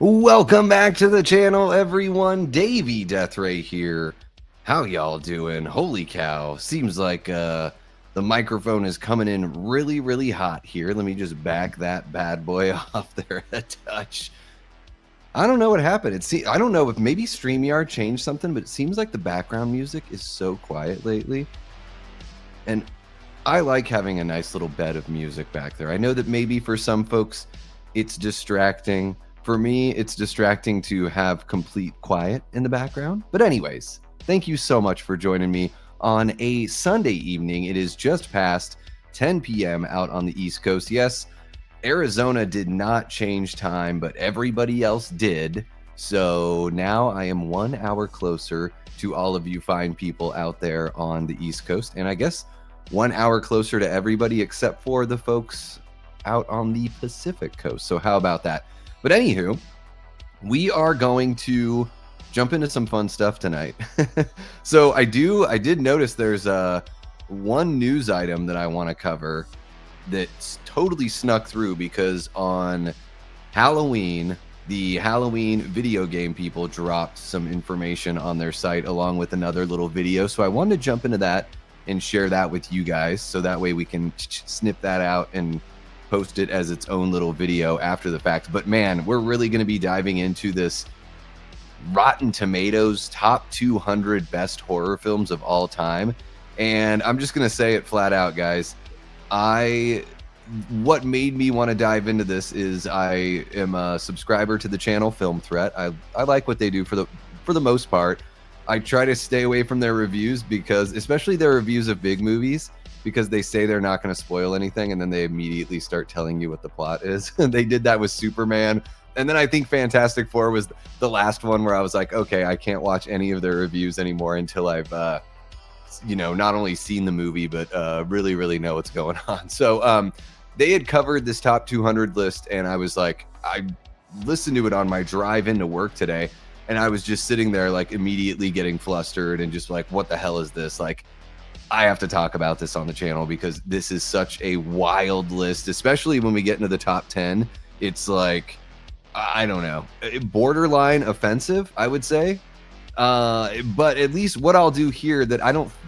Welcome back to the channel, everyone. Davey Deathray here. How y'all doing? Holy cow. Seems like the microphone is coming in really hot here. Let me just back that bad boy off there a touch. I don't know what happened. I don't know if maybe StreamYard changed something, but it seems like the background music is so quiet lately. And I like having a nice little bed of music back there. I know that maybe for some folks it's distracting. For me, it's distracting to have complete quiet in the background. But anyways, thank you so much for joining me on a Sunday evening. It is just past 10 p.m. out on the East Coast. Yes, Arizona did not change time, but everybody else did. So now I am 1 hour closer to all of you fine people out there on the East Coast. And I guess 1 hour closer to everybody except for the folks out on the Pacific Coast. So how about that? But anywho, we are going to jump into some fun stuff tonight. So I did notice there's one news item that I want to cover that's totally snuck through, because on Halloween, the Halloween video game people dropped some information on their site along with another little video. So I wanted to jump into that and share that with you guys, so that way we can snip that out and post it as its own little video after the fact. But man, we're really going to be diving into this Rotten Tomatoes top 200 best horror films of all time. And I'm just going to say it flat out, guys. What made me want to dive into this is I am a subscriber to the channel Film Threat. I like what they do for the most part. I try to stay away from their reviews, because especially their reviews of big movies, because they say they're not going to spoil anything and then they immediately start telling you what the plot is. They did that with Superman. And then I think Fantastic Four was the last one where I was like, okay, I can't watch any of their reviews anymore until I've, not only seen the movie, but really know what's going on. So they had covered this top 200 list, and I was like, I listened to it on my drive into work today, and I was just sitting there like immediately getting flustered and just like, what the hell is this? Like, I have to talk about this on the channel because this is such a wild list, especially when we get into the top 10. It's like, I don't know, borderline offensive, I would say. But at least what I'll do here,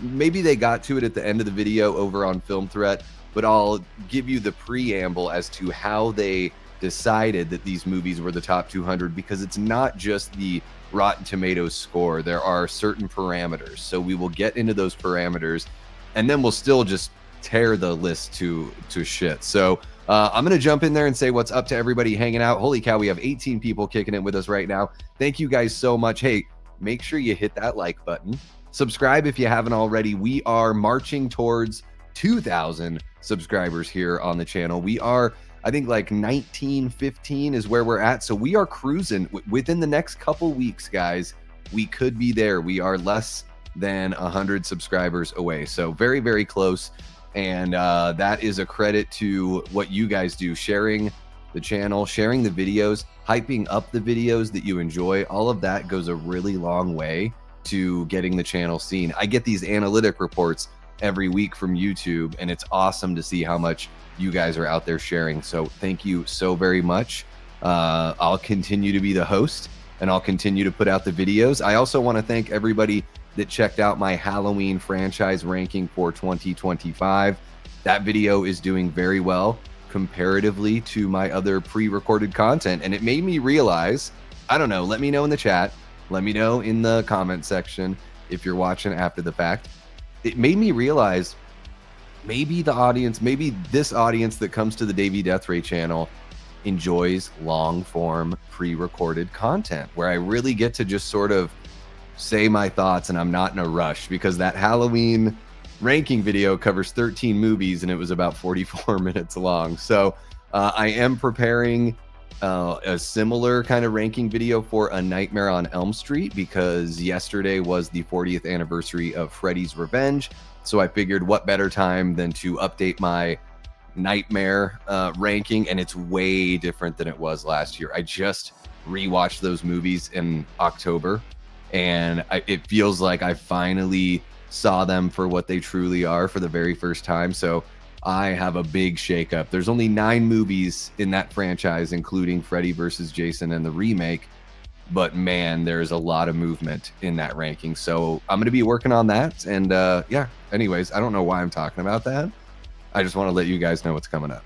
maybe they got to it at the end of the video over on Film Threat, but I'll give you the preamble as to how they decided that these movies were the top 200, because it's not just the Rotten Tomatoes score. There are certain parameters, so we will get into those parameters, and then we'll still just tear the list to shit. So I'm gonna jump in there and say what's up to everybody hanging out. Holy cow, we have 18 people kicking it with us right now. Thank you guys so much. Hey, make sure you hit that like button, subscribe if you haven't already. We are marching towards 2,000 subscribers here on the channel. We are, I think, like 1915 is where we're at. So we are cruising within the next couple weeks, guys. We could be there. We are less than 100 subscribers away. So very close. And that is a credit to what you guys do, sharing the channel, sharing the videos, hyping up the videos that you enjoy. All of that goes a really long way to getting the channel seen. I get these analytic reports every week from YouTube, and it's awesome to see how much you guys are out there sharing. So thank you so very much. I'll continue to be the host, and I'll continue to put out the videos. I also want to thank everybody that checked out my Halloween franchise ranking for 2025. That video is doing very well comparatively to my other pre-recorded content, and it made me realize, I don't know, let me know in the chat, let me know in the comment section if you're watching after the fact. It made me realize maybe this audience that comes to the Davey Deathray channel enjoys long form pre-recorded content where I really get to just sort of say my thoughts and I'm not in a rush, because that Halloween ranking video covers 13 movies and it was about 44 minutes long. So I am preparing a similar kind of ranking video for A Nightmare on Elm Street, because yesterday was the 40th anniversary of Freddy's Revenge. So I figured what better time than to update my Nightmare ranking, and it's way different than it was last year. I just rewatched those movies in October, and it feels like I finally saw them for what they truly are for the very first time. So I have a big shakeup. There's only 9 movies in that franchise, including Freddy vs. Jason and the remake. But man, there's a lot of movement in that ranking. So I'm going to be working on that. And yeah, anyways, I don't know why I'm talking about that. I just want to let you guys know what's coming up.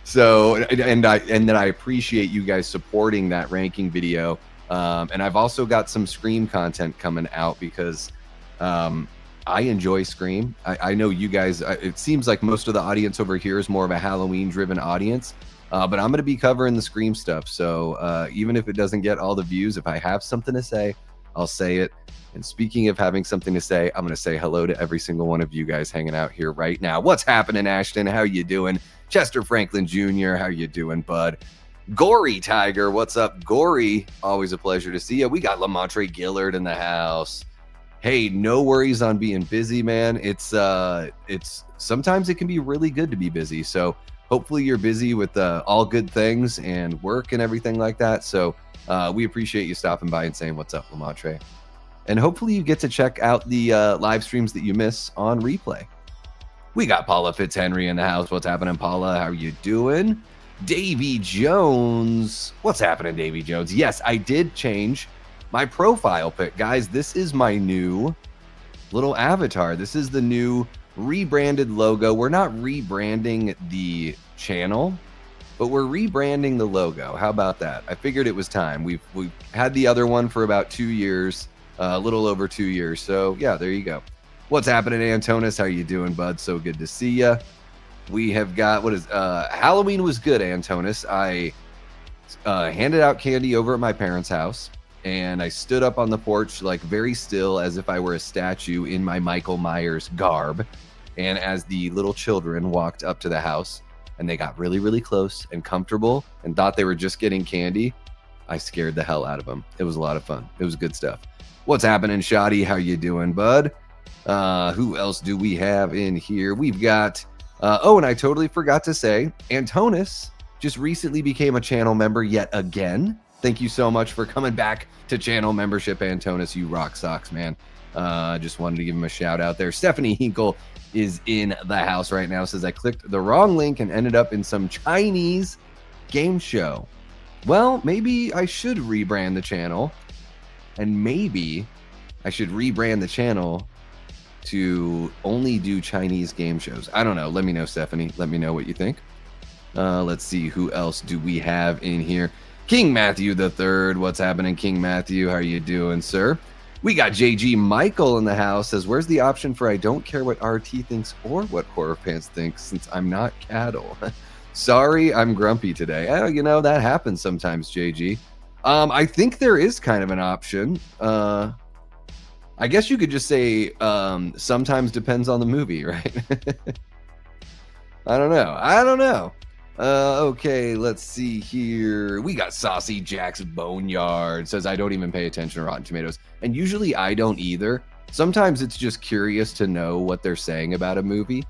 So, and then I appreciate you guys supporting that ranking video. And I've also got some Scream content coming out because I enjoy Scream. I know you guys, it seems like most of the audience over here is more of a Halloween-driven audience, but I'm going to be covering the Scream stuff. So even if it doesn't get all the views, if I have something to say, I'll say it. And speaking of having something to say, I'm going to say hello to every single one of you guys hanging out here right now. What's happening, Ashton? How you doing? Chester Franklin Jr., how you doing, bud? Gory Tiger, what's up? Gory, always a pleasure to see you. We got Lamontre Gillard in the house. Hey, no worries on being busy, man. It's sometimes it can be really good to be busy. So hopefully you're busy with all good things and work and everything like that. So we appreciate you stopping by and saying what's up, Lamontre. And hopefully you get to check out the live streams that you miss on replay. We got Paula Fitzhenry in the house. What's happening, Paula? How are you doing? Davey Jones. What's happening, Davey Jones? Yes, I did change my profile pic. Guys, this is my new little avatar. This is the new rebranded logo. We're not rebranding the channel, but we're rebranding the logo. How about that? I figured it was time. We've had the other one for about 2 years, a little over 2 years. So yeah, there you go. What's happening, Antonis? How you doing, bud? So good to see you. We have got, Halloween was good, Antonis. I handed out candy over at my parents' house, and I stood up on the porch, like very still, as if I were a statue in my Michael Myers garb. And as the little children walked up to the house, and they got really, really close and comfortable and thought they were just getting candy, I scared the hell out of them. It was a lot of fun. It was good stuff. What's happening, Shoddy? How you doing, bud? Who else do we have in here? We've got... oh, and I totally forgot to say, Antonis just recently became a channel member yet again. Thank you so much for coming back to channel membership, Antonis. You rock socks, man. Just wanted to give him a shout out there. Stephanie Hinkle is in the house right now. Says, I clicked the wrong link and ended up in some Chinese game show. Well, maybe I should rebrand the channel. And maybe I should rebrand the channel to only do Chinese game shows. I don't know. Let me know, Stephanie. Let me know what you think. Let's see. Who else do we have in here? King Matthew the Third. What's happening, King Matthew? How are you doing, sir? We got JG Michael in the house. Says, where's the option for I don't care what RT thinks or what Horror Pants thinks since I'm not cattle? Sorry, I'm grumpy today. Oh, you know, that happens sometimes, JG. I think there is kind of an option. I guess you could just say sometimes depends on the movie, right? I don't know. Okay, let's see here. We got Saucy Jack's Boneyard. Says, I don't even pay attention to Rotten Tomatoes. And usually I don't either. Sometimes it's just curious to know what they're saying about a movie.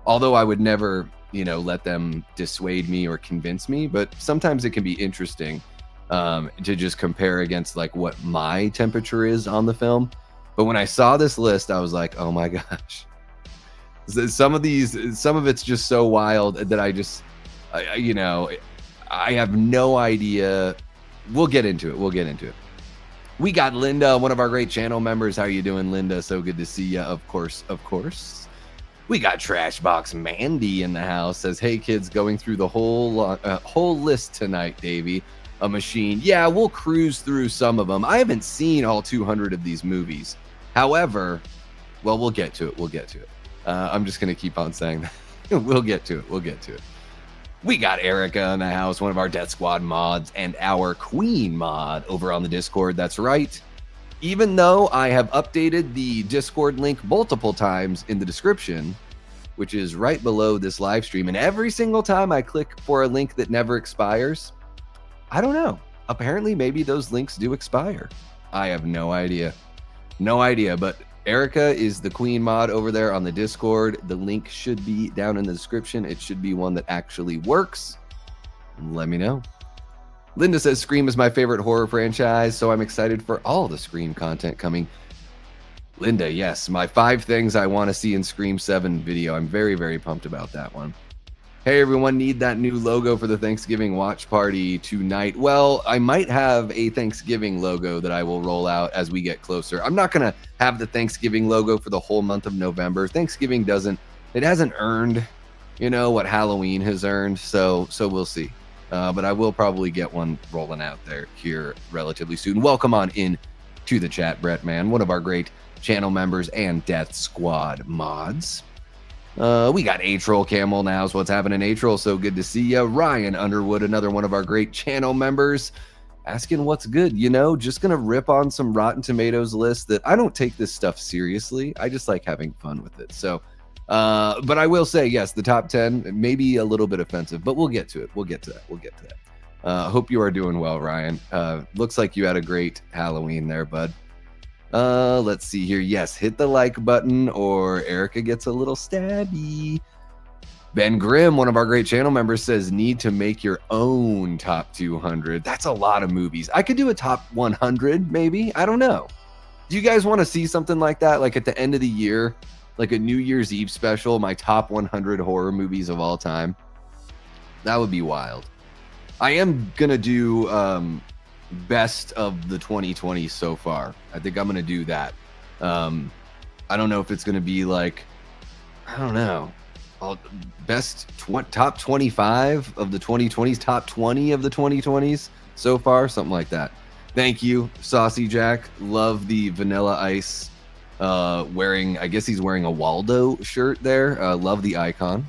Although I would never, let them dissuade me or convince me. But sometimes it can be interesting to just compare against like what my temperature is on the film. But when I saw this list, I was like, oh my gosh. Some of it's just so wild that I have no idea. We'll get into it. We got Linda, one of our great channel members. How are you doing, Linda? So good to see you. Of course. We got Trashbox Mandy in the house. Says, hey kids, going through the whole list tonight, Davey. A machine. Yeah, we'll cruise through some of them. I haven't seen all 200 of these movies. However, well, we'll get to it. I'm just going to keep on saying that. We'll get to it. We got Erica in the house, one of our Death Squad mods and our Queen mod over on the Discord. That's right. Even though I have updated the Discord link multiple times in the description, which is right below this live stream, and every single time I click for a link that never expires, I don't know. Apparently, maybe those links do expire. I have no idea. But Erica is the Queen mod over there on the Discord. The link should be down in the description. It should be one that actually works. Let me know. Linda says, Scream is my favorite horror franchise, so I'm excited for all the Scream content coming. Linda, yes, my 5 things I want to see in Scream 7 video. I'm very, very pumped about that one. Hey everyone, need that new logo for the Thanksgiving watch party tonight? Well, I might have a Thanksgiving logo that I will roll out as we get closer. I'm not going to have the Thanksgiving logo for the whole month of November. Thanksgiving hasn't earned, what Halloween has earned. So we'll see. But I will probably get one rolling out there here relatively soon. Welcome on in to the chat, Brett, man, one of our great channel members and Death Squad mods. We got A-Troll Camel now. So what's happening, A-Troll? So good to see you. Ryan Underwood, another one of our great channel members, asking what's good. Just going to rip on some Rotten Tomatoes list that I don't take this stuff seriously. I just like having fun with it. So, but I will say, yes, the top 10, maybe a little bit offensive, but we'll get to it. We'll get to that. Hope you are doing well, Ryan. Looks like you had a great Halloween there, bud. Let's see here. Yes, hit the like button or Erica gets a little stabby. Ben Grimm, one of our great channel members, says need to make your own top 200. That's a lot of movies. I could do a top 100 maybe. I don't know. Do you guys want to see something like that? Like at the end of the year, like a New Year's Eve special, my top 100 horror movies of all time. That would be wild. I am going to do best of the 2020s so far. I think I'm going to do that. I don't know if it's going to be like, I don't know, top 25 of the 2020s, top 20 of the 2020s so far, something like that. Thank you, Saucy Jack. Love the Vanilla Ice I guess he's wearing a Waldo shirt there. Love the icon.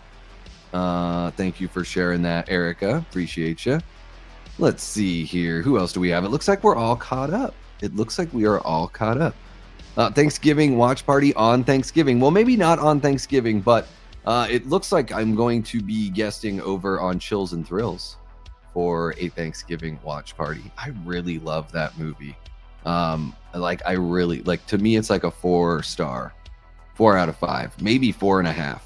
Thank you for sharing that, Erica. Appreciate you. Let's see here. Who else do we have? It looks like we're all caught up. Thanksgiving watch party on Thanksgiving. Well, maybe not on Thanksgiving, but it looks like I'm going to be guesting over on Chills and Thrills for a Thanksgiving watch party. I really love that movie. To me, it's like a 4-star, 4 out of 5, maybe 4.5.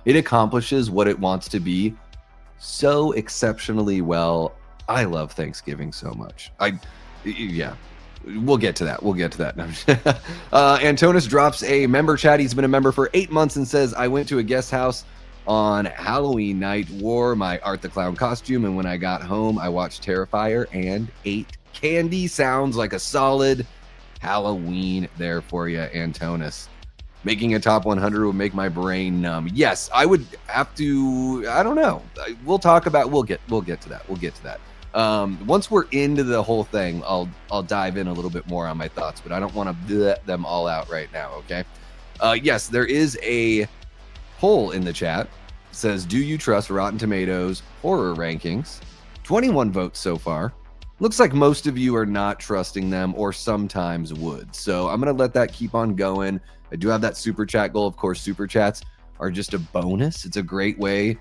It accomplishes what it wants to be so exceptionally well. I love Thanksgiving so much. We'll get to that. Antonis drops a member chat. He's been a member for 8 months and says, I went to a guest house on Halloween night, wore my Art the Clown costume, and when I got home, I watched Terrifier and ate candy. Sounds like a solid Halloween there for you, Antonis. Making a top 100 would make my brain numb. Yes, I would have to. I don't know. We'll get to that. Once we're into the whole thing, I'll dive in a little bit more on my thoughts, but I don't want to let them all out right now. Okay. Yes, there is a poll in the chat. It says, do you trust Rotten Tomatoes horror rankings? 21 votes so far. Looks like most of you are not trusting them or sometimes would. So I'm going to let that keep on going. I do have that super chat goal. Of course, super chats are just a bonus. It's a great way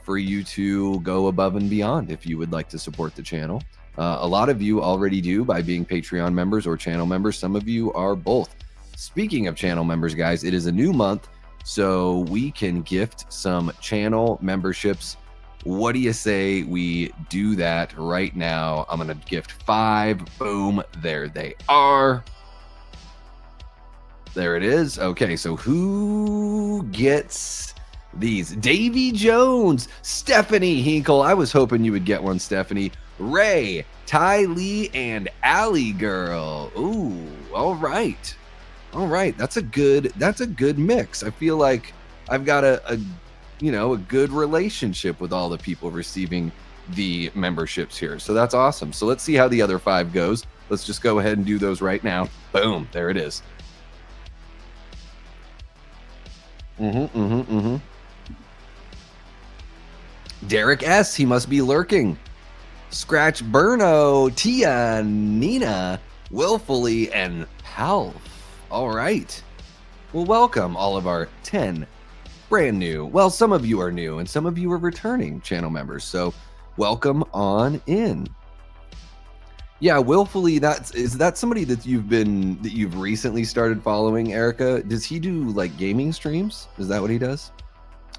for you to go above and beyond if you would like to support the channel. A lot of you already do by being Patreon members or channel members. Some of you are both. Speaking of channel members, guys, it is a new month, so we can gift some channel memberships. What do you say we do that right now? I'm going to gift 5. Boom. There they are. There it is. Okay, so who gets these? Davey Jones, Stephanie Hinkle. I was hoping you would get one, Stephanie. Ray, Ty Lee, and Allie Girl. Ooh, all right. All right. That's a good mix. I feel like I've got a good relationship with all the people receiving the memberships here. So that's awesome. So let's see how the other 5 goes. Let's just go ahead and do those right now. Boom. There it is. Derek S. He must be lurking. Scratch Burno, Tia, Nina, Willfully, and Half. All right. Well, welcome all of our 10 brand new. Well, some of you are new and some of you are returning channel members. So welcome on in. Yeah, Willfully, is that somebody that you've recently started following, Erica? Does he do like gaming streams? Is that what he does?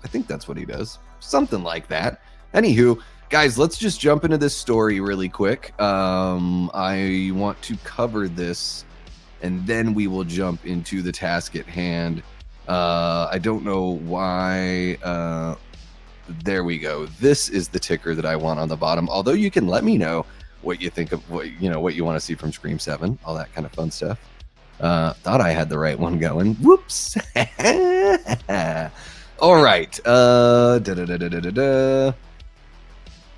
I think that's what he does. Something like that. Anywho, guys, let's just jump into this story really quick. I want to cover this and then we will jump into the task at hand. I don't know why. There we go. This is the ticker that I want on the bottom. Although you can let me know what you think of what you want to see from Scream 7, all that kind of fun stuff. Thought I had the right one going. Whoops. All right.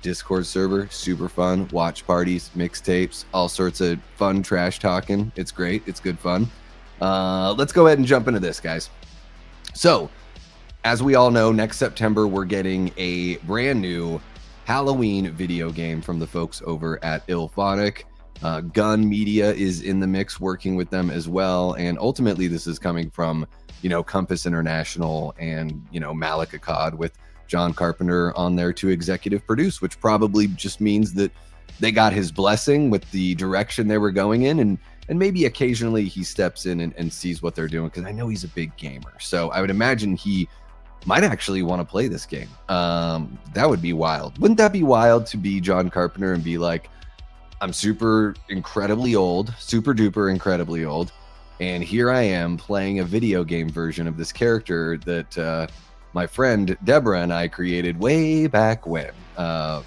Discord server, super fun. Watch parties, mixtapes, all sorts of fun trash talking. It's great. It's good fun. Let's go ahead and jump into this, guys. So, as we all know, next September, we're getting a brand new Halloween video game from the folks over at IllFonic. Gun Media is in the mix, working with them as well. And ultimately, this is coming from, Compass International and, Malika Akkad with John Carpenter on there to executive produce, which probably just means that they got his blessing with the direction they were going in. And maybe occasionally he steps in and sees what they're doing, because I know he's a big gamer. So I would imagine he might actually want to play this game. That would be wild. Wouldn't that be wild to be John Carpenter and be like, I'm super incredibly old, super duper incredibly old, and here I am playing a video game version of this character that my friend Deborah and I created way back when.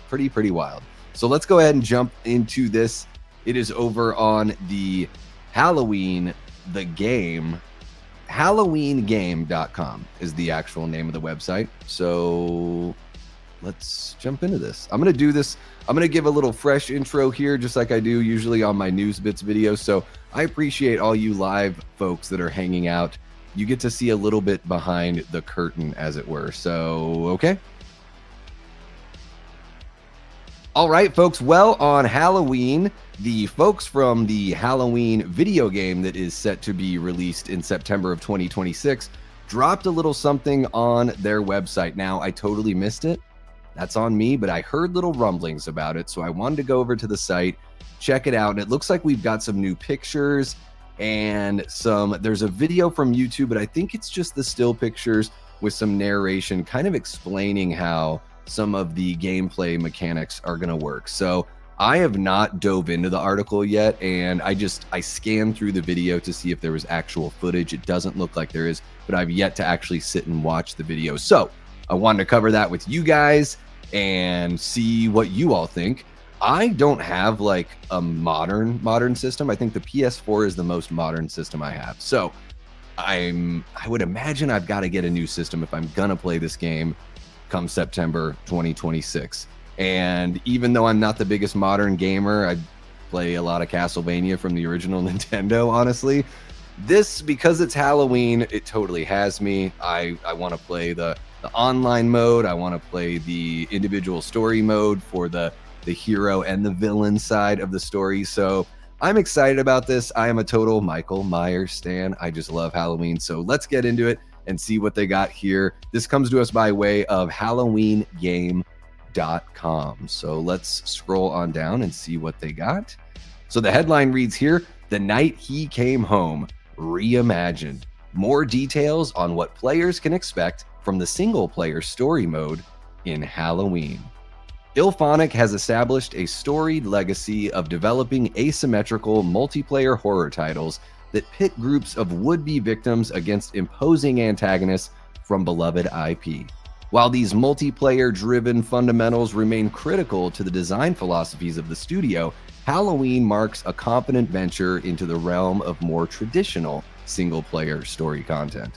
Pretty wild. So let's go ahead and jump into this. It is over on the Halloween, the game. HalloweenGame.com is the actual name of the website. So let's jump into this. I'm going to do this. I'm going to give a little fresh intro here, just like I do usually on my News Bits videos. So I appreciate all you live folks that are hanging out. You get to see a little bit behind the curtain, as it were. So, okay. All right, folks. Well, on Halloween, the folks from the Halloween video game that is set to be released in September of 2026 dropped a little something on their website. Now, I totally missed it. That's on me, but I heard little rumblings about it, so I wanted to go over to the site, check it out, and it looks like we've got some new pictures and there's a video from YouTube, but I think it's just the still pictures with some narration kind of explaining how some of the gameplay mechanics are going to work. So I have not dove into the article yet, and I scanned through the video to see if there was actual footage. It doesn't look like there is, but I've yet to actually sit and watch the video. So I wanted to cover that with you guys and see what you all think. I don't have like a modern system. I think the PS4 is the most modern system I have. So I would imagine I've got to get a new system if I'm gonna play this game come September 2026. And even though I'm not the biggest modern gamer, I play a lot of Castlevania from the original Nintendo, honestly. This, because it's Halloween, it totally has me. I want to play the online mode. I want to play the individual story mode for the hero and the villain side of the story. So I'm excited about this. I am a total Michael Myers stan. I just love Halloween. So let's get into it and see what they got here. This comes to us by way of HalloweenGame.com. So let's scroll on down and see what they got. So the headline reads here, "The Night He Came Home, Reimagined. More details on what players can expect from the single-player story mode in Halloween." IllFonic has established a storied legacy of developing asymmetrical multiplayer horror titles that pit groups of would-be victims against imposing antagonists from beloved IP. While these multiplayer-driven fundamentals remain critical to the design philosophies of the studio, Halloween marks a confident venture into the realm of more traditional single-player story content.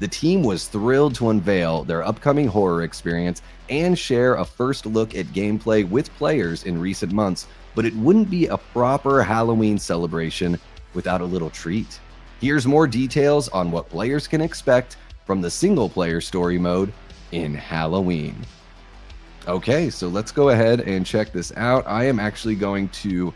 The team was thrilled to unveil their upcoming horror experience and share a first look at gameplay with players in recent months, but it wouldn't be a proper Halloween celebration without a little treat. Here's more details on what players can expect from the single-player story mode in Halloween. Okay, so let's go ahead and check this out. I am actually going to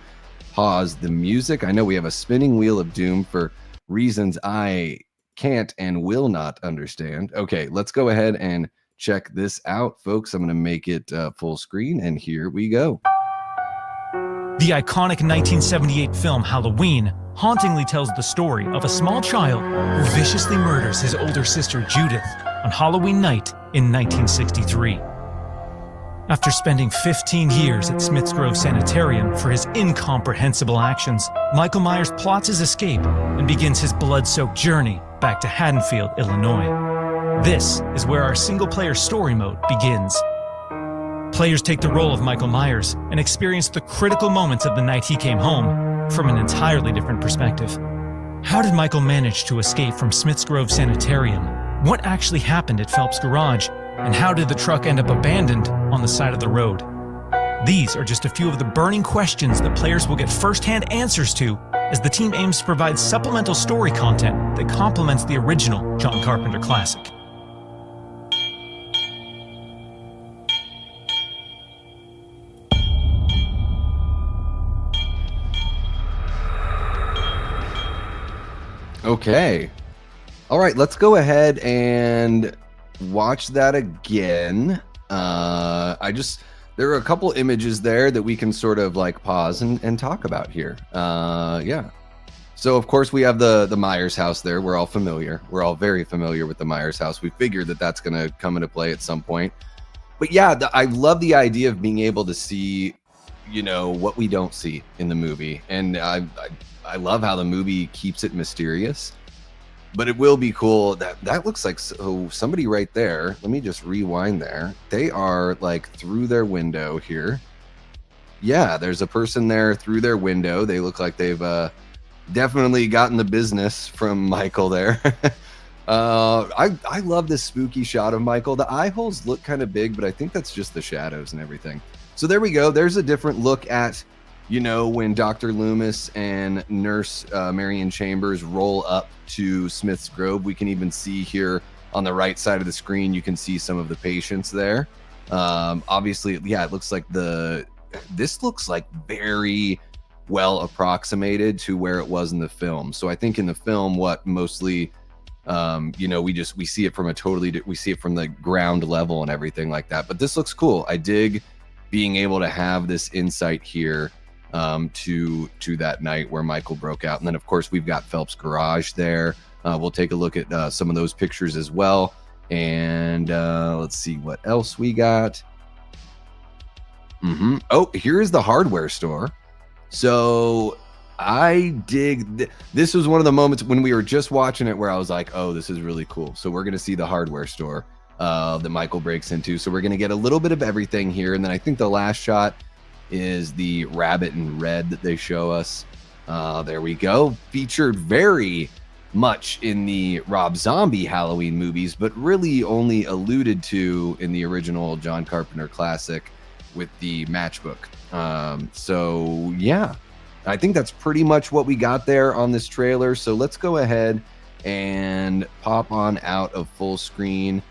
pause the music. I know we have a spinning wheel of doom for reasons I can't and will not understand. Okay, let's go ahead and check this out, folks. I'm going to make it full screen, and here we go. The iconic 1978 film Halloween hauntingly tells the story of a small child who viciously murders his older sister Judith on Halloween night in 1963. After spending 15 years at Smith's Grove Sanitarium for his incomprehensible actions, Michael Myers plots his escape and begins his blood-soaked journey back to Haddonfield, Illinois. This is where our single-player story mode begins. Players take the role of Michael Myers and experience the critical moments of the night he came home from an entirely different perspective. How did Michael manage to escape from Smith's Grove Sanitarium? What actually happened at Phelps' garage? And how did the truck end up abandoned on the side of the road? These are just a few of the burning questions that players will get first-hand answers to as the team aims to provide supplemental story content that complements the original John Carpenter classic. Okay. All right, let's go ahead and watch that again. There are a couple images there that we can sort of like pause and talk about here. Yeah. So of course we have the Myers house there. We're all familiar. We're all very familiar with the Myers house. We figured that that's going to come into play at some point. But yeah, I love the idea of being able to see, you know, what we don't see in the movie. And I love how the movie keeps it mysterious. But it will be cool. That looks like somebody right there. Let me just rewind there. They are like through their window here. Yeah, there's a person there through their window. They look like they've definitely gotten the business from Michael there. I love this spooky shot of Michael. The eye holes look kind of big, but I think that's just the shadows and everything. So there we go. There's a different look at, you know, when Dr. Loomis and Nurse Marion Chambers roll up to Smith's Grove. We can even see here on the right side of the screen, you can see some of the patients there. Obviously, yeah, it looks like this looks like very well approximated to where it was in the film. So I think in the film, what mostly, you know, we see it from we see it from the ground level and everything like that. But this looks cool. I dig being able to have this insight here to that night where Michael broke out. And then of course we've got Phelps' garage there. We'll take a look at some of those pictures as well. And let's see what else we got. Oh, here's the hardware store. So I dig this was one of the moments when we were just watching it where I was like, oh, this is really cool. So we're going to see the hardware store that Michael breaks into. So we're going to get a little bit of everything here. And then I think the last shot is the rabbit in red that they show us. There we go. Featured very much in the Rob Zombie Halloween movies, but really only alluded to in the original John Carpenter classic with the matchbook. So yeah, I think that's pretty much what we got there on this trailer. So let's go ahead and pop on out of full screen.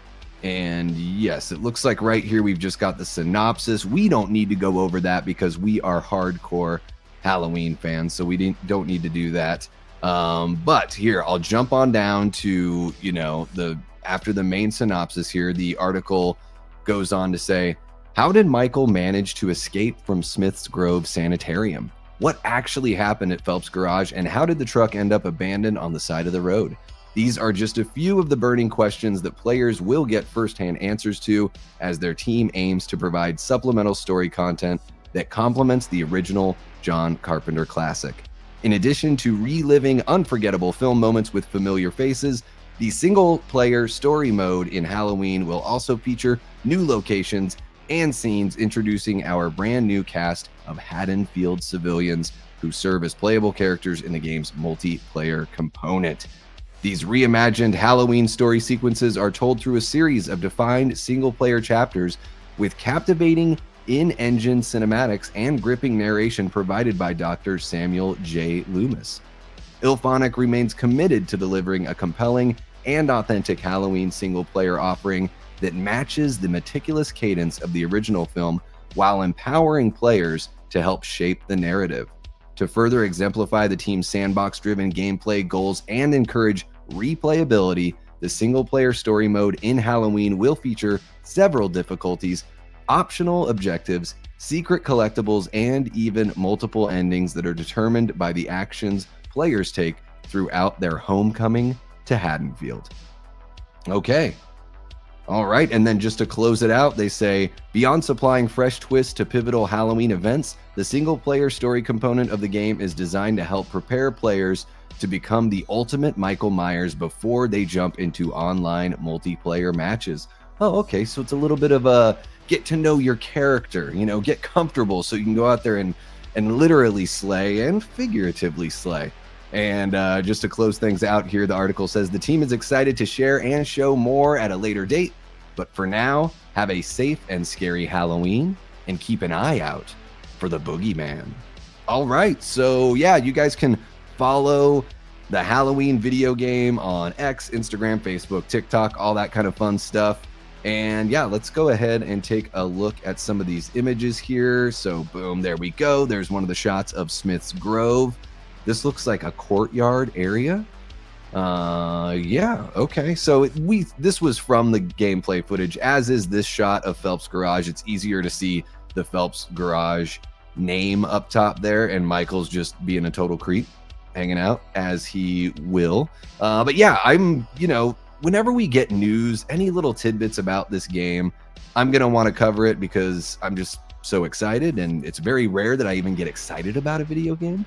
And yes, it looks like right here we've just got the synopsis. We don't need to go over that because we are hardcore Halloween fans, so we don't need to do that. But here, I'll jump on down to, you know, after the main synopsis here, the article goes on to say, how did Michael manage to escape from Smith's Grove Sanitarium? What actually happened at Phelps' garage, and how did the truck end up abandoned on the side of the road? These are just a few of the burning questions that players will get firsthand answers to as their team aims to provide supplemental story content that complements the original John Carpenter classic. In addition to reliving unforgettable film moments with familiar faces, the single-player story mode in Halloween will also feature new locations and scenes introducing our brand new cast of Haddonfield civilians who serve as playable characters in the game's multiplayer component. These reimagined Halloween story sequences are told through a series of defined single-player chapters with captivating in-engine cinematics and gripping narration provided by Dr. Samuel J. Loomis. IllFonic remains committed to delivering a compelling and authentic Halloween single-player offering that matches the meticulous cadence of the original film while empowering players to help shape the narrative. To further exemplify the team's sandbox-driven gameplay goals and encourage replayability, the single-player story mode in Halloween will feature several difficulties, optional objectives, secret collectibles, and even multiple endings that are determined by the actions players take throughout their homecoming to Haddonfield. Okay. All right, and then just to close it out, they say, beyond supplying fresh twists to pivotal Halloween events, the single-player story component of the game is designed to help prepare players to become the ultimate Michael Myers before they jump into online multiplayer matches. Oh, okay, so it's a little bit of a get to know your character, you know, get comfortable so you can go out there and literally slay and figuratively slay. And just to close things out here, the article says the team is excited to share and show more at a later date. But for now, have a safe and scary Halloween and keep an eye out for the boogeyman. All right. So, yeah, you guys can follow the Halloween video game on X, Instagram, Facebook, TikTok, all that kind of fun stuff. And yeah, let's go ahead and take a look at some of these images here. So, boom, there we go. There's one of the shots of Smith's Grove. This looks like a courtyard area. Yeah, okay. So this was from the gameplay footage, as is this shot of Phelps Garage. It's easier to see the Phelps Garage name up top there, and Michael's just being a total creep, hanging out as he will. But yeah, whenever we get news, any little tidbits about this game, I'm going to want to cover it because I'm just so excited, and it's very rare that I even get excited about a video game.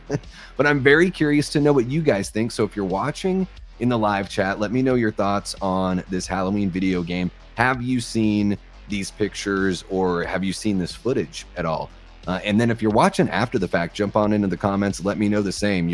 But I'm very curious to know what you guys think. So if you're watching in the live chat, let me know your thoughts on this Halloween video game. Have you seen these pictures, or have you seen this footage at all? And then if you're watching after the fact, jump on into the comments, let me know the same.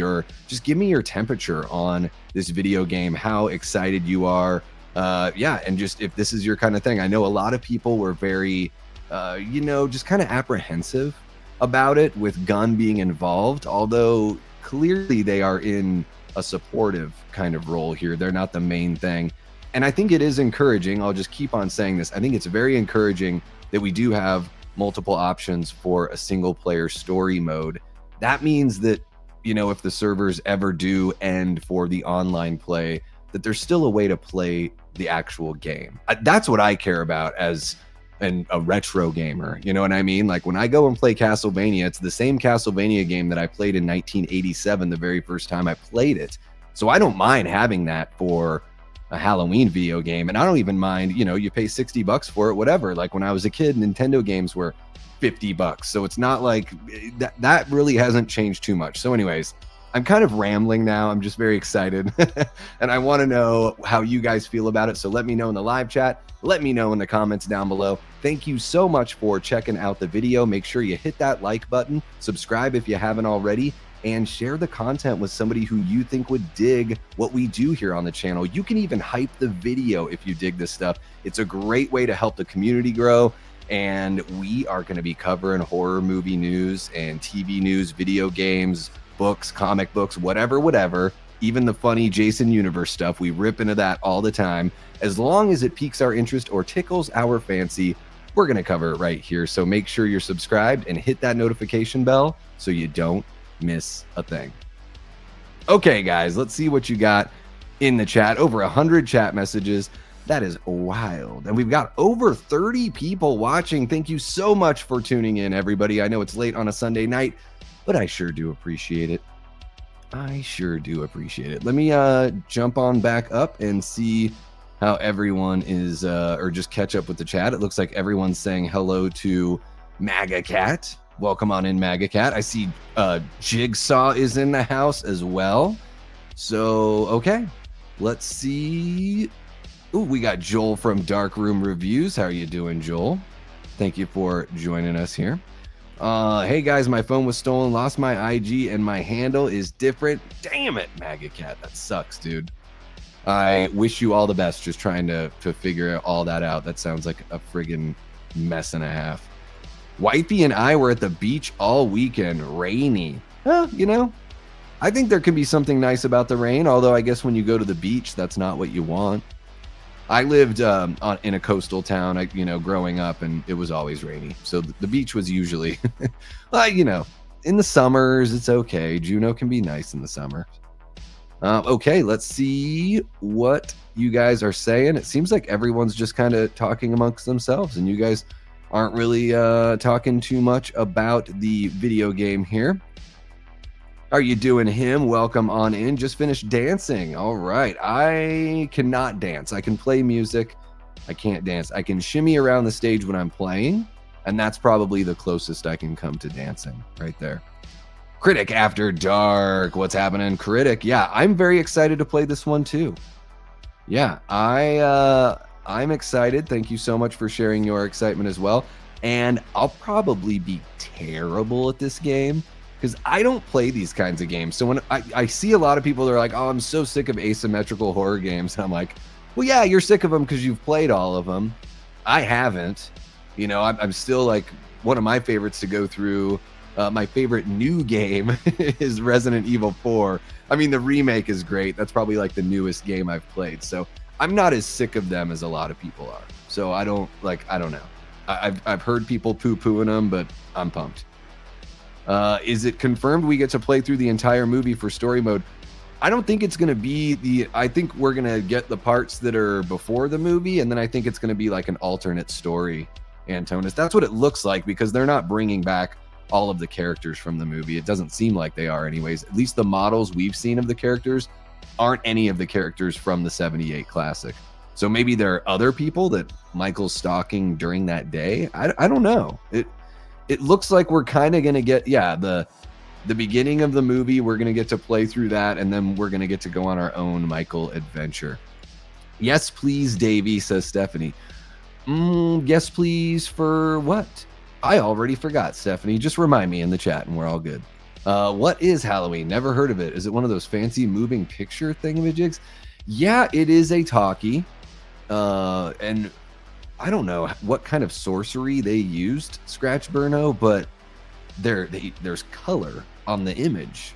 Just give me your temperature on this video game, how excited you are. Yeah, and just if this is your kind of thing. I know a lot of people were very just kind of apprehensive about it with Gunn being involved, although clearly they are in a supportive kind of role here. They're not the main thing. And I think it is encouraging. I'll just keep on saying this. I think it's very encouraging that we do have multiple options for a single player story mode. That means that, if the servers ever do end for the online play, that there's still a way to play the actual game. That's what I care about as a retro gamer, you know what I mean? Like when I go and play Castlevania, it's the same Castlevania game that I played in 1987, the very first time I played it. So I don't mind having that for a Halloween video game. And I don't even mind, you pay $60 for it, whatever. Like when I was a kid, Nintendo games were $50. So it's not like that really hasn't changed too much. So anyways, I'm kind of rambling now. I'm just very excited. And I want to know how you guys feel about it. So let me know in the live chat. Let me know in the comments down below. Thank you so much for checking out the video. Make sure you hit that like button, subscribe if you haven't already, and share the content with somebody who you think would dig what we do here on the channel. You can even hype the video if you dig this stuff. It's a great way to help the community grow. And we are going to be covering horror movie news and TV news, video games, books, comic books, whatever, even the funny Jason Universe stuff. We rip into that all the time. As long as it piques our interest or tickles our fancy, we're going to cover it right here. So make sure you're subscribed and hit that notification bell so you don't miss a thing. Okay, guys, let's see what you got in the chat. Over 100 chat messages. That is wild. And we've got over 30 people watching. Thank you so much for tuning in, everybody. I know it's late on a Sunday night, but I sure do appreciate it. Let me jump on back up and see how everyone is, or just catch up with the chat. It looks like everyone's saying hello to MAGA Cat. Welcome on in, MAGA Cat. I see Jigsaw is in the house as well. So, okay. Let's see. Ooh, we got Joel from Dark Room Reviews. How are you doing, Joel? Thank you for joining us here. Hey guys, my phone was stolen, lost my IG, and my handle is different. Damn it, MAGA Cat. That sucks, dude. I wish you all the best just trying to figure all that out. That sounds like a friggin' mess and a half. Wifey and I were at the beach all weekend. Rainy. I think there can be something nice about the rain, although I guess when you go to the beach, that's not what you want. I lived in a coastal town, growing up, and it was always rainy. So the beach was usually, in the summers, it's okay. Juneau can be nice in the summer. Okay, let's see what you guys are saying. It seems like everyone's just kind of talking amongst themselves, and you guys aren't really talking too much about the video game here. How are you doing, him? Welcome on in. Just finished dancing. All right. I cannot dance. I can play music. I can't dance. I can shimmy around the stage when I'm playing, and that's probably the closest I can come to dancing right there. Critic After Dark. What's happening, Critic? Yeah, I'm very excited to play this one too. Yeah, I'm excited. Thank you so much for sharing your excitement as well. And I'll probably be terrible at this game because I don't play these kinds of games. So when I see a lot of people that are like, oh, I'm so sick of asymmetrical horror games. And I'm like, well, yeah, you're sick of them because you've played all of them. I haven't. You know, I'm still like, one of my favorites to go through. My favorite new game is Resident Evil 4. I mean, the remake is great. That's probably like the newest game I've played. So I'm not as sick of them as a lot of people are. So I don't know. I've heard people poo-pooing them, but I'm pumped. Is it confirmed we get to play through the entire movie for story mode? I don't think it's going to be I think we're going to get the parts that are before the movie, and then I think it's going to be like an alternate story, Antonis. That's what it looks like, because they're not bringing back all of the characters from the movie. It doesn't seem like they are anyways. At least the models we've seen of the characters aren't any of the characters from the 78 classic. So maybe there are other people that Michael's stalking during that day. I don't know. It looks like we're kind of going to get, the beginning of the movie. We're going to get to play through that, and then we're going to get to go on our own Michael adventure. Yes, please, Davey, says Stephanie. Yes, please, for what? I already forgot, Stephanie. Just remind me in the chat and we're all good. What is Halloween? Never heard of it. Is it one of those fancy moving picture thingamajigs? Yeah, it is a talkie. And I don't know what kind of sorcery they used, Scratch Burno, but there's color on the image.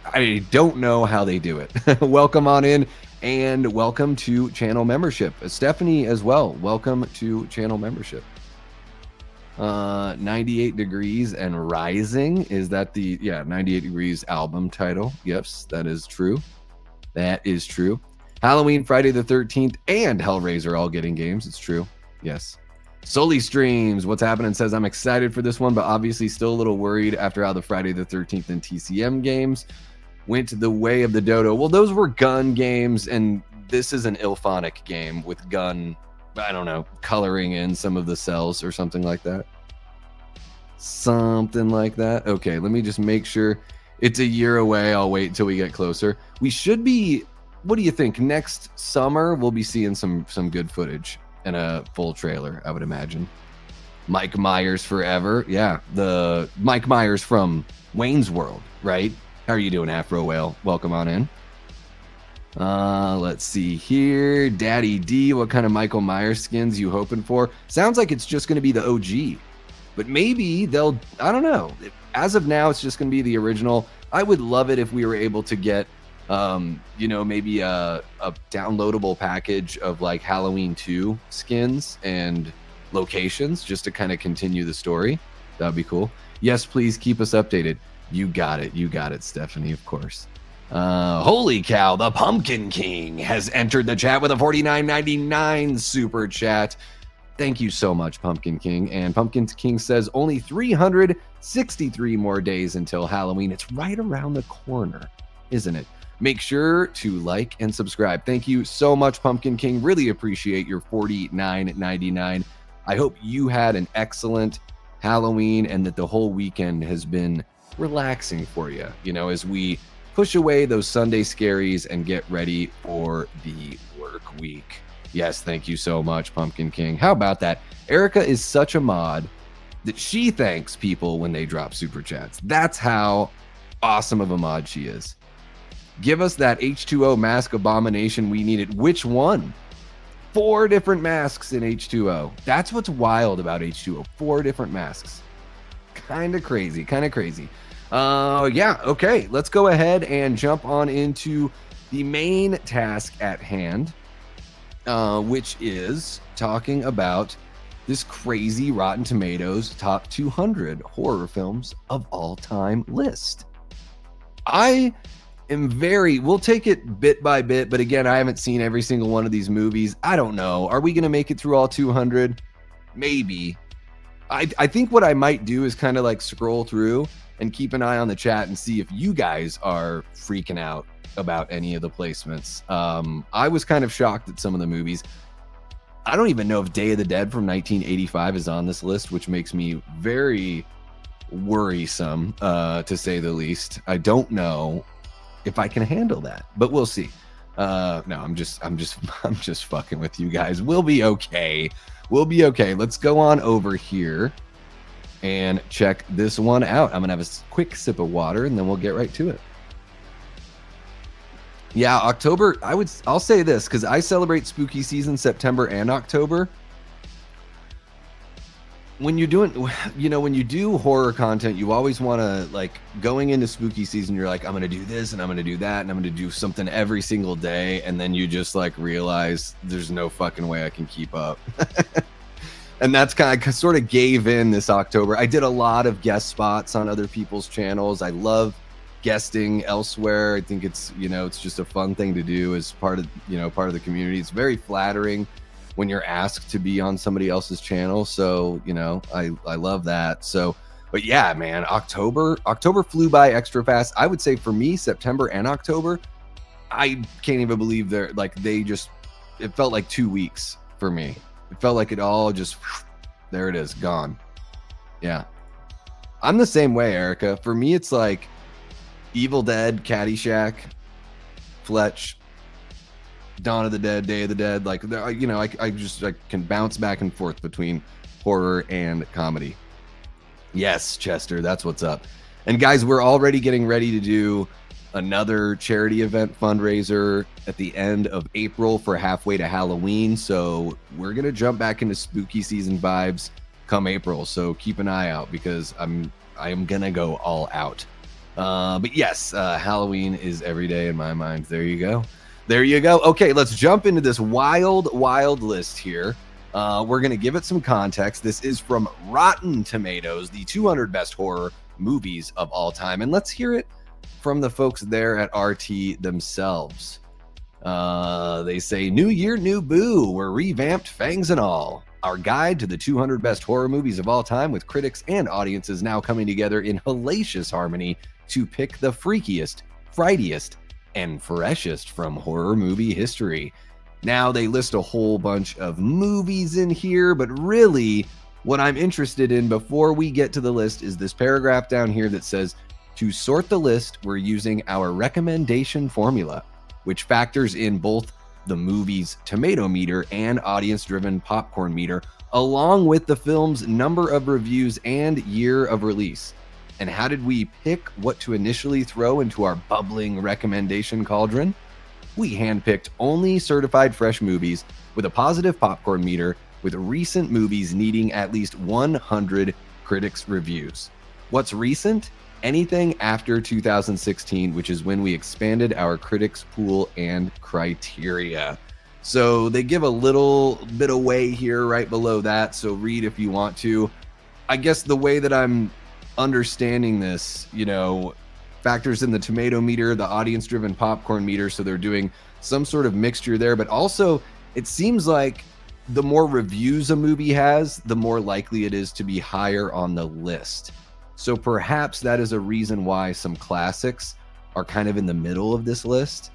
I don't know how they do it. Welcome on in, and welcome to channel membership. Stephanie as well, welcome to channel membership. 98 Degrees and Rising. Is that the 98 Degrees album title? Yes, that is true. That is true. Halloween, Friday the 13th, and Hellraiser all getting games. It's true. Yes. Sully Streams, what's happening, says, I'm excited for this one, but obviously still a little worried after how the Friday the 13th and TCM games went the way of the dodo. Well, those were gun games, and this is an Ilphonic game with gun, I don't know, coloring in some of the cells or something like that. Something like that. Okay, let me just make sure. It's a year away. I'll wait until we get closer. We should be, what do you think? Next summer, we'll be seeing some good footage and a full trailer, I would imagine. Mike Myers forever. Yeah, the Mike Myers from Wayne's World, right? How are you doing, Afro Whale? Welcome on in. Let's see here. Daddy D, what kind of Michael Myers skins you hoping for? Sounds like it's just going to be the OG, but maybe they'll, I don't know. As of now, it's just going to be the original. I would love it if we were able to get, maybe a downloadable package of like Halloween 2 skins and locations just to kind of continue the story. That'd be cool. Yes, please keep us updated. You got it, Stephanie, of course. Holy cow, the Pumpkin King has entered the chat with a $49.99 super chat. Thank you so much, Pumpkin King. And Pumpkin King says only 363 more days until Halloween. It's right around the corner, isn't it? Make sure to like and subscribe. Thank you so much, Pumpkin King. Really appreciate your $49.99. I hope you had an excellent Halloween and that the whole weekend has been relaxing for you, as we push away those Sunday scaries and get ready for the work week. Yes, thank you so much, Pumpkin King. How about that? Erica is such a mod that she thanks people when they drop super chats. That's how awesome of a mod she is. Give us that H2O mask abomination we needed. Which one? 4 different masks in H2O. That's what's wild about H2O. 4 different masks. Kind of crazy. Okay, let's go ahead and jump on into the main task at hand, which is talking about this crazy Rotten Tomatoes top 200 horror films of all time list. We'll take it bit by bit, but again, I haven't seen every single one of these movies. I don't know. Are we going to make it through all 200? Maybe. I think what I might do is kind of like scroll through and keep an eye on the chat and see if you guys are freaking out about any of the placements. I was kind of shocked at some of the movies. I don't even know if Day of the Dead from 1985 is on this list, which makes me very worrisome, to say the least. I don't know if I can handle that, but we'll see. No, I'm just fucking with you guys. We'll be okay. We'll be okay. Let's go on over here and check this one out. I'm gonna have a quick sip of water and then we'll get right to it. Yeah, October, I'll say this, because I celebrate spooky season September and October. When you're doing, when you do horror content, you always want to, like, going into spooky season, you're like, I'm going to do this and I'm going to do that and I'm going to do something every single day. And then you just, like, realize there's no fucking way I can keep up. And that's kind of sort of gave in this October. I did a lot of guest spots on other people's channels. I love guesting elsewhere. I think it's, it's just a fun thing to do as part of the community. It's very flattering when you're asked to be on somebody else's channel. So, I love that. So, but yeah, man, October flew by extra fast. I would say for me, September and October, I can't even believe it felt like 2 weeks for me. It felt like it all just, there it is, gone. Yeah. I'm the same way, Erica. For me, it's like Evil Dead, Caddyshack, Fletch, Dawn of the Dead, Day of the Dead. Like, I can bounce back and forth between horror and comedy. Yes, Chester, that's what's up. And guys, we're already getting ready to do another charity event fundraiser at the end of April for halfway to Halloween. So we're going to jump back into spooky season vibes come April. So keep an eye out because I am going to go all out. But yes, Halloween is every day in my mind. There you go. There you go. Okay, let's jump into this wild list here. We're going to give it some context. This is from Rotten Tomatoes, the 200 best horror movies of all time. And let's hear it from the folks there at RT themselves. They say, new year, new boo. We're revamped, fangs and all. Our guide to the 200 best horror movies of all time, with critics and audiences now coming together in hellacious harmony to pick the freakiest, frightiest, and freshest from horror movie history. Now, they list a whole bunch of movies in here, but really what I'm interested in before we get to the list is this paragraph down here that says, to sort the list, we're using our recommendation formula, which factors in both the movie's tomato meter and audience-driven popcorn meter, along with the film's number of reviews and year of release. And how did we pick what to initially throw into our bubbling recommendation cauldron? We handpicked only certified fresh movies with a positive popcorn meter, with recent movies needing at least 100 critics' reviews. What's recent? Anything after 2016, which is when we expanded our critics pool and criteria. So they give a little bit away here right below that. So read if you want to. I guess the way that I'm understanding this, factors in the tomato meter, the audience-driven popcorn meter. So they're doing some sort of mixture there, but also it seems like the more reviews a movie has, the more likely it is to be higher on the list. So perhaps that is a reason why some classics are kind of in the middle of this list.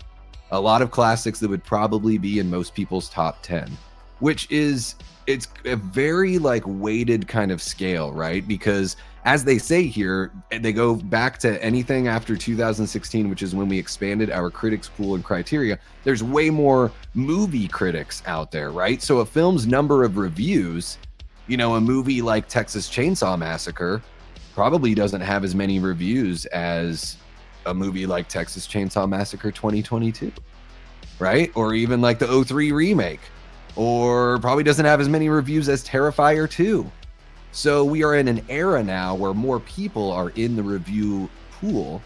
A lot of classics that would probably be in most people's top 10, which is, it's a very weighted kind of scale, right? Because as they say here, they go back to anything after 2016, which is when we expanded our critics pool and criteria. There's way more movie critics out there, right? So a film's number of reviews, a movie like Texas Chainsaw Massacre probably doesn't have as many reviews as a movie like Texas Chainsaw Massacre 2022, right? Or even like the 03 remake, or probably doesn't have as many reviews as Terrifier 2. So we are in an era now where more people are in the review pool.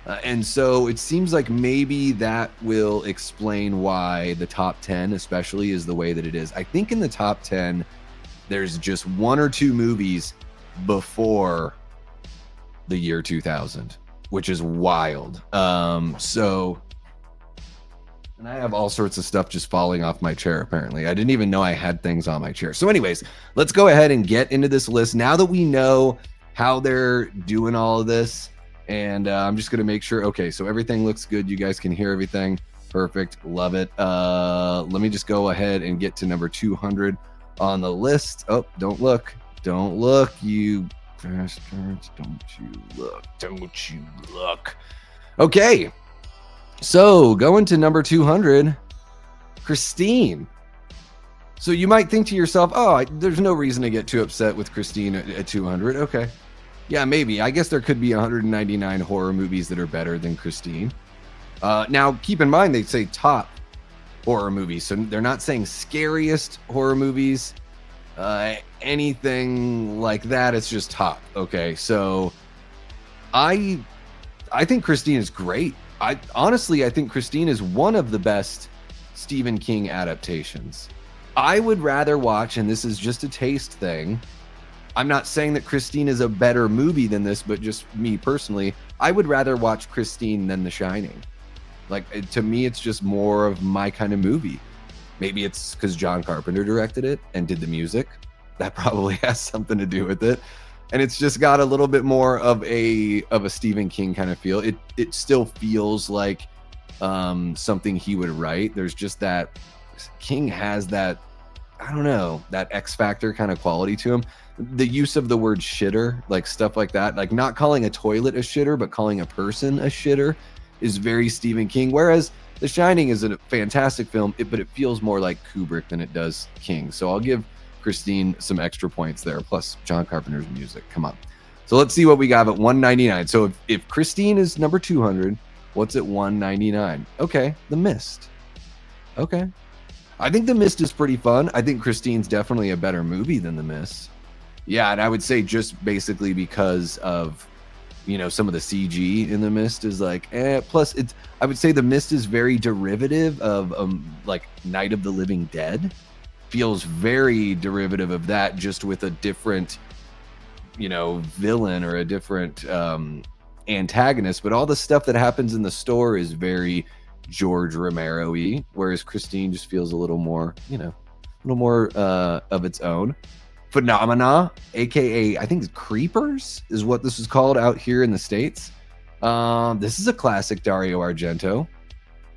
And so it seems like maybe that will explain why the top 10 especially is the way that it is. I think in the top 10, there's just one or two movies before the year 2000, which is wild. And I have all sorts of stuff just falling off my chair, apparently. I didn't even know I had things on my chair. So anyways, let's go ahead and get into this list. Now that we know how they're doing all of this, and I'm just going to make sure, okay, so everything looks good. You guys can hear everything. Perfect. Love it. Let me just go ahead and get to number 200 on the list. Oh, don't look. Don't look, you bastards. Don't you look. Don't you look. Okay. So going to number 200, Christine. So you might think to yourself, oh, there's no reason to get too upset with Christine at 200. Okay. Yeah, maybe. I guess there could be 199 horror movies that are better than Christine. Now, keep in mind, they say top horror movies. So they're not saying scariest horror movies, anything like that. It's just top. Okay. So I think Christine is great. Honestly, I think Christine is one of the best Stephen King adaptations. I would rather watch, and this is just a taste thing, I'm not saying that Christine is a better movie than this, but just me personally, I would rather watch Christine than The Shining. Like, to me, it's just more of my kind of movie. Maybe it's because John Carpenter directed it and did the music. That probably has something to do with it. And it's just got a little bit more of a Stephen King kind of feel. It still feels like something he would write. There's just that King has that, I don't know, that X Factor kind of quality to him. The use of the word shitter, like stuff like that, like not calling a toilet a shitter, but calling a person a shitter is very Stephen King. Whereas The Shining is a fantastic film, but it feels more like Kubrick than it does King. So I'll give Christine some extra points there, plus John Carpenter's music. Come on. So let's see what we got at 199. So if Christine is number 200, what's at 199? Okay, The Mist. Okay. I think The Mist is pretty fun. I think Christine's definitely a better movie than The Mist. Yeah, and I would say just basically because of, you know, some of the CG in The Mist is like, plus it's, I would say The Mist is very derivative of like Night of the Living Dead. Feels very derivative of that, just with a different, you know, villain or a different antagonist. But all the stuff that happens in the store is very George Romero-y, whereas Christine just feels a little more, you know, a little more of its own. Phenomena, aka I think it's Creepers is what this is called out here in the States. This is a classic Dario Argento.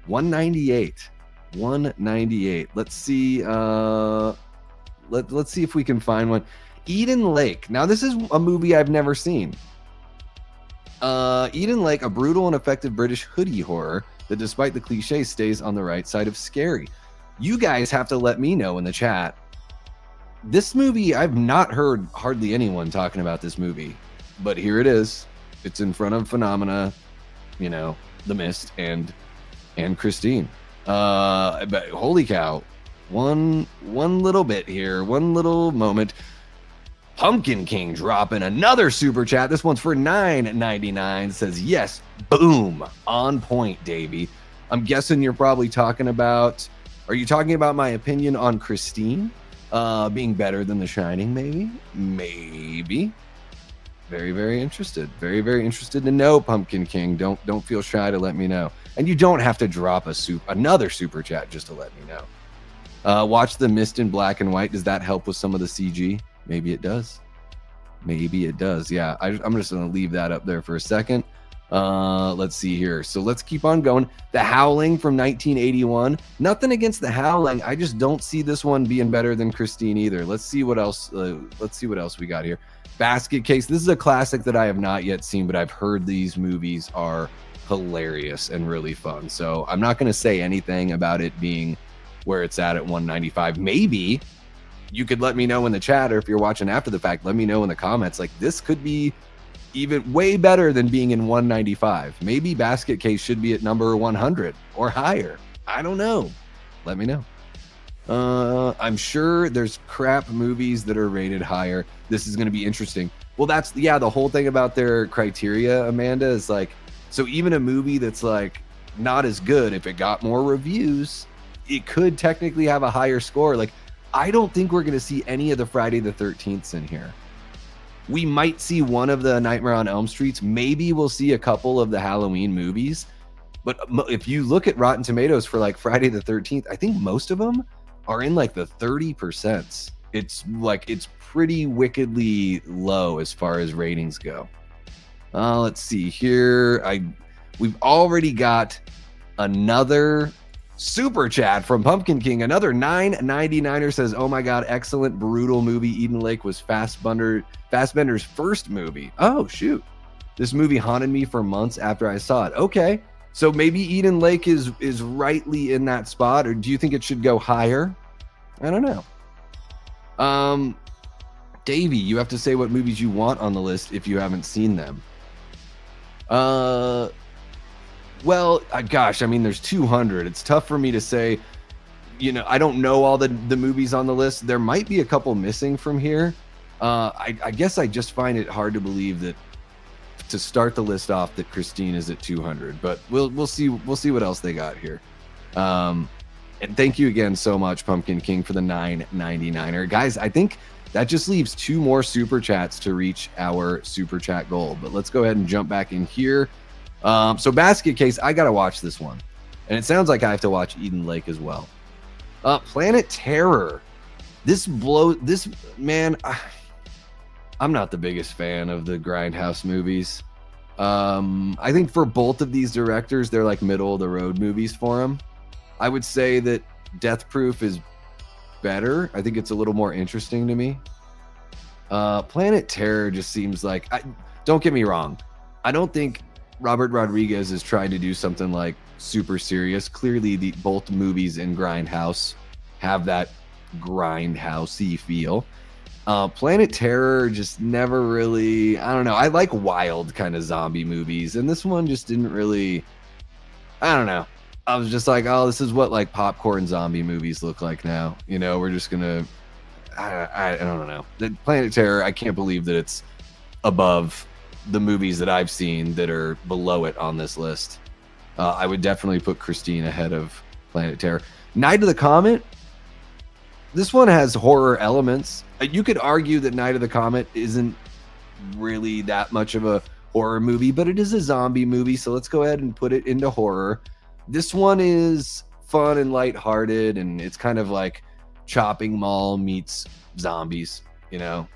198. Let's see. Let's see if we can find one. Eden Lake. Now this is a movie I've never seen. Eden Lake, a brutal and effective British hoodie horror that, despite the cliche, stays on the right side of scary. You guys have to let me know in the chat. This movie, I've not heard hardly anyone talking about this movie, but here it is. It's in front of Phenomena, you know, The Mist, and Christine. But holy cow, one little bit here, one little moment. Pumpkin King dropping another super chat. This one's for $9.99. Says, yes, boom, on point, Davey. I'm guessing you're probably talking about, are you talking about my opinion on Christine being better than The Shining? Maybe. Very, very interested. Very, very interested to know, Pumpkin King. Don't feel shy to let me know. And you don't have to drop another super chat just to let me know. Watch The Mist in black and white. Does that help with some of the CG? Maybe it does. Yeah, I'm just going to leave that up there for a second. Let's see here. So let's keep on going. The Howling from 1981. Nothing against The Howling. I just don't see this one being better than Christine either. Let's see what else we got here. Basket Case. This is a classic that I have not yet seen, but I've heard these movies are hilarious and really fun. So I'm not going to say anything about it being where it's at 195. Maybe you could let me know in the chat, or if you're watching after the fact, let me know in the comments. Like, this could be even way better than being in 195. Maybe Basket Case should be at number 100 or higher. I don't know. Let me know. I'm sure there's crap movies that are rated higher. This is going to be interesting. Well, that's, yeah, the whole thing about their criteria, Amanda, is like, so even a movie that's like not as good, if it got more reviews, it could technically have a higher score. Like, I don't think we're going to see any of the Friday the 13th in here. We might see one of the Nightmare on Elm Streets. Maybe we'll see a couple of the Halloween movies. But if you look at Rotten Tomatoes for like Friday the 13th, I think most of them are in like the 30%. It's like, it's pretty wickedly low as far as ratings go. Let's see here. We've already got another super chat from Pumpkin King. Another 9.99er says, "Oh my god, excellent, brutal movie. Eden Lake was Fassbender's first movie. Oh shoot, this movie haunted me for months after I saw it." Okay, so maybe Eden Lake is rightly in that spot, or do you think it should go higher? I don't know. Davey, you have to say what movies you want on the list if you haven't seen them. Well, gosh, I mean, there's 200. It's tough for me to say, you know, I don't know all the movies on the list. There might be a couple missing from here. I guess I just find it hard to believe that to start the list off that Christine is at 200, but we'll see what else they got here. And thank you again so much, Pumpkin King, for the 9.99er. Guys, I think that just leaves 2 more super chats to reach our super chat goal, but let's go ahead and jump back in here. So Basket Case, I gotta watch this one, and it sounds like I have to watch Eden Lake as well. Planet Terror, man, I'm not the biggest fan of the Grindhouse movies. I think for both of these directors, they're like middle of the road movies for them. I would say that Death Proof is better. I think it's a little more interesting to me. Planet Terror just seems like, don't get me wrong, I don't think Robert Rodriguez is trying to do something like super serious. Clearly, both movies in Grindhouse have that grindhousey feel. Planet Terror just never really, I don't know. I like wild kind of zombie movies, and this one just didn't really, I don't know. I was just like, oh, this is what like popcorn zombie movies look like now. You know, we're just gonna, I don't know. The Planet Terror, I can't believe that it's above the movies that I've seen that are below it on this list. I would definitely put Christine ahead of Planet Terror. Night of the Comet, this one has horror elements. You could argue that Night of the Comet isn't really that much of a horror movie, but it is a zombie movie, so let's go ahead and put it into horror. This one is fun and lighthearted, and it's kind of like Chopping Mall meets zombies, you know.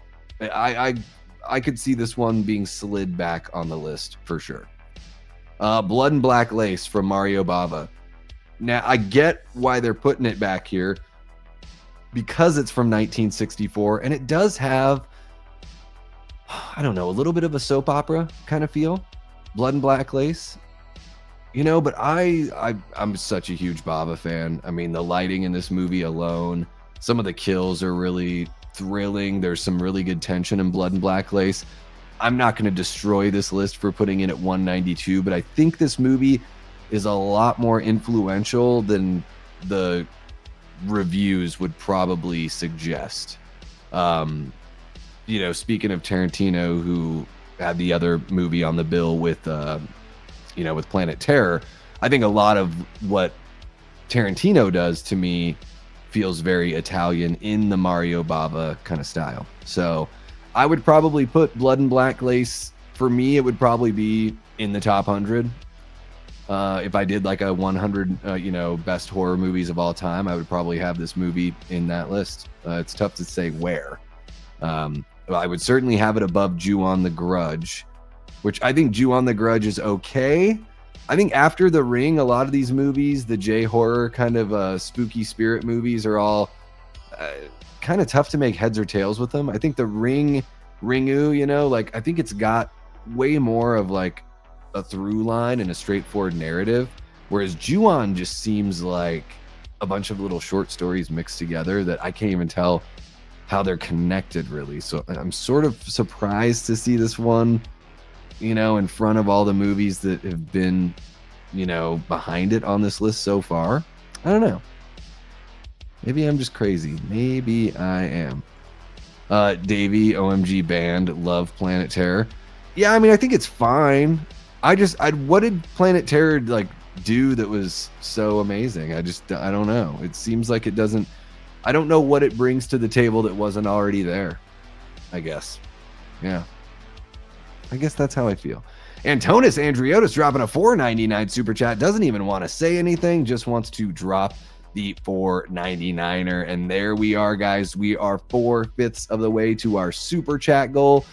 I could see this one being slid back on the list for sure. Blood and Black Lace from Mario Bava. Now, I get why they're putting it back here because it's from 1964, and it does have, I don't know, a little bit of a soap opera kind of feel. Blood and Black Lace. You know, but I'm such a huge Bava fan. I mean, the lighting in this movie alone, some of the kills are really thrilling. There's some really good tension in Blood and Black Lace. I'm not going to destroy this list for putting it at 192, but I think this movie is a lot more influential than the reviews would probably suggest. You know, speaking of Tarantino, who had the other movie on the bill with with Planet Terror, I think a lot of what Tarantino does to me feels very Italian in the Mario Bava kind of style. So I would probably put Blood and Black Lace, for me, it would probably be in the top 100. If I did like a 100, best horror movies of all time, I would probably have this movie in that list. It's tough to say where. I would certainly have it above Ju-on the Grudge, which I think Ju-on the Grudge is okay. I think after The Ring, a lot of these movies, the J-horror kind of spooky spirit movies, are all kind of tough to make heads or tails with them. I think The Ringu, I think it's got way more of like a through line and a straightforward narrative, whereas Ju-on just seems like a bunch of little short stories mixed together that I can't even tell how they're connected really. So I'm sort of surprised to see this one, in front of all the movies that have been, behind it on this list so far. I don't know. Maybe I'm just crazy. Maybe I am. Davey, OMG Band, love Planet Terror. Yeah, I mean, I think it's fine. What did Planet Terror do that was so amazing? I don't know. It seems like it doesn't. I don't know what it brings to the table that wasn't already there, I guess. Yeah. I guess that's how I feel. Antonis Andriotis dropping a $4.99 super chat. Doesn't even want to say anything, just wants to drop the $4.99er. And there we are, guys. We are 4/5 of the way to our super chat goal.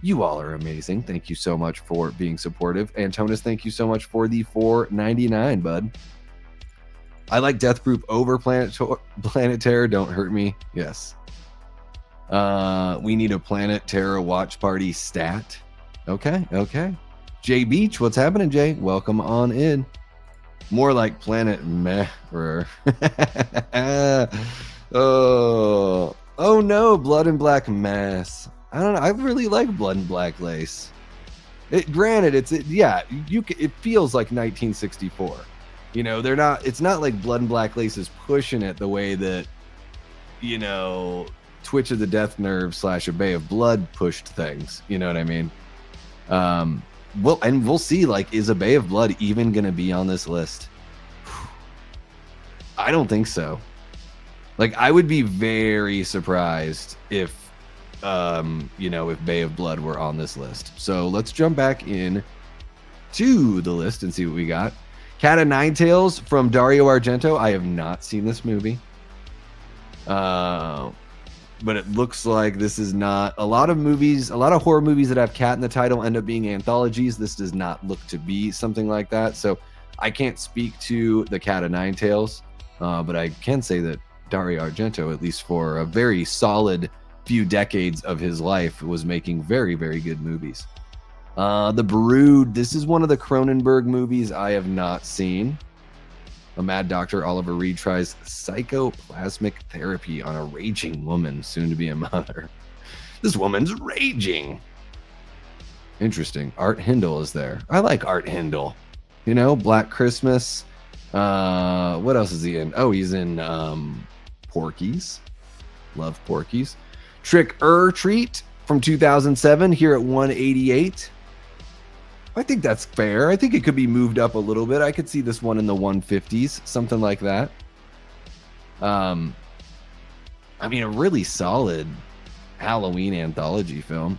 You all are amazing. Thank you so much for being supportive. Antonis, thank you so much for the $4.99, bud. I like Death Proof over Planet Terror. Don't hurt me. Yes. We need a Planet Terror watch party stat. Okay. Jay Beach, what's happening, Jay? Welcome on in. More like Planet Meh. Oh no, Blood and Black Mass. I don't know. I really like Blood and Black Lace. Granted, it feels like 1964. You know, it's not like Blood and Black Lace is pushing it the way that, you know, Twitch of the Death Nerve / A Bay of Blood pushed things. You know what I mean? We'll see, like, is A Bay of Blood even going to be on this list? I don't think so. Like, I would be very surprised if, if Bay of Blood were on this list. So let's jump back in to the list and see what we got. Cat of Nine Tails from Dario Argento. I have not seen this movie. But it looks like this is not a lot of horror movies that have cat in the title end up being anthologies. This does not look to be something like that. So I can't speak to the Cat of Nine Tails, but I can say that Dario Argento, at least for a very solid few decades of his life, was making very, very good movies. The Brood. This is one of the Cronenberg movies I have not seen. A mad doctor, Oliver Reed, tries psychoplasmic therapy on a raging woman, soon to be a mother. This woman's raging. Interesting. Art Hindle is there. I like Art Hindle. You know, Black Christmas. What else is he in? Oh, he's in Porky's. Love Porky's. Trick or Treat from 2007, here at 188. I think that's fair. I think it could be moved up a little bit. I could see this one in the 150s, something like that. I mean, a really solid Halloween anthology film.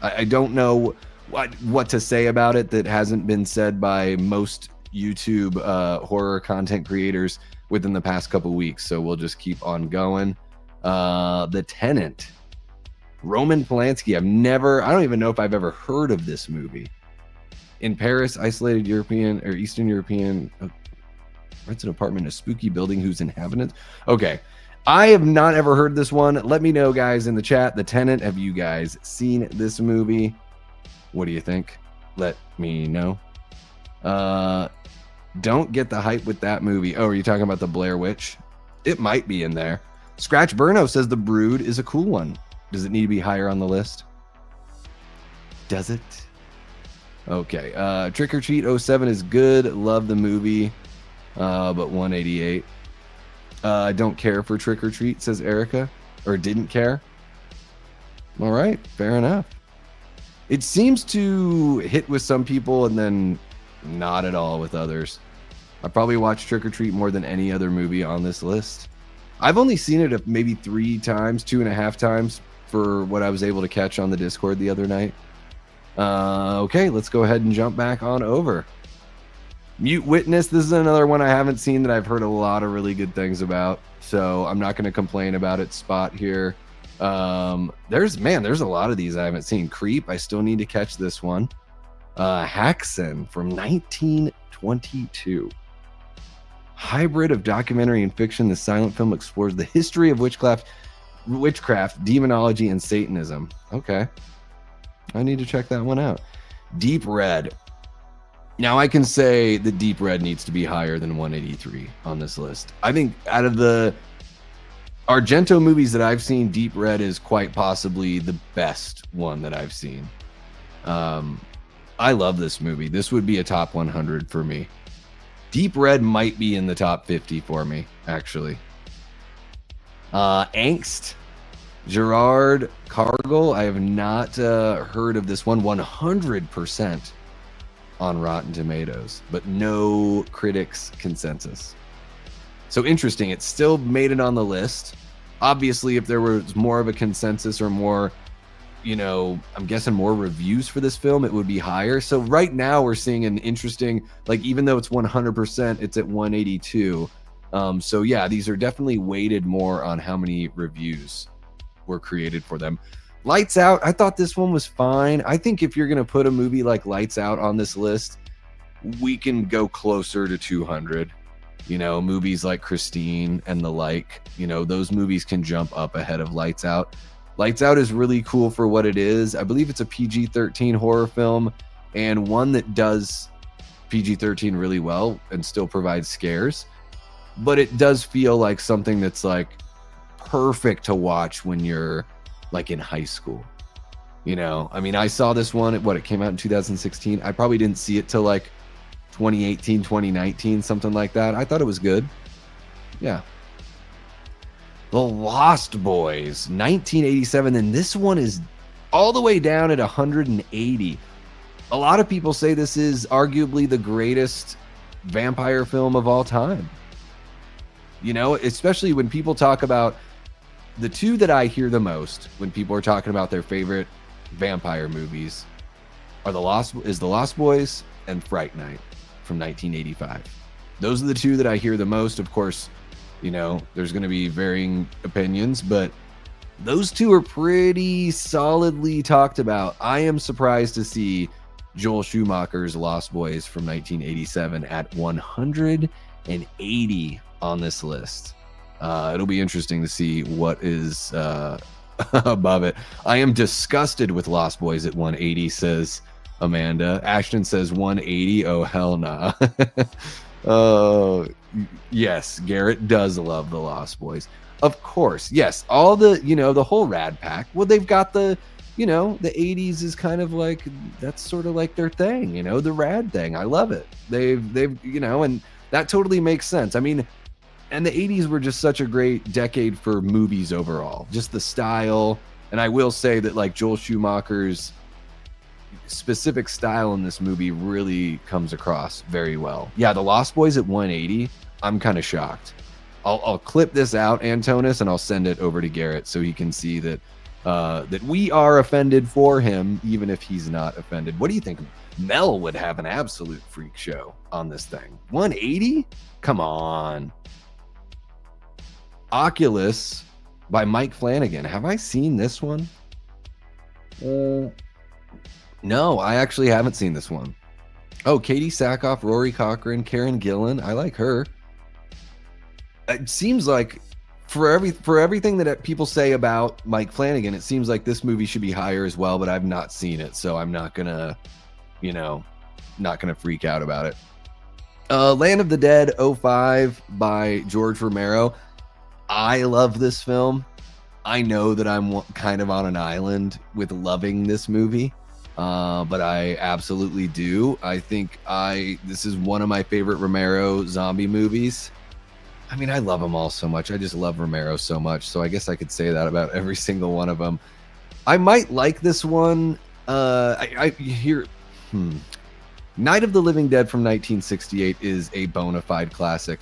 I don't know what to say about it that hasn't been said by most YouTube horror content creators within the past couple weeks, so we'll just keep on going. The Tenant. Roman Polanski. I don't even know if I've ever heard of this movie. In Paris, isolated European or Eastern European rents an apartment in a spooky building whose inhabitants. Okay. I have not ever heard this one. Let me know, guys, in the chat. The Tenant. Have you guys seen this movie? What do you think? Let me know. Don't get the hype with that movie. Oh, are you talking about the Blair Witch? It might be in there. Scratch Burno says The Brood is a cool one. Does it need to be higher on the list? Does it? Okay. Trick or Treat 07 is good. Love the movie. But 188. I don't care for Trick or Treat, says Erica. Or didn't care. All right. Fair enough. It seems to hit with some people and then not at all with others. I probably watched Trick or Treat more than any other movie on this list. I've only seen it maybe 3 times, 2.5 times for what I was able to catch on the Discord the other night. Okay, let's go ahead and jump back on over. Mute Witness. This is another one I haven't seen that I've heard a lot of really good things about, so I'm not going to complain about its spot here. There's a lot of these I haven't seen. Creep. I still need to catch this one. Haxan from 1922. Hybrid of documentary and fiction, the silent film explores the history of witchcraft, demonology, and Satanism. Okay. I need to check that one out. Deep Red. Now, I can say that Deep Red needs to be higher than 183 on this list. I think out of the Argento movies that I've seen, Deep Red is quite possibly the best one that I've seen. I love this movie. This would be a top 100 for me. Deep Red might be in the top 50 for me, actually. Angst. Gerard Cargill. I have not heard of this one. 100% on Rotten Tomatoes, but no critics' consensus. So interesting. It still made it on the list. Obviously, if there was more of a consensus or more, I'm guessing more reviews for this film, it would be higher. So right now we're seeing an interesting, even though it's 100%, it's at 182. So yeah, these are definitely weighted more on how many reviews were created for them. Lights Out. I thought this one was fine. I think if you're going to put a movie like Lights Out on this list, we can go closer to 200. You know, movies like Christine and the like, you know, those movies can jump up ahead of Lights Out. Lights Out is really cool for what it is. I believe it's a PG-13 horror film, and one that does PG-13 really well and still provides scares. But it does feel like something that's like perfect to watch when you're like in high school. You know, I mean, I saw this one at it came out in 2016. I probably didn't see it till like 2018, 2019, something like that. I thought it was good. Yeah. The Lost Boys, 1987. And this one is all the way down at 180. A lot of people say this is arguably the greatest vampire film of all time. You know, especially when people talk about the two that I hear the most when people are talking about their favorite vampire movies are The Lost Boys and Fright Night from 1985. Those are the two that I hear the most. Of course, you know, there's going to be varying opinions, but those two are pretty solidly talked about. I am surprised to see Joel Schumacher's Lost Boys from 1987 at 180 on this list. It'll be interesting to see what is above it. I am disgusted with Lost Boys at 180, says Amanda. Ashton says 180. Oh, hell nah. Yes, Garrett does love the Lost Boys. Of course, yes. All the, you know, the whole Rad Pack. Well, they've got the, you know, the 80s is kind of like, that's sort of like their thing, you know, the Rad thing. I love it. They've, you know, and that totally makes sense. I mean, and the 80s were just such a great decade for movies overall. Just the style. And I will say that like Joel Schumacher's specific style in this movie really comes across very well. Yeah, the Lost Boys at 180, I'm kind of shocked. I'll clip this out, Antonis, and I'll send it over to Garrett so he can see that that we are offended for him, even if he's not offended. What do you think? Mel would have an absolute freak show on this thing. 180? Come on. Oculus by Mike Flanagan. Have I seen this one? No, I actually haven't seen this one. Oh, Katie Sackhoff, Rory Cochrane, Karen Gillan. I like her. It seems like for everything that people say about Mike Flanagan, it seems like this movie should be higher as well, but I've not seen it, so I'm not gonna, you know, not gonna freak out about it. Land of the Dead 05 by George Romero. I love this film. I know that I'm kind of on an island with loving this movie, but I absolutely do. I think this is one of my favorite Romero zombie movies. I mean, I love them all so much. I just love Romero so much. So I guess I could say that about every single one of them. I might like this one. I hear Night of the Living Dead from 1968 is a bona fide classic.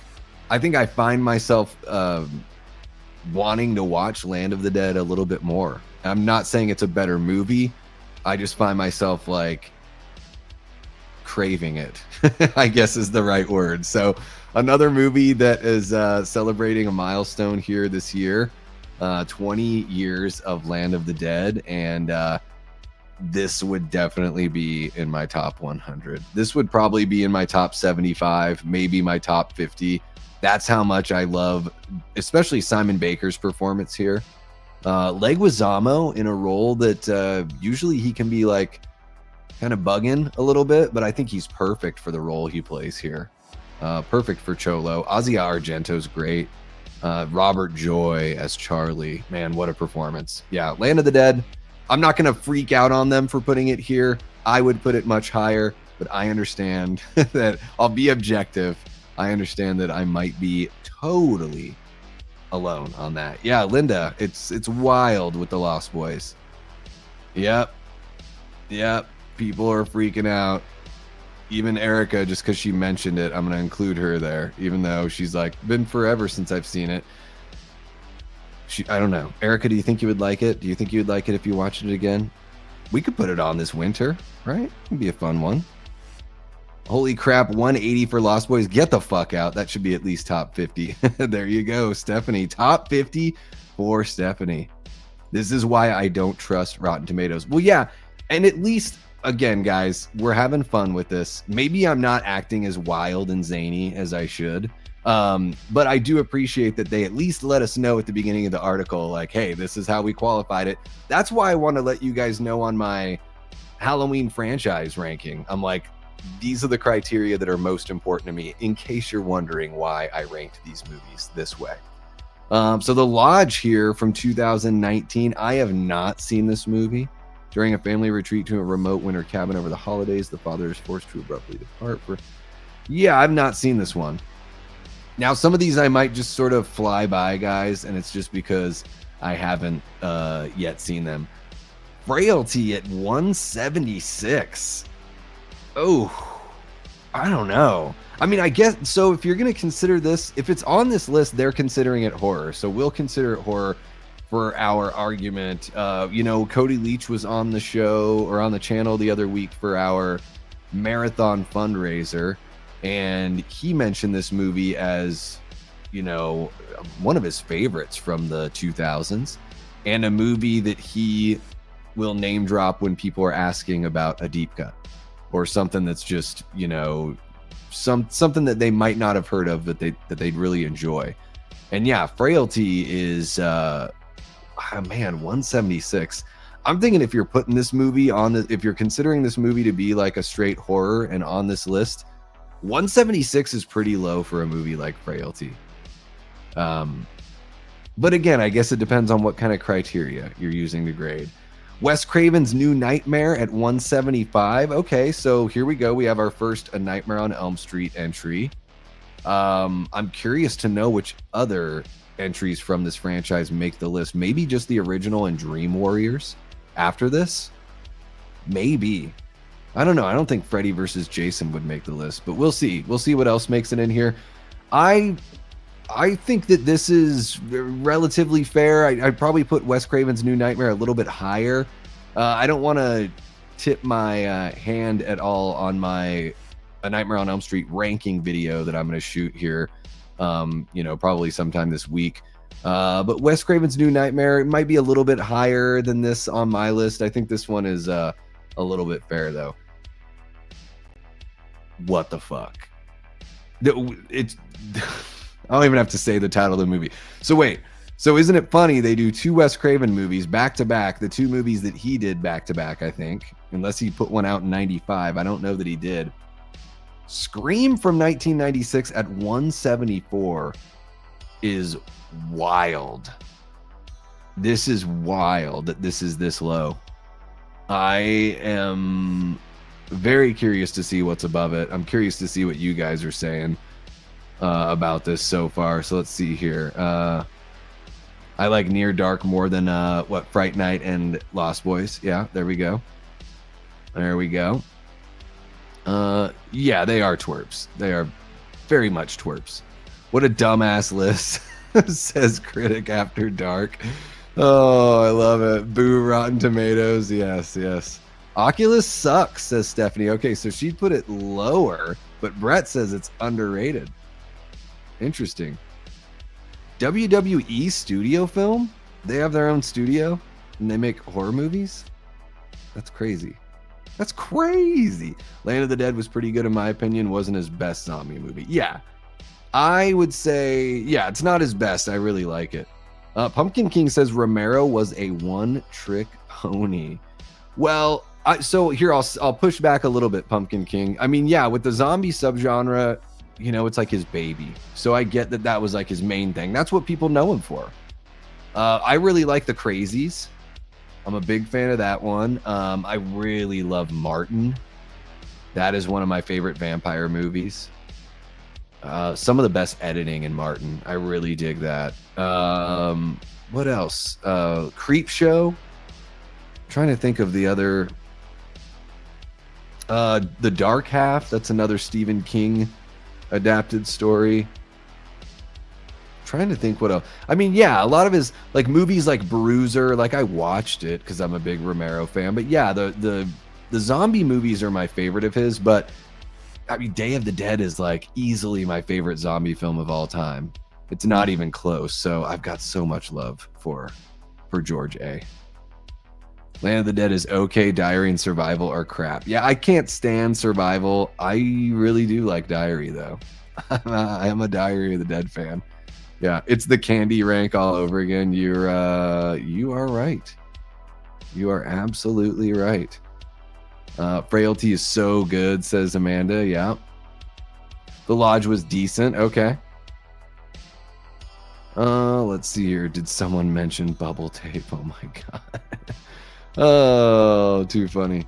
I think I find myself wanting to watch Land of the Dead a little bit more. I'm not saying it's a better movie. I just find myself like craving it, I guess is the right word. So another movie that is celebrating a milestone here this year, 20 years of Land of the Dead, and this would definitely be in my top 100. This would probably be in my top 75, maybe my top 50. That's how much I love, especially Simon Baker's performance here. Leguizamo in a role that usually he can be like kind of bugging a little bit, but I think he's perfect for the role he plays here. Perfect for Cholo. Asia Argento's great. Robert Joy as Charlie. Man, what a performance. Yeah, Land of the Dead. I'm not going to freak out on them for putting it here. I would put it much higher, but I understand that I'll be objective. I understand that I might be totally alone on that. Yeah, Linda, it's wild with the Lost Boys. Yep. People are freaking out. Even Erica, just because she mentioned it, I'm going to include her there, even though she's like, been forever since I've seen it. I don't know. Erica, do you think you would like it? Do you think you would like it if you watched it again? We could put it on this winter, right? It'd be a fun one. Holy crap, 180 for Lost Boys. Get the fuck out. That should be at least top 50. There you go, Stephanie. Top 50 for Stephanie. This is why I don't trust Rotten Tomatoes. Well, yeah, and at least, again, guys, we're having fun with this. Maybe I'm not acting as wild and zany as I should, But I do appreciate that they at least let us know at the beginning of the article, like, hey, this is how we qualified it. That's why I want to let you guys know on my Halloween franchise ranking. I'm like, these are the criteria that are most important to me, in case you're wondering why I ranked these movies this way. So The Lodge here from 2019, I have not seen this movie. During a family retreat to a remote winter cabin over the holidays, the father is forced to abruptly depart for... Yeah, I've not seen this one. Now, some of these I might just sort of fly by, guys, and it's just because I haven't yet seen them. Frailty at 176. Oh, I don't know. I mean, I guess, so if you're going to consider this, if it's on this list, they're considering it horror. So we'll consider it horror for our argument. You know, Cody Leach was on the show or on the channel the other week for our marathon fundraiser. And he mentioned this movie as, you know, one of his favorites from the 2000s, and a movie that he will name drop when people are asking about a deep cut or something that's just, you know, something that they might not have heard of that they'd really enjoy. And yeah, Frailty is man, 176. I'm thinking if you're putting this movie on if you're considering this movie to be like a straight horror and on this list, 176 is pretty low for a movie like Frailty. But again, I guess it depends on what kind of criteria you're using to grade. Wes Craven's New Nightmare at 175. Okay, so here we go. We have our first A Nightmare on Elm Street entry. I'm curious to know which other entries from this franchise make the list. Maybe just the original and Dream Warriors after this? Maybe. I don't know. I don't think Freddy versus Jason would make the list, but we'll see. We'll see what else makes it in here. I think that this is relatively fair. I'd probably put Wes Craven's New Nightmare a little bit higher. I don't want to tip my hand at all on my A Nightmare on Elm Street ranking video that I'm going to shoot here, you know, probably sometime this week. But Wes Craven's New Nightmare, it might be a little bit higher than this on my list. I think this one is a little bit fair, though. What the fuck? It's... I don't even have to say the title of the movie. So wait, so isn't it funny they do two Wes Craven movies back to back, the two movies that he did back to back, I think, unless he put one out in 95. I don't know that he did. Scream from 1996 at 174 is wild. This is wild that this is this low. I am very curious to see what's above it. I'm curious to see what you guys are saying about this so far. So let's see here. I like Near Dark more than Fright Night and Lost Boys. Yeah, there we go. There we go. Yeah, they are twerps. They are very much twerps. What a dumbass list, says Critic After Dark. Oh, I love it. Boo, Rotten Tomatoes. Yes, yes. Oculus sucks, says Stephanie. Okay, so she put it lower, but Brett says it's underrated. Interesting. WWE Studio Film? They have their own studio and they make horror movies? That's crazy. That's crazy. Land of the Dead was pretty good in my opinion. Wasn't his best zombie movie. Yeah. I would say, yeah, it's not his best. I really like it. Pumpkin King says Romero was a one-trick pony. Well, so here I'll push back a little bit, Pumpkin King. I mean, yeah, with the zombie subgenre, you know, it's like his baby. So I get that that was like his main thing. That's what people know him for. I really like The Crazies. I'm a big fan of that one. I really love Martin. That is one of my favorite vampire movies. Some of the best editing in Martin. I really dig that. What else? Creep Show. I'm trying to think of the other. The Dark Half. That's another Stephen King adapted story. Trying to think what else. I mean, yeah, a lot of his like movies like Bruiser, like I watched it because I'm a big Romero fan. But yeah, the zombie movies are my favorite of his. But I mean, Day of the Dead is like easily my favorite zombie film of all time. It's not even close. So I've got so much love for George A. Land of the Dead is okay. Diary and Survival are crap. Yeah, I can't stand Survival. I really do like Diary though. I am a Diary of the Dead fan. Yeah, it's the candy rank all over again. You are right. You are absolutely right. Frailty is so good, says Amanda. Yeah. The Lodge was decent. Okay. Let's see here. Did someone mention bubble tape? Oh my god. Oh, too funny.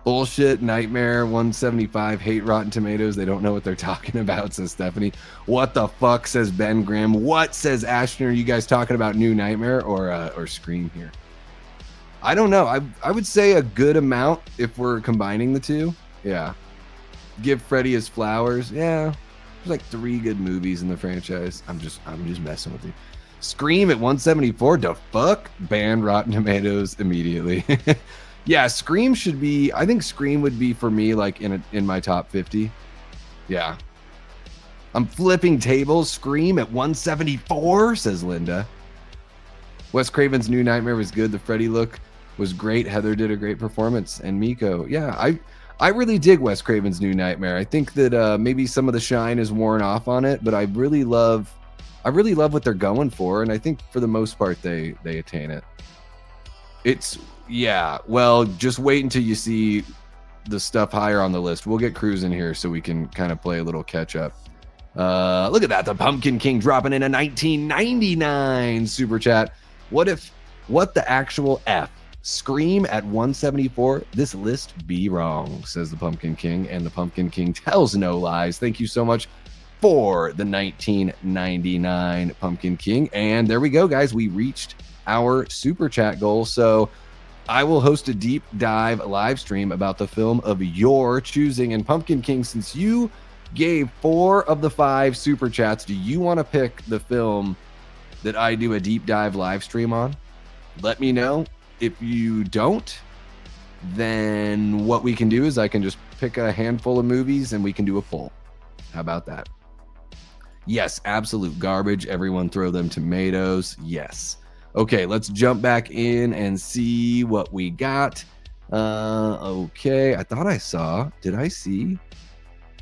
Bullshit, Nightmare, 175, hate Rotten Tomatoes. They don't know what they're talking about, says Stephanie. What the fuck, says Ben Grimm. What, says Ashton? Are you guys talking about New Nightmare or Scream here? I don't know. I would say a good amount if we're combining the two. Yeah. Give Freddy his flowers. Yeah. There's like 3 good movies in the franchise. I'm just messing with you. Scream at 174. The fuck? Ban Rotten Tomatoes immediately. Yeah, Scream should be. I think Scream would be for me like in my top 50. Yeah. I'm flipping tables. Scream at 174, says Linda. Wes Craven's New Nightmare was good. The Freddy look was great. Heather did a great performance. And Miko, yeah, I really dig Wes Craven's New Nightmare. I think that maybe some of the shine is worn off on it, but I really love what they're going for, and I think for the most part they attain it. It's yeah. Well, just wait until you see the stuff higher on the list. We'll get cruising here so we can kind of play a little catch up. Look at that, the Pumpkin King dropping in a 1999 super chat. What the actual F? Scream at 174. This list be wrong, says the Pumpkin King, and the Pumpkin King tells no lies. Thank you so much for the 1999 Pumpkin King. And there we go, guys. We reached our super chat goal. So I will host a deep dive live stream about the film of your choosing. And Pumpkin King, since you gave 4 of the 5 super chats, do you want to pick the film that I do a deep dive live stream on? Let me know. If you don't, then what we can do is I can just pick a handful of movies and we can do a poll. How about that? Yes, absolute garbage. Everyone throw them tomatoes. Yes. Okay, let's jump back in and see what we got. Okay, I thought I saw. Did I see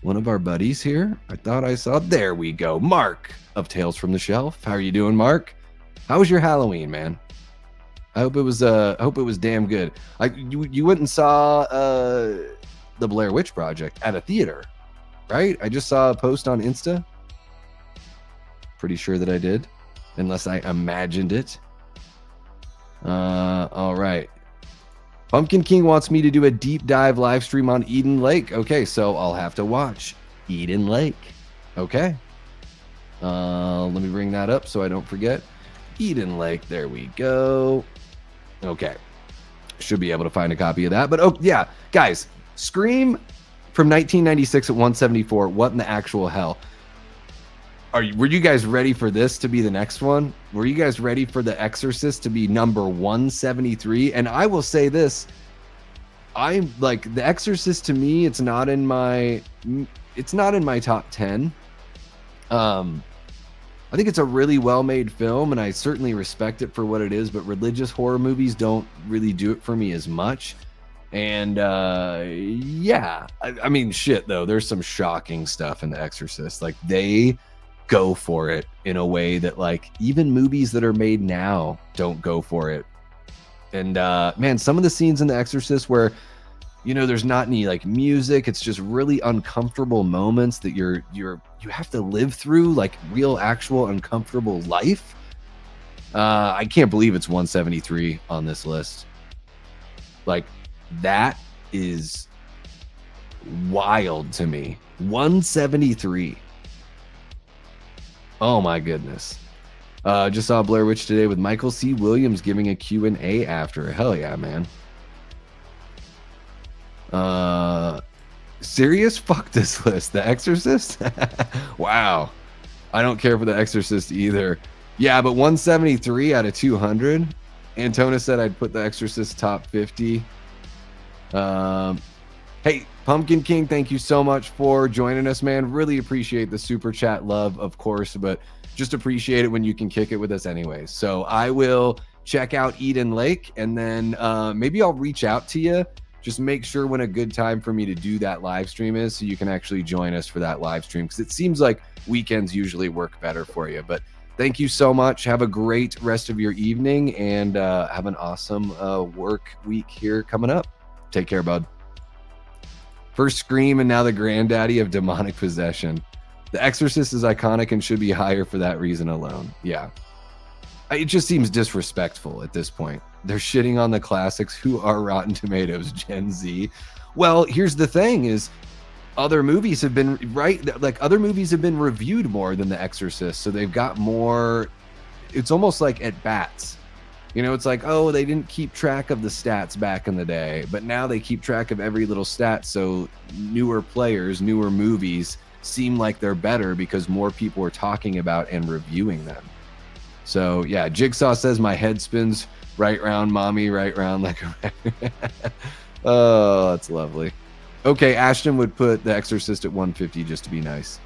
one of our buddies here? I thought I saw. There we go. Mark of Tales from the Shelf. How are you doing, Mark? How was your Halloween, man? I hope it was damn good. You went and saw the Blair Witch Project at a theater, right? I just saw a post on Insta. Pretty sure that I did, unless I imagined it. All right. Pumpkin King wants me to do a deep dive live stream on Eden Lake. Okay, so I'll have to watch Eden Lake. Okay. Let me bring that up so I don't forget. Eden Lake. There we go. Okay. Should be able to find a copy of that. But oh yeah, guys, Scream from 1996 at 174. What in the actual hell? Were you guys ready for this to be the next one? Were you guys ready for The Exorcist to be number 173? And I will say this, I'm like, The Exorcist to me, it's not in my top 10. I think it's a really well-made film, and I certainly respect it for what it is, but religious horror movies don't really do it for me as much. And yeah, I mean, shit, though, there's some shocking stuff in The Exorcist. Like, they go for it in a way that, like, even movies that are made now don't go for it. And man, some of the scenes in The Exorcist where, you know, there's not any like music, it's just really uncomfortable moments that you have to live through, like real actual uncomfortable life. I can't believe it's 173 on this list. Like, that is wild to me. 173. Oh my goodness. Just saw Blair Witch today with Michael C. Williams giving a Q&A after. Hell yeah, man. Serious? Fuck this list. The Exorcist? Wow. I don't care for The Exorcist either. Yeah, but 173 out of 200. Antona said I'd put The Exorcist top 50. Hey, Pumpkin King, thank you so much for joining us, man. Really appreciate the super chat love, of course, but just appreciate it when you can kick it with us anyways. So I will check out Eden Lake, and then maybe I'll reach out to you just make sure when a good time for me to do that live stream is, so you can actually join us for that live stream, because it seems like weekends usually work better for you. But thank you so much. Have a great rest of your evening, and have an awesome work week here coming up. Take care, bud. First Scream and now the granddaddy of demonic possession. The Exorcist is iconic and should be higher for that reason alone. Yeah. It just seems disrespectful at this point. They're shitting on the classics. Who are Rotten Tomatoes? Gen Z? Well, here's the thing is, other movies have been, other movies have been reviewed more than The Exorcist, so they've got more, it's almost like at bats. You know, it's like, oh, they didn't keep track of the stats back in the day, but now they keep track of every little stat, so newer players, newer movies seem like they're better because more people are talking about and reviewing them. So, yeah, Jigsaw says my head spins right round, mommy, right round like a oh, that's lovely. Okay, Ashton would put The Exorcist at 150 just to be nice.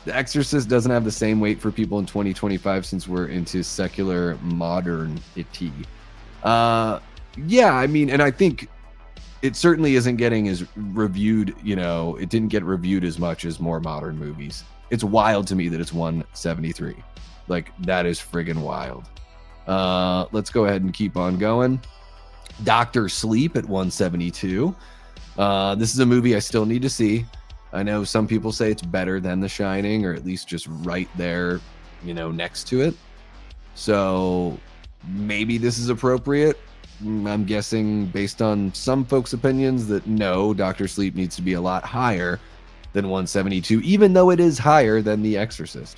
The Exorcist doesn't have the same weight for people in 2025 since we're into secular modernity. Yeah, I mean, and I think it certainly isn't getting as reviewed, you know, it didn't get reviewed as much as more modern movies. It's wild to me that it's 173. Like, that is friggin' wild. Let's go ahead and keep on going. Dr. Sleep at 172. This is a movie I still need to see. I know some people say it's better than The Shining, or at least just right there, you know, next to it. So maybe this is appropriate. I'm guessing based on some folks' opinions that no, Dr. Sleep needs to be a lot higher than 172, even though it is higher than The Exorcist.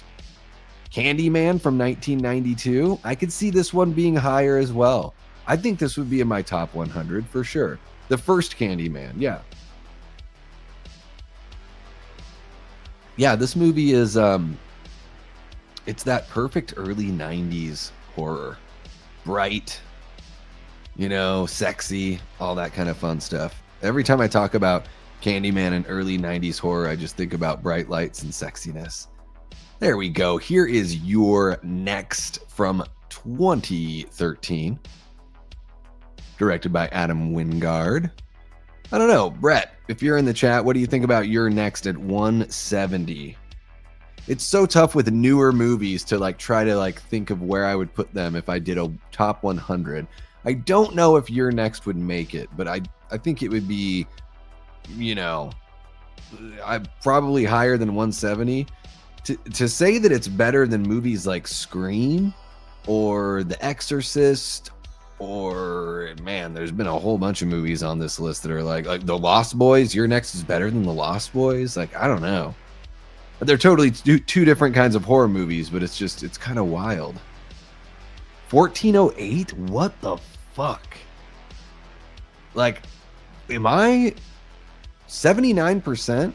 Candyman from 1992. I could see this one being higher as well. I think this would be in my top 100 for sure. The first Candyman, yeah. Yeah, this movie is, it's that perfect early 90s horror. Bright, you know, sexy, all that kind of fun stuff. Every time I talk about Candyman and early 90s horror, I just think about bright lights and sexiness. There we go. Here is your next from 2013. Directed by Adam Wingard. I don't know, Brett, if you're in the chat, what do you think about your next at 170? It's so tough with newer movies to like try to like think of where I would put them if I did a top 100. I don't know if your next would make it, but I think it would be, you know, probably higher than 170. To say that it's better than movies like Scream or The Exorcist, or man, there's been a whole bunch of movies on this list that are like The Lost Boys. Your next is better than The Lost Boys. Like, I don't know. They're totally two different kinds of horror movies, but it's kind of wild. 1408? What the fuck? Like, am I 79%?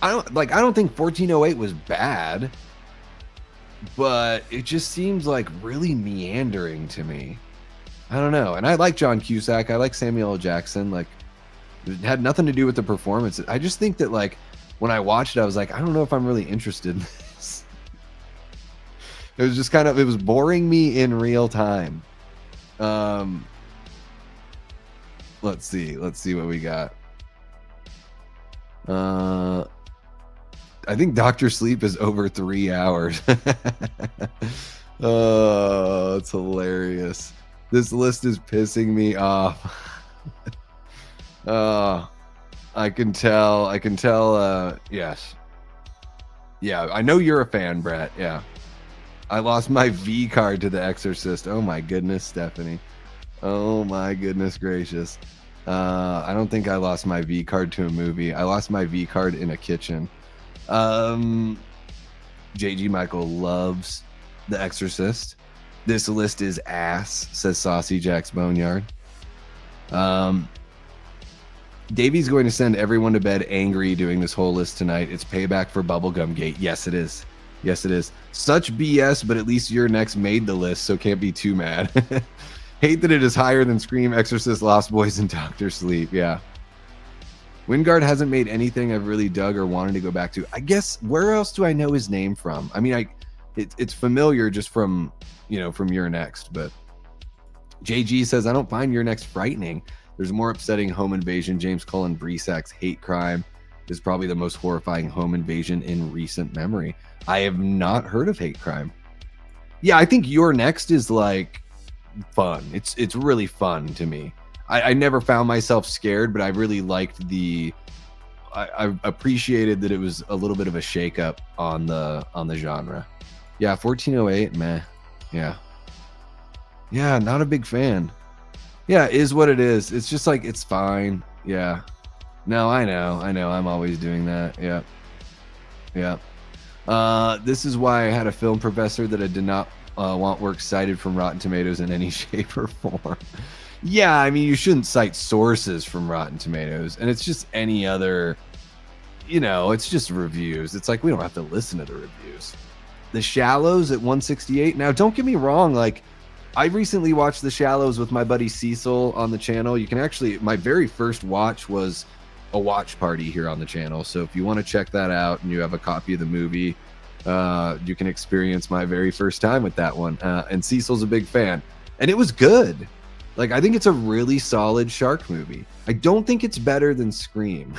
I don't think 1408 was bad, but it just seems like really meandering to me. I don't know. And I like John Cusack. I like Samuel L. Jackson. Like, it had nothing to do with the performance. I just think that, like, when I watched it, I was like, I don't know if I'm really interested in this. It was just kind of, it was boring me in real time. Let's see what we got. I think Dr. Sleep is over 3 hours. Oh, it's hilarious. This list is pissing me off. I can tell, yes. Yeah, I know you're a fan, Brett. Yeah. I lost my V card to The Exorcist. Oh my goodness, Stephanie. Oh my goodness gracious. I don't think I lost my V card to a movie. I lost my V card in a kitchen. JG Michael loves The Exorcist. This list is ass, says Saucy Jack's Boneyard. Davey's going to send everyone to bed angry doing this whole list tonight. It's payback for Bubblegum Gate. Yes, it is. Yes, it is. Such BS, but at least your next made the list, so can't be too mad. Hate that it is higher than Scream, Exorcist, Lost Boys, and Dr. Sleep. Yeah. Wingard hasn't made anything I've really dug or wanted to go back to. I guess, where else do I know his name from? I mean, it's familiar just from, you know, from Your Next, but JG says, I don't find Your Next frightening. There's more upsetting home invasion. James Cullen Bresak's Hate Crime is probably the most horrifying home invasion in recent memory. I have not heard of Hate Crime. Yeah, I think Your Next is like fun. It's really fun to me. I never found myself scared, but I really liked I appreciated that it was a little bit of a shakeup on the genre. Yeah, 1408, meh. Yeah, not a big fan. Yeah, is what it is. It's just like, it's fine. Yeah. No, I know. I'm always doing that. Yeah. This is why I had a film professor that I did not want work cited from Rotten Tomatoes in any shape or form. Yeah, I mean, you shouldn't cite sources from Rotten Tomatoes, and it's just any other, it's just reviews. It's like, we don't have to listen to the reviews. The Shallows at 168. Now, don't get me wrong, like, I recently watched The Shallows with my buddy Cecil on the channel. You can actually, my very first watch was a watch party here on the channel. So if you want to check that out and you have a copy of the movie, you can experience my very first time with that one. And Cecil's a big fan, and it was good. Like, I think it's a really solid shark movie. I don't think it's better than Scream.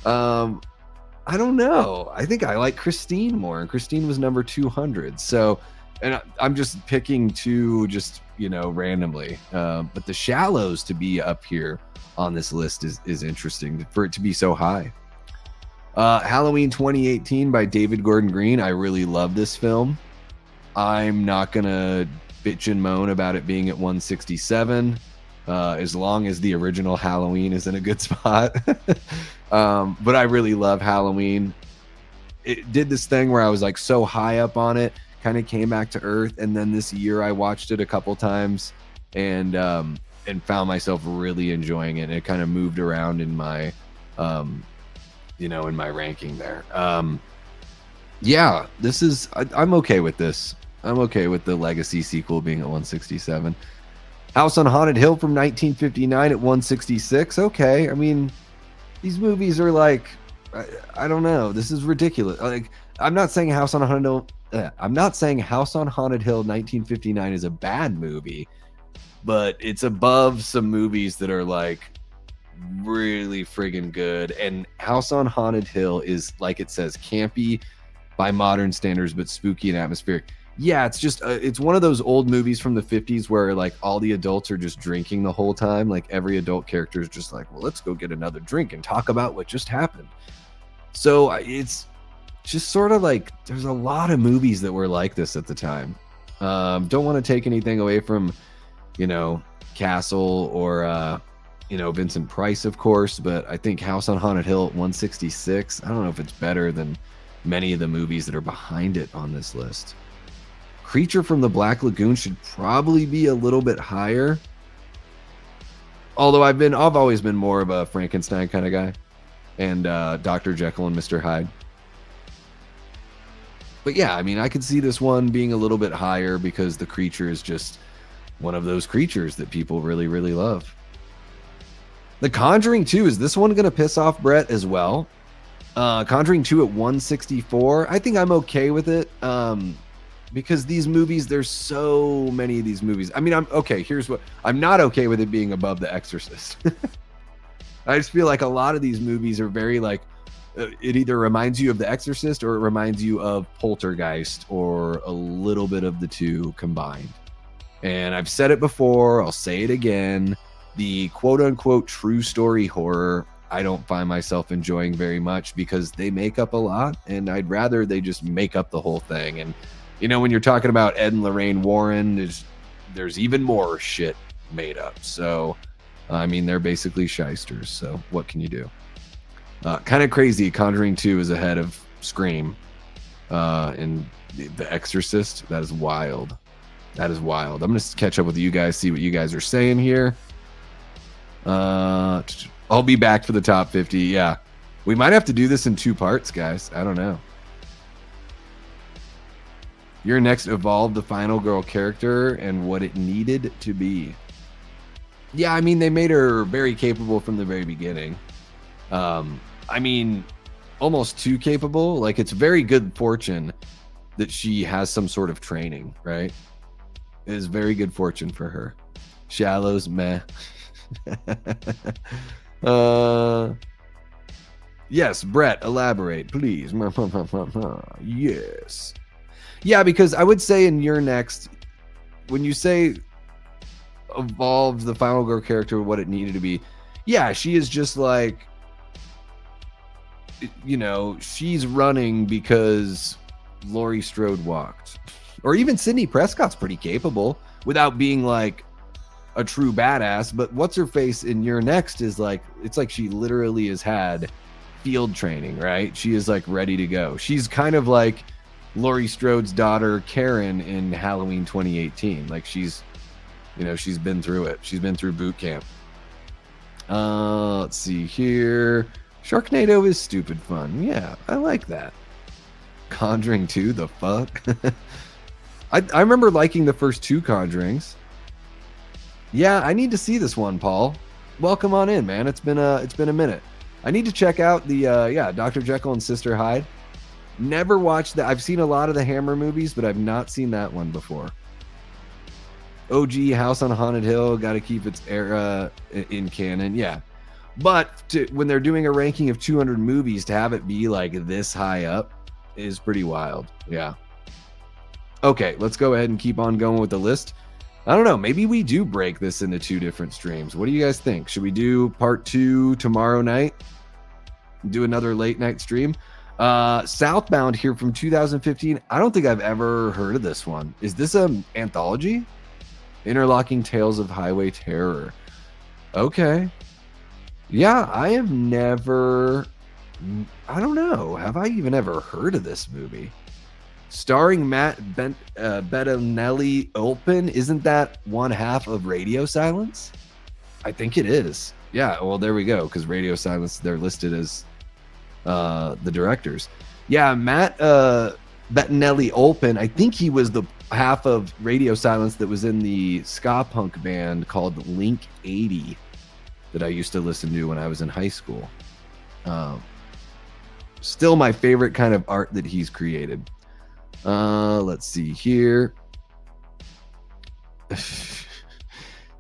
I don't know. I think I like Christine more, and Christine was number 200. So, and I'm just picking two, just, randomly. But The Shallows to be up here on this list is interesting for it to be so high. Halloween 2018 by David Gordon Green. I really love this film. I'm not gonna bitch and moan about it being at 167, as long as the original Halloween is in a good spot. But I really love Halloween. It did this thing where I was like so high up on it, kind of came back to earth, and then this year I watched it a couple times and found myself really enjoying it. And it kind of moved around in my in my ranking there. Yeah, this is, I'm okay with this. I'm okay with the Legacy sequel being at 167. House on Haunted Hill from 1959 at 166. Okay, I mean, these movies are like, I don't know. This is ridiculous. Like, I'm not saying House on Haunted Hill 1959 is a bad movie, but it's above some movies that are like really friggin' good. And House on Haunted Hill is, like it says, campy by modern standards, but spooky and atmospheric. Yeah, it's just it's one of those old movies from the 50s where like all the adults are just drinking the whole time. Like every adult character is just like, well, let's go get another drink and talk about what just happened. So it's just sort of like, there's a lot of movies that were like this at the time. Don't want to take anything away from, Castle or, Vincent Price, of course, but I think House on Haunted Hill at 166, I don't know if it's better than many of the movies that are behind it on this list. Creature from the Black Lagoon should probably be a little bit higher. Although I've always been more of a Frankenstein kind of guy, and Dr. Jekyll and Mr. Hyde. But yeah, I mean, I could see this one being a little bit higher because The Creature is just one of those creatures that people really, really love. The Conjuring 2, is this one going to piss off Brett as well? Conjuring 2 at 164. I think I'm okay with it. Because these movies, there's so many of these movies. I mean, here's what I'm not okay with it being above The Exorcist. I just feel like a lot of these movies are very like, it either reminds you of The Exorcist or it reminds you of Poltergeist, or a little bit of the two combined. And I've said it before, I'll say it again. The quote unquote true story horror, I don't find myself enjoying very much because they make up a lot, and I'd rather they just make up the whole thing. And when you're talking about Ed and Lorraine Warren, there's even more shit made up. So, I mean, they're basically shysters. So what can you do? Kind of crazy. Conjuring 2 is ahead of Scream and The Exorcist. That is wild. I'm going to catch up with you guys, see what you guys are saying here. I'll be back for the top 50. Yeah. We might have to do this in 2 parts, guys. I don't know. Your next evolved the final girl character and what it needed to be. Yeah, I mean, they made her very capable from the very beginning. I mean, almost too capable. Like, it's very good fortune that she has some sort of training, right? It is very good fortune for her. Shallows, meh. Yes, Brett, elaborate, please. Yes. Yeah, because I would say in your next, when you say evolved the final girl character what it needed to be, yeah, she is just like, you know, she's running because Laurie Strode walked. Or even Sidney Prescott's pretty capable without being like a true badass. But what's her face in your next is like, it's like she literally has had field training, right? She is like ready to go. She's kind of like Laurie Strode's daughter Karen in Halloween 2018. Like she's, you know, she's been through it. She's been through boot camp. Let's see here. Sharknado is stupid fun. Yeah, I like that. Conjuring 2, the fuck? I remember liking the first 2 Conjurings. Yeah, I need to see this one, Paul. Welcome on in, man. It's been a minute. I need to check out the Dr. Jekyll and Sister Hyde. Never watched that. I've seen a lot of the Hammer movies, but I've not seen that one before. OG House on Haunted Hill, got to keep its era in canon. Yeah. But when they're doing a ranking of 200 movies, to have it be like this high up is pretty wild. Yeah. Okay, let's go ahead and keep on going with the list. I don't know. Maybe we do break this into 2 different streams. What do you guys think? Should we do part 2 tomorrow night? Do another late night stream? Southbound here from 2015. I don't think I've ever heard of this one. Is this an anthology? Interlocking Tales of Highway Terror. Okay. Yeah, I have never... I don't know. Have I even ever heard of this movie? Starring Matt Bettinelli Olpin. Isn't that one half of Radio Silence? I think it is. Yeah, well, there we go. Because Radio Silence, they're listed as the directors. Yeah, Matt Bettinelli Olpin. I think he was the half of Radio Silence that was in the ska punk band called Link 80 that I used to listen to when I was in high school. Still my favorite kind of art that he's created. Let's see here.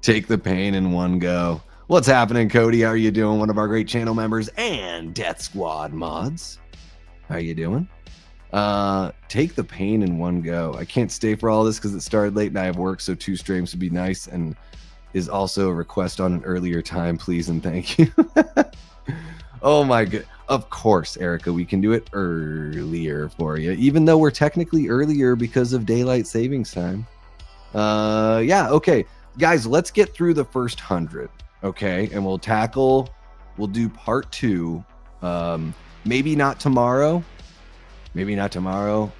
Take the pain in one go. What's happening, Cody? How are you doing? One of our great channel members and Death Squad mods. How you doing? Take the pain in one go. I can't stay for all this because it started late and I have work, so 2 streams would be nice, and is also a request on an earlier time, please and thank you. Oh my god. Of course, Erica, we can do it earlier for you, even though we're technically earlier because of daylight savings time. Yeah, okay. Guys, let's get through the first 100, okay? And we'll do part 2. Maybe not tomorrow. Maybe not tomorrow.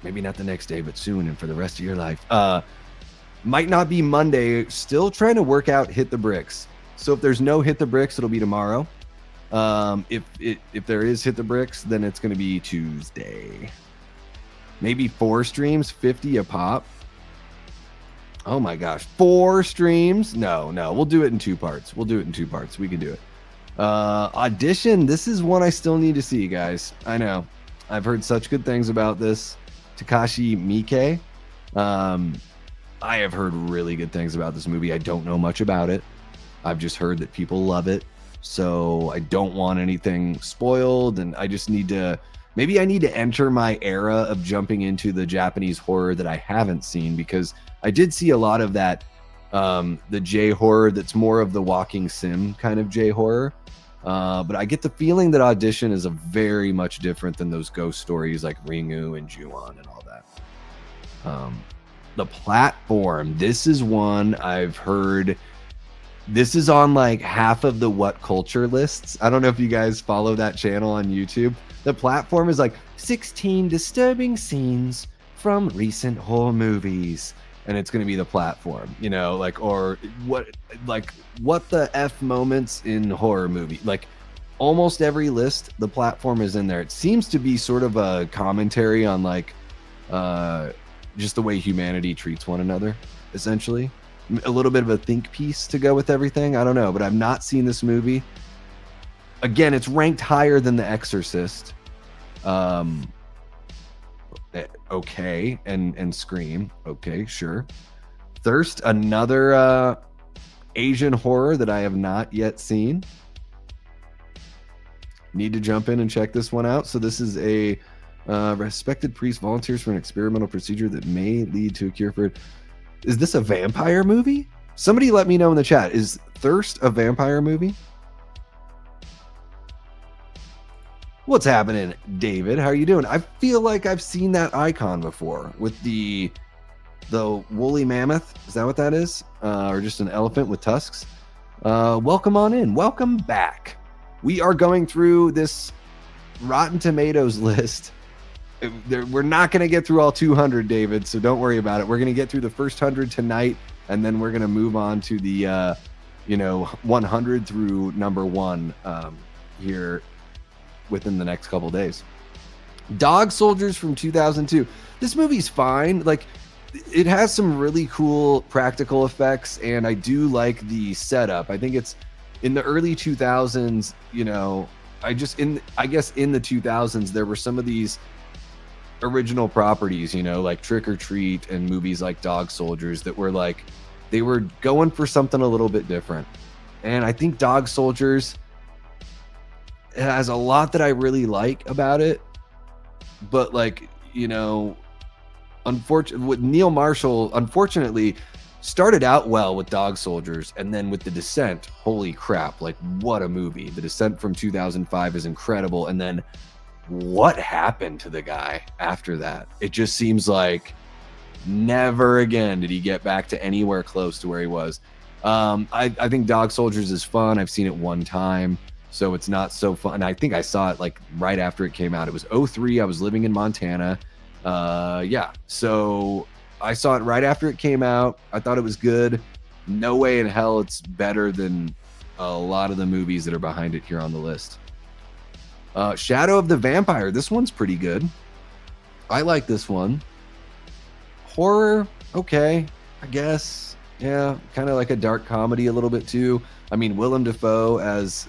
Maybe not the next day, but soon and for the rest of your life. Might not be Monday. Still trying to work out Hit the Bricks. So if there's no Hit the Bricks, it'll be tomorrow. If there is Hit the Bricks, then it's going to be Tuesday. Maybe 4 streams, 50 a pop. Oh my gosh, 4 streams? No, we'll do it in 2 parts. We can do it. Audition, this is one I still need to see, guys. I know. I've heard such good things about this. Takashi Miike. I have heard really good things about this movie. I don't know much about it. I've just heard that people love it. So I don't want anything spoiled, and I just need to... Maybe I need to enter my era of jumping into the Japanese horror that I haven't seen, because I did see a lot of that, the J-horror that's more of the walking sim kind of J-horror. But I get the feeling that Audition is a very much different than those ghost stories like Ringu and Ju-on and all that. The Platform. This is one I've heard... This is on like half of the What Culture lists. I don't know if you guys follow that channel on YouTube. The Platform is like 16 disturbing scenes from recent horror movies. And it's going to be The Platform, you know, like, or what the F moments in horror movie. Like almost every list, The Platform is in there. It seems to be sort of a commentary on like just the way humanity treats one another, essentially. A little bit of a think piece to go with everything. I don't know, but I've not seen this movie. Again, it's ranked higher than The Exorcist. Okay, and Scream. Okay, sure. Thirst, another Asian horror that I have not yet seen. Need to jump in and check this one out. So this is a respected priest volunteers for an experimental procedure that may lead to a cure for it. Is this a vampire movie? Somebody let me know in the chat. Is Thirst a vampire movie? What's happening, David? How are you doing? I feel like I've seen that icon before with the woolly mammoth. Is that what that is? Or just an elephant with tusks? Welcome on in. Welcome back. We are going through this Rotten Tomatoes list. We're not going to get through all 200, David, so don't worry about it. We're going to get through the first 100 tonight, and then we're going to move on to the 100 through number 1 here within the next couple days. Dog Soldiers from 2002. This movie's fine. Like, it has some really cool practical effects, and I do like the setup. I think it's in the early 2000s, I guess in the 2000s, there were some of these original properties, like Trick or Treat and movies like Dog Soldiers that were like, they were going for something a little bit different. And I think Dog Soldiers has a lot that I really like about it, but with Neil Marshall, unfortunately, started out well with Dog Soldiers, and then with The Descent, holy crap, like what a movie. The Descent from 2005 is incredible, and then what happened to the guy after that? It just seems like never again did he get back to anywhere close to where he was. I think Dog Soldiers is fun. I've seen it one time, so it's not so fun. I think I saw it like right after it came out. It was 2003. I was living in Montana. So I saw it right after it came out. I thought it was good. No way in hell it's better than a lot of the movies that are behind it here on the list. Shadow of the Vampire. This one's pretty good. I like this one. Horror, okay, I guess. Yeah, kind of like a dark comedy a little bit too. I mean, Willem Dafoe as,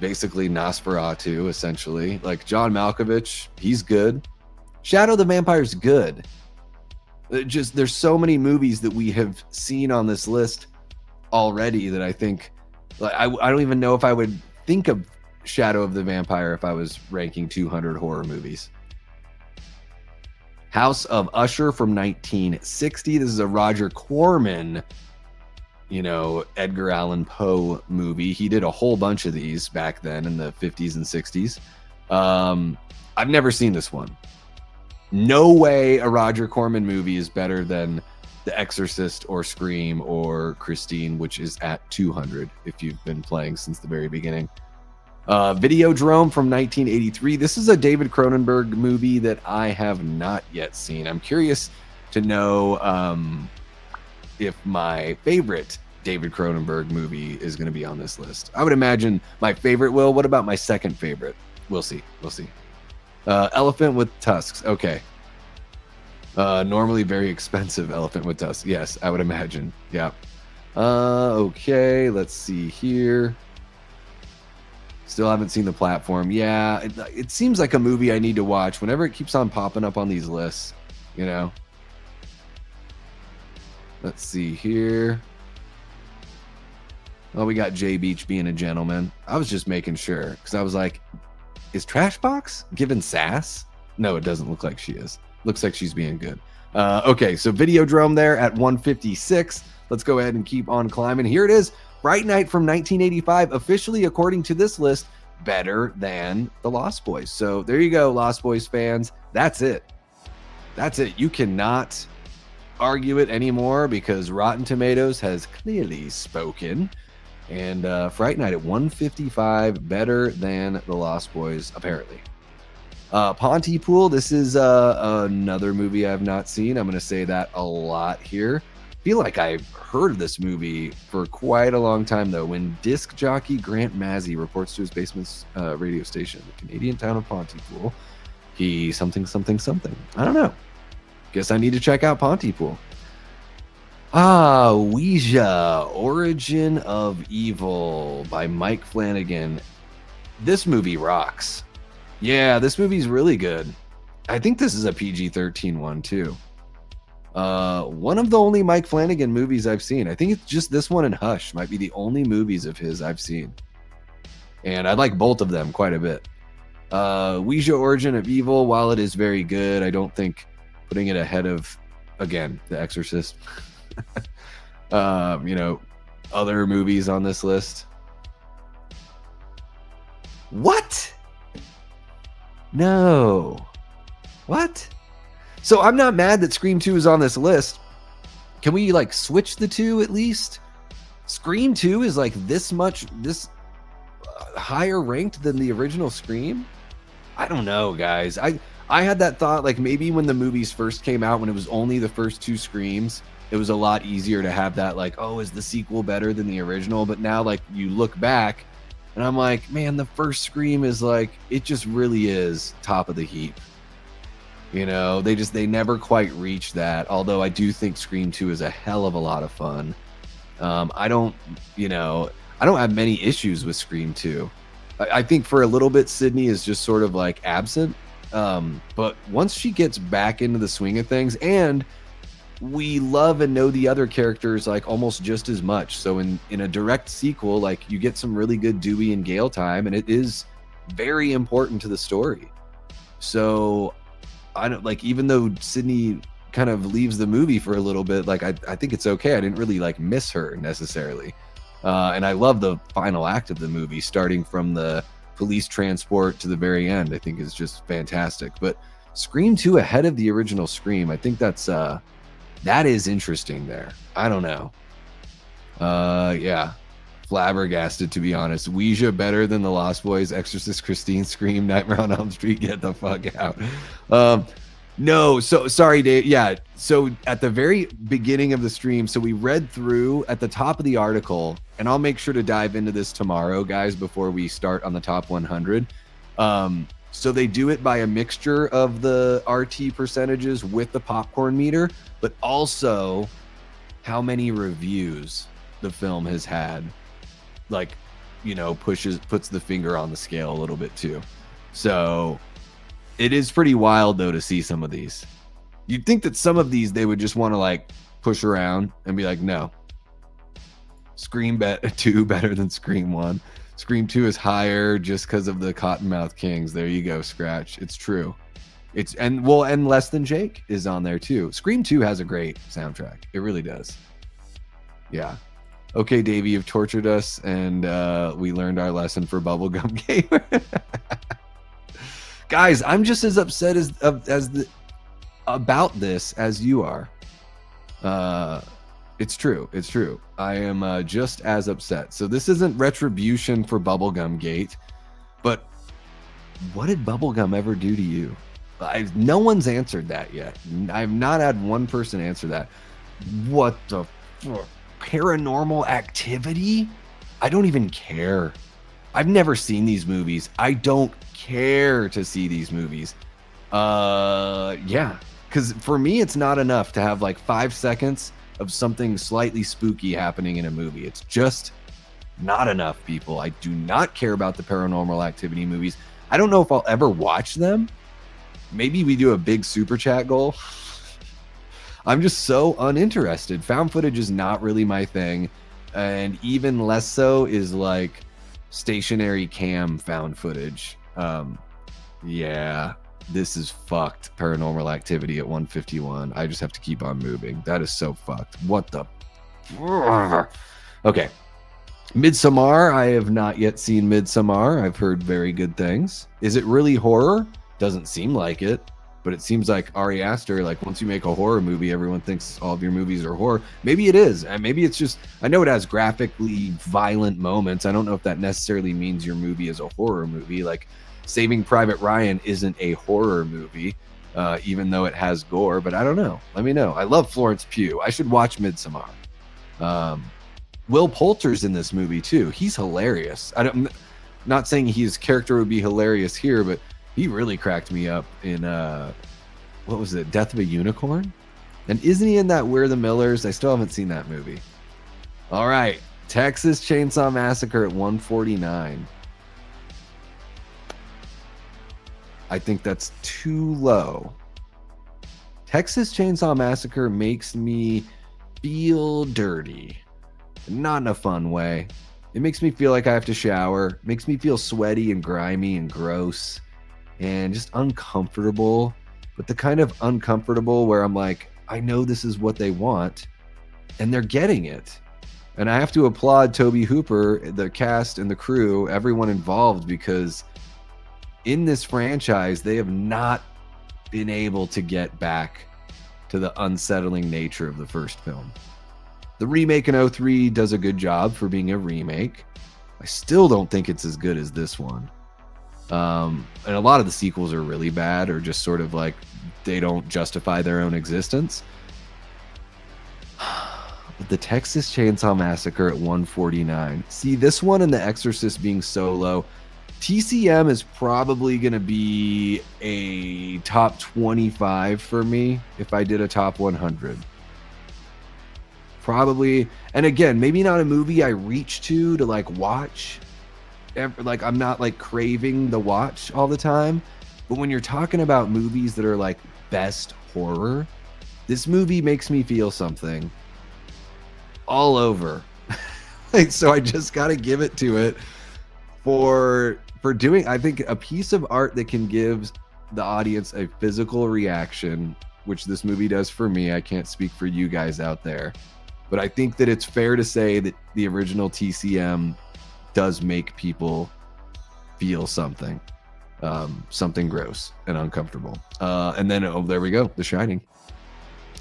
basically Nosferatu, essentially. Like John Malkovich, he's good. Shadow of the Vampire's good. There's so many movies that we have seen on this list already that I think, like, I don't even know if I would think of Shadow of the Vampire if I was ranking 200 horror movies. House of Usher from 1960. This is a Roger Corman, Edgar Allan Poe movie. He did a whole bunch of these back then in the 50s and 60s. I've never seen this one. No way a Roger Corman movie is better than The Exorcist or Scream or Christine, which is at 200 if you've been playing since the very beginning. Videodrome from 1983. This is a David Cronenberg movie that I have not yet seen. I'm curious to know if my favorite David Cronenberg movie is going to be on this list. I would imagine my favorite will. What about my second favorite? We'll see. Elephant with Tusks. Okay. Normally very expensive elephant with tusks. Yes, I would imagine. Yeah. Okay, let's see here. Still haven't seen The Platform. Yeah, it seems like a movie I need to watch whenever it keeps on popping up on these lists, Let's see here. Oh, we got Jay Beach being a gentleman. I was just making sure because I was like, is Trashbox giving sass? No, it doesn't look like she is. Looks like she's being good. Okay, so Videodrome there at 156. Let's go ahead and keep on climbing. Here it is. Fright Night from 1985, officially, according to this list, better than The Lost Boys. So there you go, Lost Boys fans. That's it. You cannot argue it anymore because Rotten Tomatoes has clearly spoken. And Fright Night at 155, better than The Lost Boys, apparently. Pontypool, this is another movie I've not seen. I'm going to say that a lot here. I feel like I've heard of this movie for quite a long time, though. When disc jockey Grant Mazzy reports to his basement's radio station, the Canadian town of Pontypool, he something. I don't know. Guess I need to check out Pontypool. Ouija, Origin of Evil by Mike Flanagan. This movie rocks. Yeah, this movie's really good. I think this is a PG-13 one, too. One of the only Mike Flanagan movies I've seen. I think it's just this one and Hush might be the only movies of his I've seen. And I like both of them quite a bit. Ouija Origin of Evil, while it is very good, I don't think putting it ahead of, again, The Exorcist. Other movies on this list. What? No. What? So I'm not mad that Scream 2 is on this list. Can we like switch the two at least? Scream 2 is like this higher ranked than the original Scream? I don't know, guys. I had that thought, like maybe when the movies first came out, when it was only the first two Screams, it was a lot easier to have that like, oh, is the sequel better than the original? But now like you look back and I'm like, man, the first Scream is like, it just really is top of the heap. You know, they never quite reach that. Although I do think Scream 2 is a hell of a lot of fun. I don't have many issues with Scream 2. I think for a little bit, Sydney is just sort of like absent. But once she gets back into the swing of things, and we love and know the other characters like almost just as much. So in a direct sequel, like you get some really good Dewey and Gale time, and it is very important to the story. So I don't like, even though Sydney kind of leaves the movie for a little bit, like I think it's okay. I didn't really like miss her necessarily. And I love the final act of the movie, starting from the police transport to the very end. I think is just fantastic. But Scream 2 ahead of the original Scream, I think that is interesting there. I don't know. Yeah. Flabbergasted, to be honest. Ouija better than The Lost Boys, Exorcist, Christine, Scream, Nightmare on Elm Street. Get the fuck out. No, so sorry, Dave. Yeah, so at the very beginning of the stream, so we read through at the top of the article, and I'll make sure to dive into this tomorrow, guys, before we start on the top 100. So they do it by a mixture of the RT percentages with the popcorn meter, but also how many reviews the film has had. Like, you know, puts the finger on the scale a little bit too. So it is pretty wild though to see some of these. You'd think that some of these they would just want to like push around and be like, no, Scream 2 better than Scream 1. Scream 2 is higher just because of the Cottonmouth Kings. There you go, Scratch. It's true. And Less Than Jake is on there too. Scream 2 has a great soundtrack. It really does. Yeah. Okay, Davey, you've tortured us, and we learned our lesson for Bubblegum Gamer. Guys, I'm just as upset about this as you are. It's true. It's true. I am just as upset. So this isn't retribution for Bubblegum Gate, but what did Bubblegum ever do to you? No one's answered that yet. I've not had one person answer that. What the fuck? Paranormal Activity? I don't even care. I've never seen these movies. I don't care to see these movies. Yeah, because for me it's not enough to have like 5 seconds of something slightly spooky happening in a movie. It's just not enough, people. I do not care about the Paranormal Activity movies. I don't know if I'll ever watch them. Maybe we do a big super chat goal. I'm just so uninterested. Found footage is not really my thing, and even less so is like stationary cam found footage. Yeah, this is fucked. Paranormal Activity at 151. I just have to keep on moving. That is so fucked. What the? Okay. Midsommar. I have not yet seen Midsommar. I've heard very good things. Is it really horror? Doesn't seem like it. But it seems like Ari Aster, like once you make a horror movie, everyone thinks all of your movies are horror. Maybe it is. And maybe it's just, I know it has graphically violent moments. I don't know if that necessarily means your movie is a horror movie. Like Saving Private Ryan isn't a horror movie, even though it has gore, but I don't know. Let me know. I love Florence Pugh. I should watch Midsommar. Will Poulter's in this movie too. He's hilarious. I'm not saying his character would be hilarious here, but he really cracked me up in, what was it, Death of a Unicorn? And isn't he in that We're the Millers? I still haven't seen that movie. All right, Texas Chainsaw Massacre at 149. I think that's too low. Texas Chainsaw Massacre makes me feel dirty, not in a fun way. It makes me feel like I have to shower, makes me feel sweaty and grimy and gross and just uncomfortable, but the kind of uncomfortable where I'm like, I know this is what they want and they're getting it. And I have to applaud Toby Hooper, the cast and the crew, everyone involved, because in this franchise, they have not been able to get back to the unsettling nature of the first film. The remake in 2003 does a good job for being a remake. I still don't think it's as good as this one. And a lot of the sequels are really bad, or just sort of like they don't justify their own existence. But the Texas Chainsaw Massacre at 149. See, this one and the Exorcist being so low, TCM is probably going to be a top 25 for me if I did a top 100. Probably, and again, maybe not a movie I reach to like watch. Like, I'm not like craving the watch all the time. But when you're talking about movies that are like best horror, this movie makes me feel something all over. Like, so I just got to give it to it for doing, I think, a piece of art that can give the audience a physical reaction, which this movie does for me. I can't speak for you guys out there, but I think that it's fair to say that the original TCM does make people feel something, something gross and uncomfortable. And then, oh, there we go, The Shining.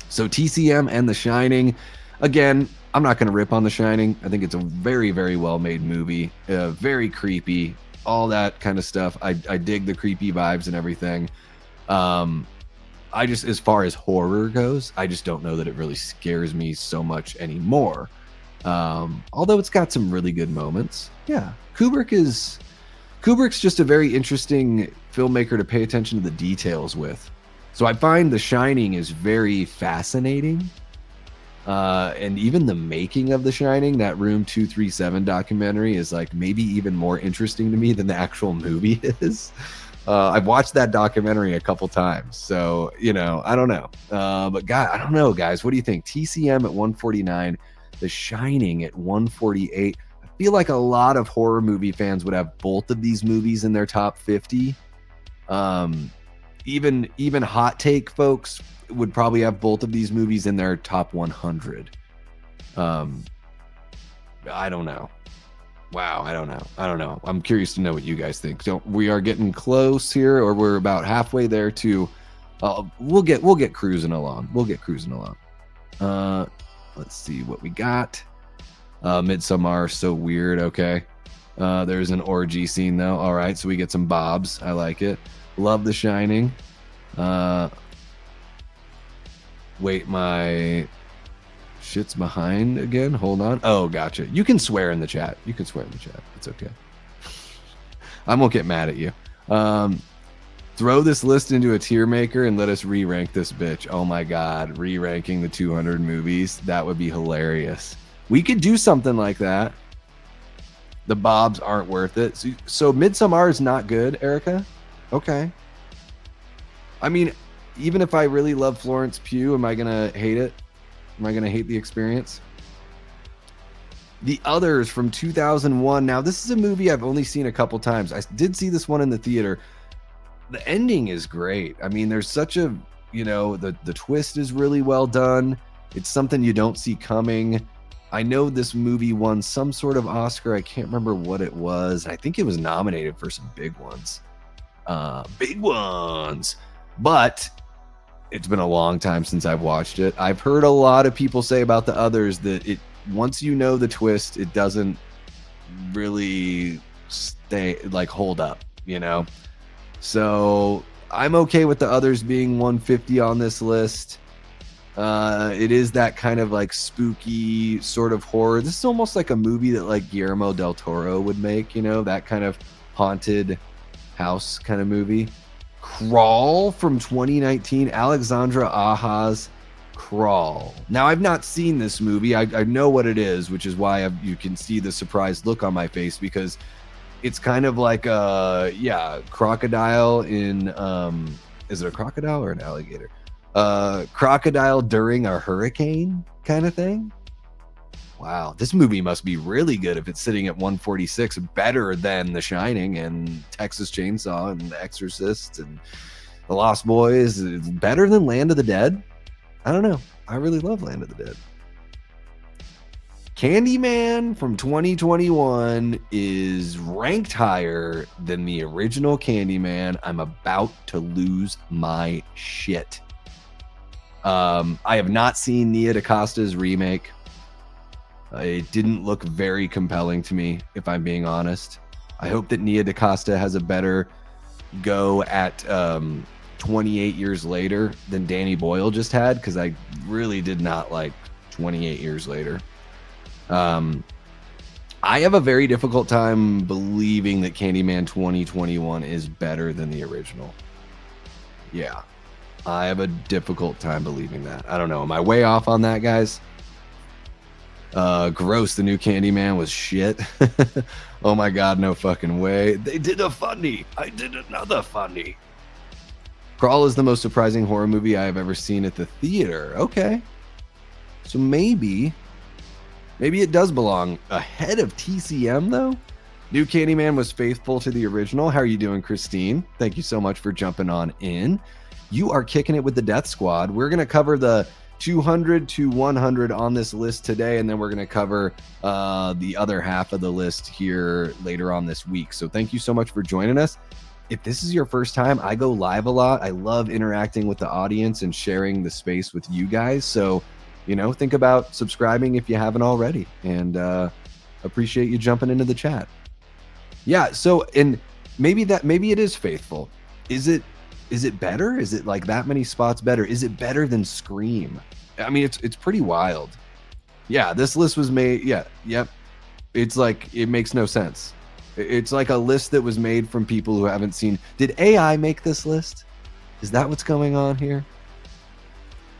So TCM and The Shining, again, I'm not going to rip on The Shining. I think it's a very, very well-made movie, very creepy, all that kind of stuff. I dig the creepy vibes and everything. I just, as far as horror goes, I just don't know that it really scares me so much anymore. Although it's got some really good moments. Yeah, Kubrick's just a very interesting filmmaker to pay attention to the details with. So I find The Shining is very fascinating. And even the making of The Shining, that Room 237 documentary, is like maybe even more interesting to me than the actual movie is. I've watched that documentary a couple times, so, you know, I don't know. But God, I don't know, guys. What do you think? TCM at 149, The Shining at 148. I feel like a lot of horror movie fans would have both of these movies in their top 50. Even hot take folks would probably have both of these movies in their top 100. I don't know. Wow, I don't know. I'm curious to know what you guys think. So we are getting close here, or we're about halfway there to. We'll get cruising along. Let's see what we got. Midsommar, so weird. Okay. There's an orgy scene though. All right, so we get some bobs. I like it. Love The Shining. Wait, my shit's behind again. Hold on. Oh, gotcha. You can swear in the chat. It's okay. I won't get mad at you. Throw this list into a tier maker and let us re-rank this bitch. Oh my God. Re-ranking the 200 movies. That would be hilarious. We could do something like that. The bobs aren't worth it. So Midsommar is not good, Erica? Okay. I mean, even if I really love Florence Pugh, am I going to hate it? Am I going to hate the experience? The Others from 2001. Now, this is a movie I've only seen a couple times. I did see this one in the theater. The ending is great. I mean, there's such a, you know, the twist is really well done. It's something you don't see coming. I know this movie won some sort of Oscar. I can't remember what it was. I think it was nominated for some big ones. But it's been a long time since I've watched it. I've heard a lot of people say about The Others that it, once you know the twist, it doesn't really hold up, you know? So I'm okay with The Others being 150 on this list. It is that kind of like spooky sort of horror. This is almost like a movie that like Guillermo del Toro would make, you know, that kind of haunted house kind of movie. Crawl from 2019, Alexandra Aha's Crawl. Now, I've not seen this movie. I know what it is, which is why you can see the surprised look on my face, because it's kind of like crocodile in is it a crocodile or an alligator? Crocodile during a hurricane kind of thing. Wow, this movie must be really good if it's sitting at 146, better than The Shining and Texas Chainsaw and The Exorcist and The Lost Boys. It's better than Land of the Dead. I don't know. I really love Land of the Dead. Candyman from 2021 is ranked higher than the original Candyman. I'm about to lose my shit. I have not seen Nia DaCosta's remake. It didn't look very compelling to me, if I'm being honest. I hope that Nia DaCosta has a better go at 28 years later than Danny Boyle just had, because I really did not like 28 years later. I have a very difficult time believing that Candyman 2021 is better than the original. Yeah, I have a difficult time believing that. I don't know. Am I way off on that, guys? Gross. The new Candyman was shit. Oh my God, no fucking way. They did a funny. I did another funny. Crawl is the most surprising horror movie I have ever seen at the theater. Okay. So maybe it does belong ahead of TCM, though. New Candyman was faithful to the original. How are you doing, Christine? Thank you so much for jumping on in. You are kicking it with the Death Squad. We're going to cover the 200 to 100 on this list today, and then we're going to cover the other half of the list here later on this week. So thank you so much for joining us. If this is your first time, I go live a lot. I love interacting with the audience and sharing the space with you guys. So, think about subscribing if you haven't already, and appreciate you jumping into the chat. Yeah. So, and maybe it is faithful. Is it better? Is it like that many spots better? Is it better than Scream? I mean, it's pretty wild. Yeah. This list was made. Yeah. Yep. It's like, it makes no sense. It's like a list that was made from people who haven't seen. Did AI make this list? Is that what's going on here?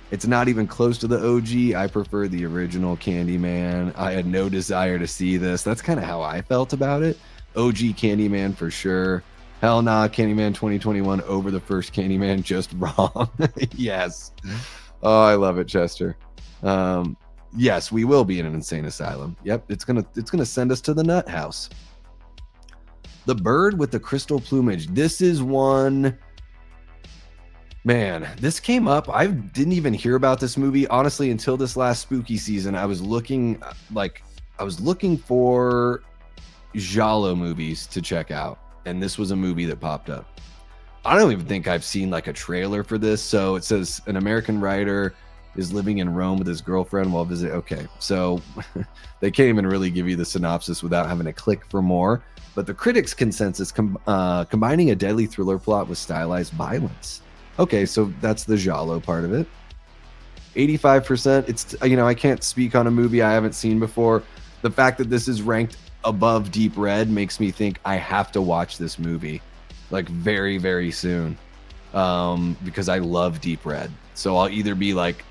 It's not even close to the OG. I prefer the original Candyman. I had no desire to see this. That's kind of how I felt about it. OG Candyman for sure. Hell nah, Candyman 2021 over the first Candyman, just wrong. Yes. Oh, I love it, Chester. Yes, we will be in an insane asylum. Yep, it's gonna send us to the nut house. The bird with the crystal plumage. This is one. Man, this came up. I didn't even hear about this movie, honestly, until this last spooky season. I was looking for giallo movies to check out, and this was a movie that popped up. I don't even think I've seen like a trailer for this. So it says an American writer is living in Rome with his girlfriend while visiting. Okay, so they can't even really give you the synopsis without having to click for more. But the critics' consensus combining a deadly thriller plot with stylized violence. Okay, so that's the giallo part of it. 85%. It's, I can't speak on a movie I haven't seen before. The fact that this is ranked above Deep Red makes me think I have to watch this movie like very, very soon, because I love Deep Red. So I'll either be like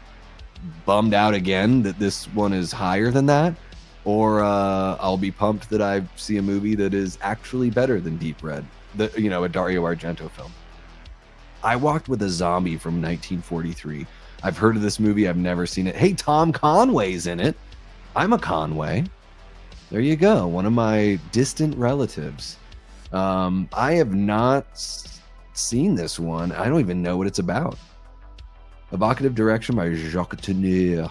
bummed out again that this one is higher than that, or I'll be pumped that I see a movie that is actually better than Deep Red, a Dario Argento film. I Walked with a Zombie from 1943. I've heard of this movie. I've never seen it. Hey, Tom Conway's in it. I'm a Conway. There you go. One of my distant relatives. I have not seen this one. I don't even know what it's about. Evocative direction by Jacques Tourneur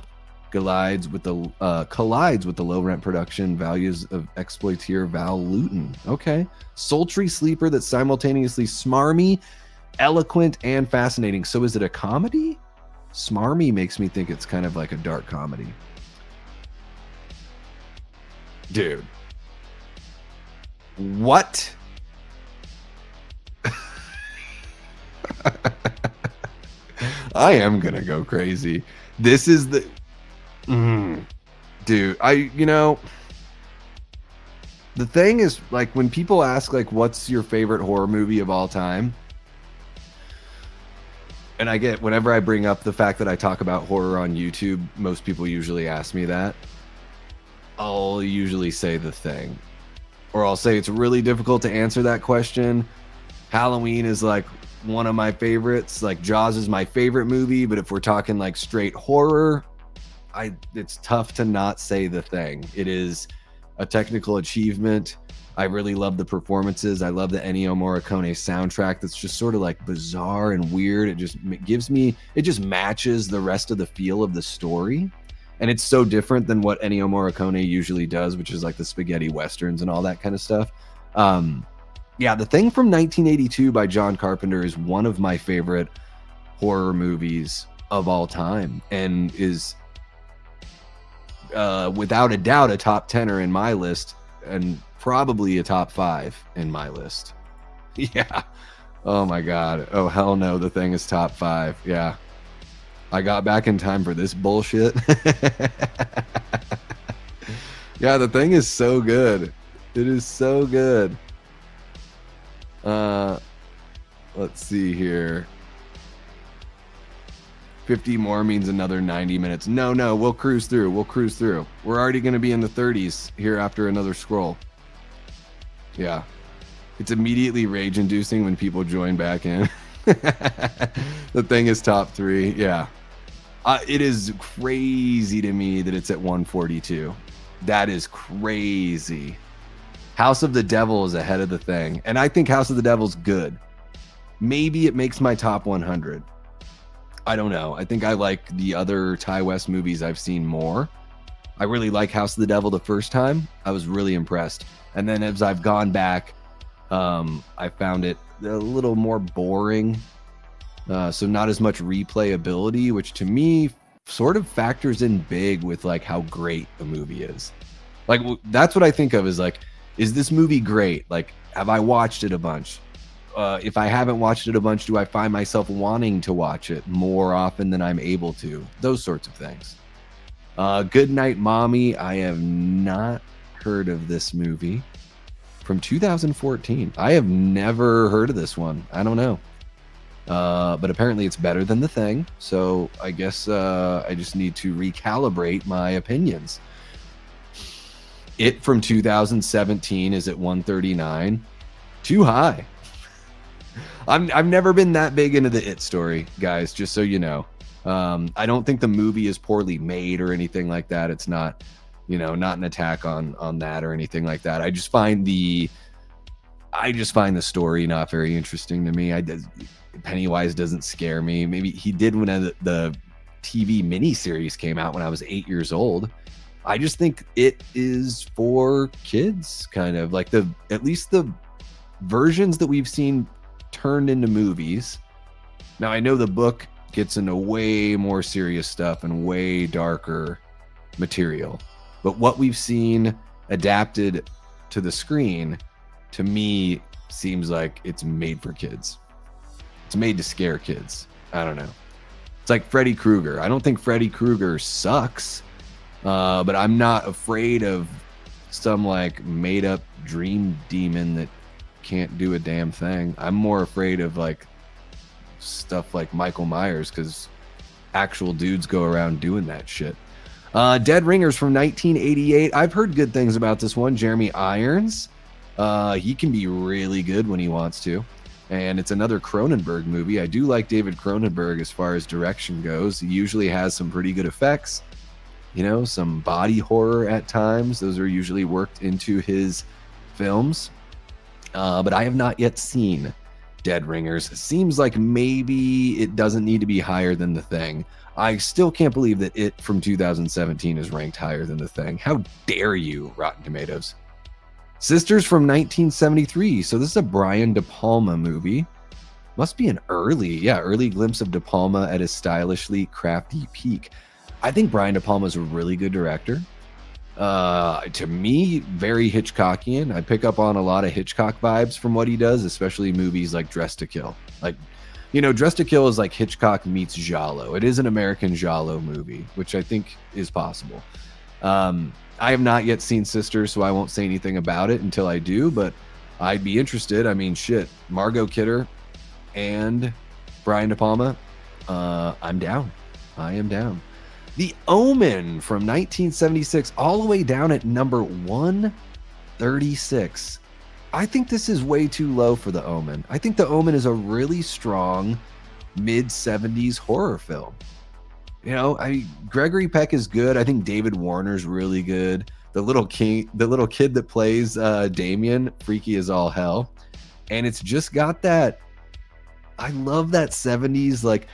collides with the low rent production values of exploiter Val Lewton. Okay. Sultry sleeper that's simultaneously smarmy, eloquent, and fascinating. So is it a comedy? Smarmy makes me think it's kind of like a dark comedy. Dude. What? I am gonna go crazy. This is the dude, the thing is, like, when people ask like what's your favorite horror movie of all time, and I get, whenever I bring up the fact that I talk about horror on YouTube, most people usually ask me that. I'll usually say The Thing. Or I'll say it's really difficult to answer that question. Halloween is like one of my favorites. Like Jaws is my favorite movie, but if we're talking like straight horror, it's tough to not say The Thing. It is a technical achievement. I really love the performances. I love the Ennio Morricone soundtrack that's just sort of like bizarre and weird. It just matches the rest of the feel of the story. And it's so different than what Ennio Morricone usually does, which is like the spaghetti westerns and all that kind of stuff. Yeah, The Thing from 1982 by John Carpenter is one of my favorite horror movies of all time, and is without a doubt a top 10er in my list, and probably a top 5 in my list. Yeah. Oh my God. Oh hell no, The Thing is top 5. Yeah. I got back in time for this bullshit. Yeah, The Thing is so good. It is so good. Let's see here. 50 more means another 90 minutes. No, we'll cruise through. We're already going to be in the 30s here after another scroll. Yeah. It's immediately rage-inducing when people join back in. The Thing is top 3. Yeah. It is crazy to me that it's at 142. That is crazy. House of the Devil is ahead of The Thing. And I think House of the Devil's good. Maybe it makes my top 100. I don't know. I think I like the other Ty West movies I've seen more. I really like House of the Devil the first time. I was really impressed. And then as I've gone back, I found it a little more boring. So not as much replayability, which to me sort of factors in big with like how great the movie is. Like that's what I think of, is like, is this movie great? Like, have I watched it a bunch? If I haven't watched it a bunch, do I find myself wanting to watch it more often than I'm able to? Those sorts of things. Good Night Mommy. I have not heard of this movie. From 2014. I have never heard of this one. I don't know. But apparently it's better than The Thing. So I guess I just need to recalibrate my opinions. It from 2017 is at 139. Too high. I've never been that big into the It story, guys, just so you know. I don't think the movie is poorly made or anything like that. It's not, not an attack on that or anything like that. I just find the story not very interesting to me. Pennywise doesn't scare me. Maybe he did when the TV miniseries came out when I was 8 years old. I just think it is for kids, kind of like at least the versions that we've seen turned into movies. Now I know the book gets into way more serious stuff and way darker material, but what we've seen adapted to the screen, to me, seems like it's made for kids. It's made to scare kids. I don't know. It's like Freddy Krueger. I don't think Freddy Krueger sucks, but I'm not afraid of some like made up dream demon that can't do a damn thing. I'm more afraid of like stuff like Michael Myers, because actual dudes go around doing that shit. Dead Ringers from 1988. I've heard good things about this one. Jeremy Irons. He can be really good when he wants to. And it's another Cronenberg movie. I do like David Cronenberg as far as direction goes. He usually has some pretty good effects. Some body horror at times. Those are usually worked into his films. But I have not yet seen Dead Ringers. It seems like maybe it doesn't need to be higher than The Thing. I still can't believe that It from 2017 is ranked higher than The Thing. How dare you, Rotten Tomatoes? Sisters from 1973. So this is a Brian De Palma movie. Must be an early glimpse of De Palma at his stylishly crafty peak. I think Brian De Palma is a really good director. To me, very Hitchcockian. I pick up on a lot of Hitchcock vibes from what he does, especially movies like Dressed to Kill. Like, Dressed to Kill is like Hitchcock meets Giallo. It is an American Giallo movie, which I think is possible. I have not yet seen Sisters, so I won't say anything about it until I do, but I'd be interested. I mean, shit, Margot Kidder and Brian De Palma, I'm down. I am down. The Omen from 1976, all the way down at number 136. I think this is way too low for The Omen. I think The Omen is a really strong mid-70s horror film. You know, Gregory Peck is good. I think David Warner's really good. The little kid that plays Damien, freaky as all hell. And it's just got that, I love that 70s, like,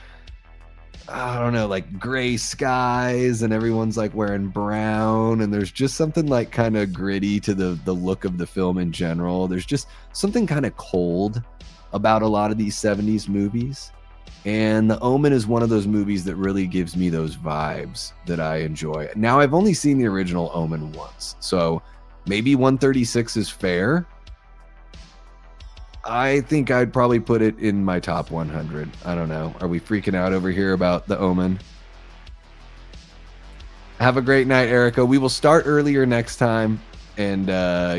I don't know, like gray skies and everyone's like wearing brown, and there's just something like kind of gritty to the look of the film in general. There's just something kind of cold about a lot of these 70s movies. And The Omen is one of those movies that really gives me those vibes that I enjoy. Now, I've only seen the original Omen once, so maybe 136 is fair. I think I'd probably put it in my top 100. I don't know. Are we freaking out over here about The Omen? Have a great night, Erica. We will start earlier next time. And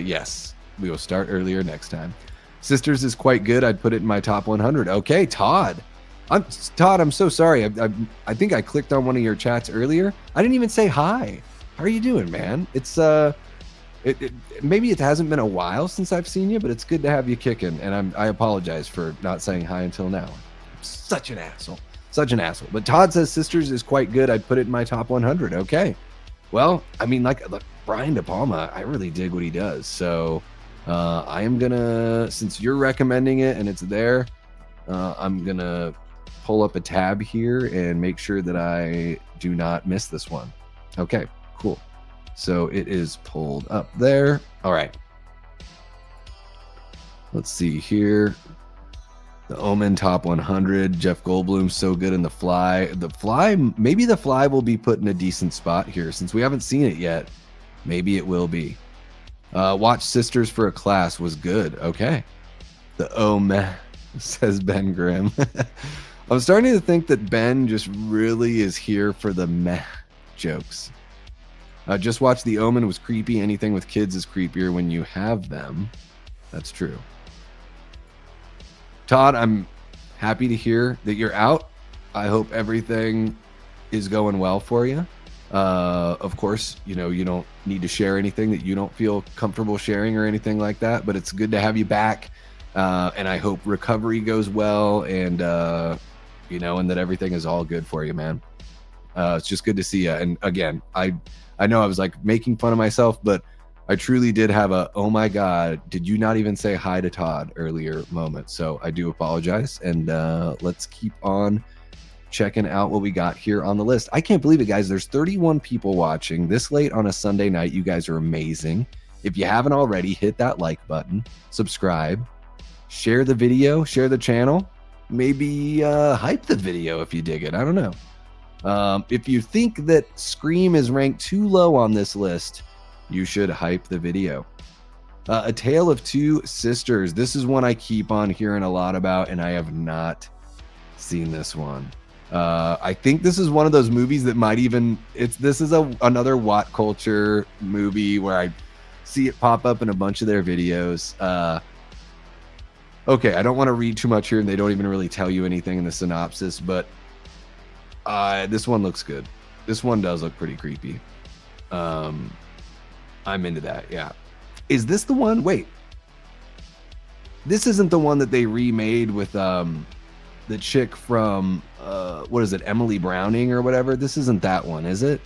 yes, we will start earlier next time. Sisters is quite good. I'd put it in my top 100. Okay, Todd. Todd, I'm so sorry. I think I clicked on one of your chats earlier. I didn't even say hi. How are you doing, man? It's maybe it hasn't been a while since I've seen you, but it's good to have you kicking. And I apologize for not saying hi until now. I'm such an asshole. But Todd says Sisters is quite good. I'd put it in my top 100. Okay. Well, I mean, look, Brian De Palma, I really dig what he does. So I am gonna, since you're recommending it and it's there, I'm gonna pull up a tab here and make sure that I do not miss this one. Okay, cool. So it is pulled up there. All right. Let's see here. The Omen top 100. Jeff Goldblum, so good in The Fly. The Fly, maybe The Fly will be put in a decent spot here. Since we haven't seen it yet, maybe it will be. Watch Sisters for a Class was good. Okay. The Omen, says Ben Grimm. I'm starting to think that Ben just really is here for the meh jokes. Just watch The Omen was creepy. Anything with kids is creepier when you have them. That's true. Todd, I'm happy to hear that you're out. I hope everything is going well for you. Of course, you know, you don't need to share anything that you don't feel comfortable sharing or anything like that, but it's good to have you back. And I hope recovery goes well and, you know, and that everything is all good for you, man. It's just good to see you. And again, I know I was like making fun of myself, but I truly did have a, oh my God, did you not even say hi to Todd earlier moment? So I do apologize. And let's keep on checking out what we got here on the list. I can't believe it, guys. There's 31 people watching this late on a Sunday night. You guys are amazing. If you haven't already, hit that like button, subscribe, share the video, share the channel, maybe hype the video if you dig it. I don't know. If you think that Scream is ranked too low on this list, you should hype the video. A Tale of Two Sisters. This is one I keep on hearing a lot about, and I have not seen this one. I think this is one of those movies that might even, this is another Watt Culture movie where I see it pop up in a bunch of their videos. Okay, I don't want to read too much here, and they don't even really tell you anything in the synopsis, but this one looks good. This one does look pretty creepy. I'm into that, yeah. Is this the one? Wait. This isn't the one that they remade with the chick from, what is it, Emily Browning or whatever? This isn't that one, is it?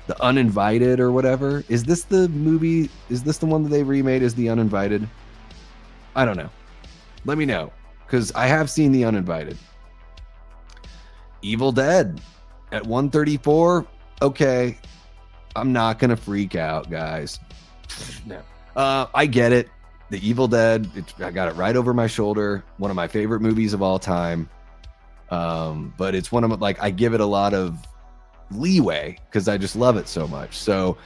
The Uninvited or whatever? Is this the movie? Is this the one that they remade as The Uninvited? I don't know. Let me know, because I have seen The Uninvited. Evil Dead at 134. Okay. I'm not going to freak out, guys. No. I get it. The Evil Dead, I got it right over my shoulder. One of my favorite movies of all time. But it's one of, like, I give it a lot of leeway because I just love it so much. So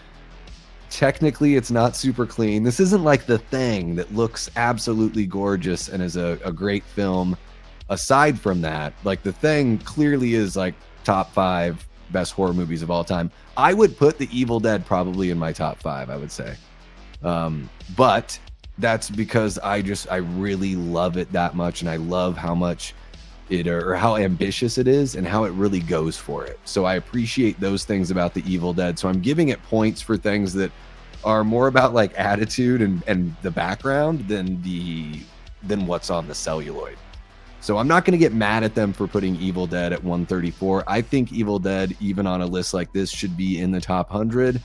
technically it's not super clean. This isn't like The Thing that looks absolutely gorgeous and is a great film. Aside from that, like, The Thing clearly is like top 5 best horror movies of all time. I would put The Evil Dead probably in my top 5, I would say. But that's because I really love it that much, and I love how much it, or how ambitious it is and how it really goes for it. So I appreciate those things about The Evil Dead. So I'm giving it points for things that are more about like attitude and the background than what's on the celluloid. So I'm not going to get mad at them for putting Evil Dead at 134. I think Evil Dead, even on a list like this, should be in the top 100,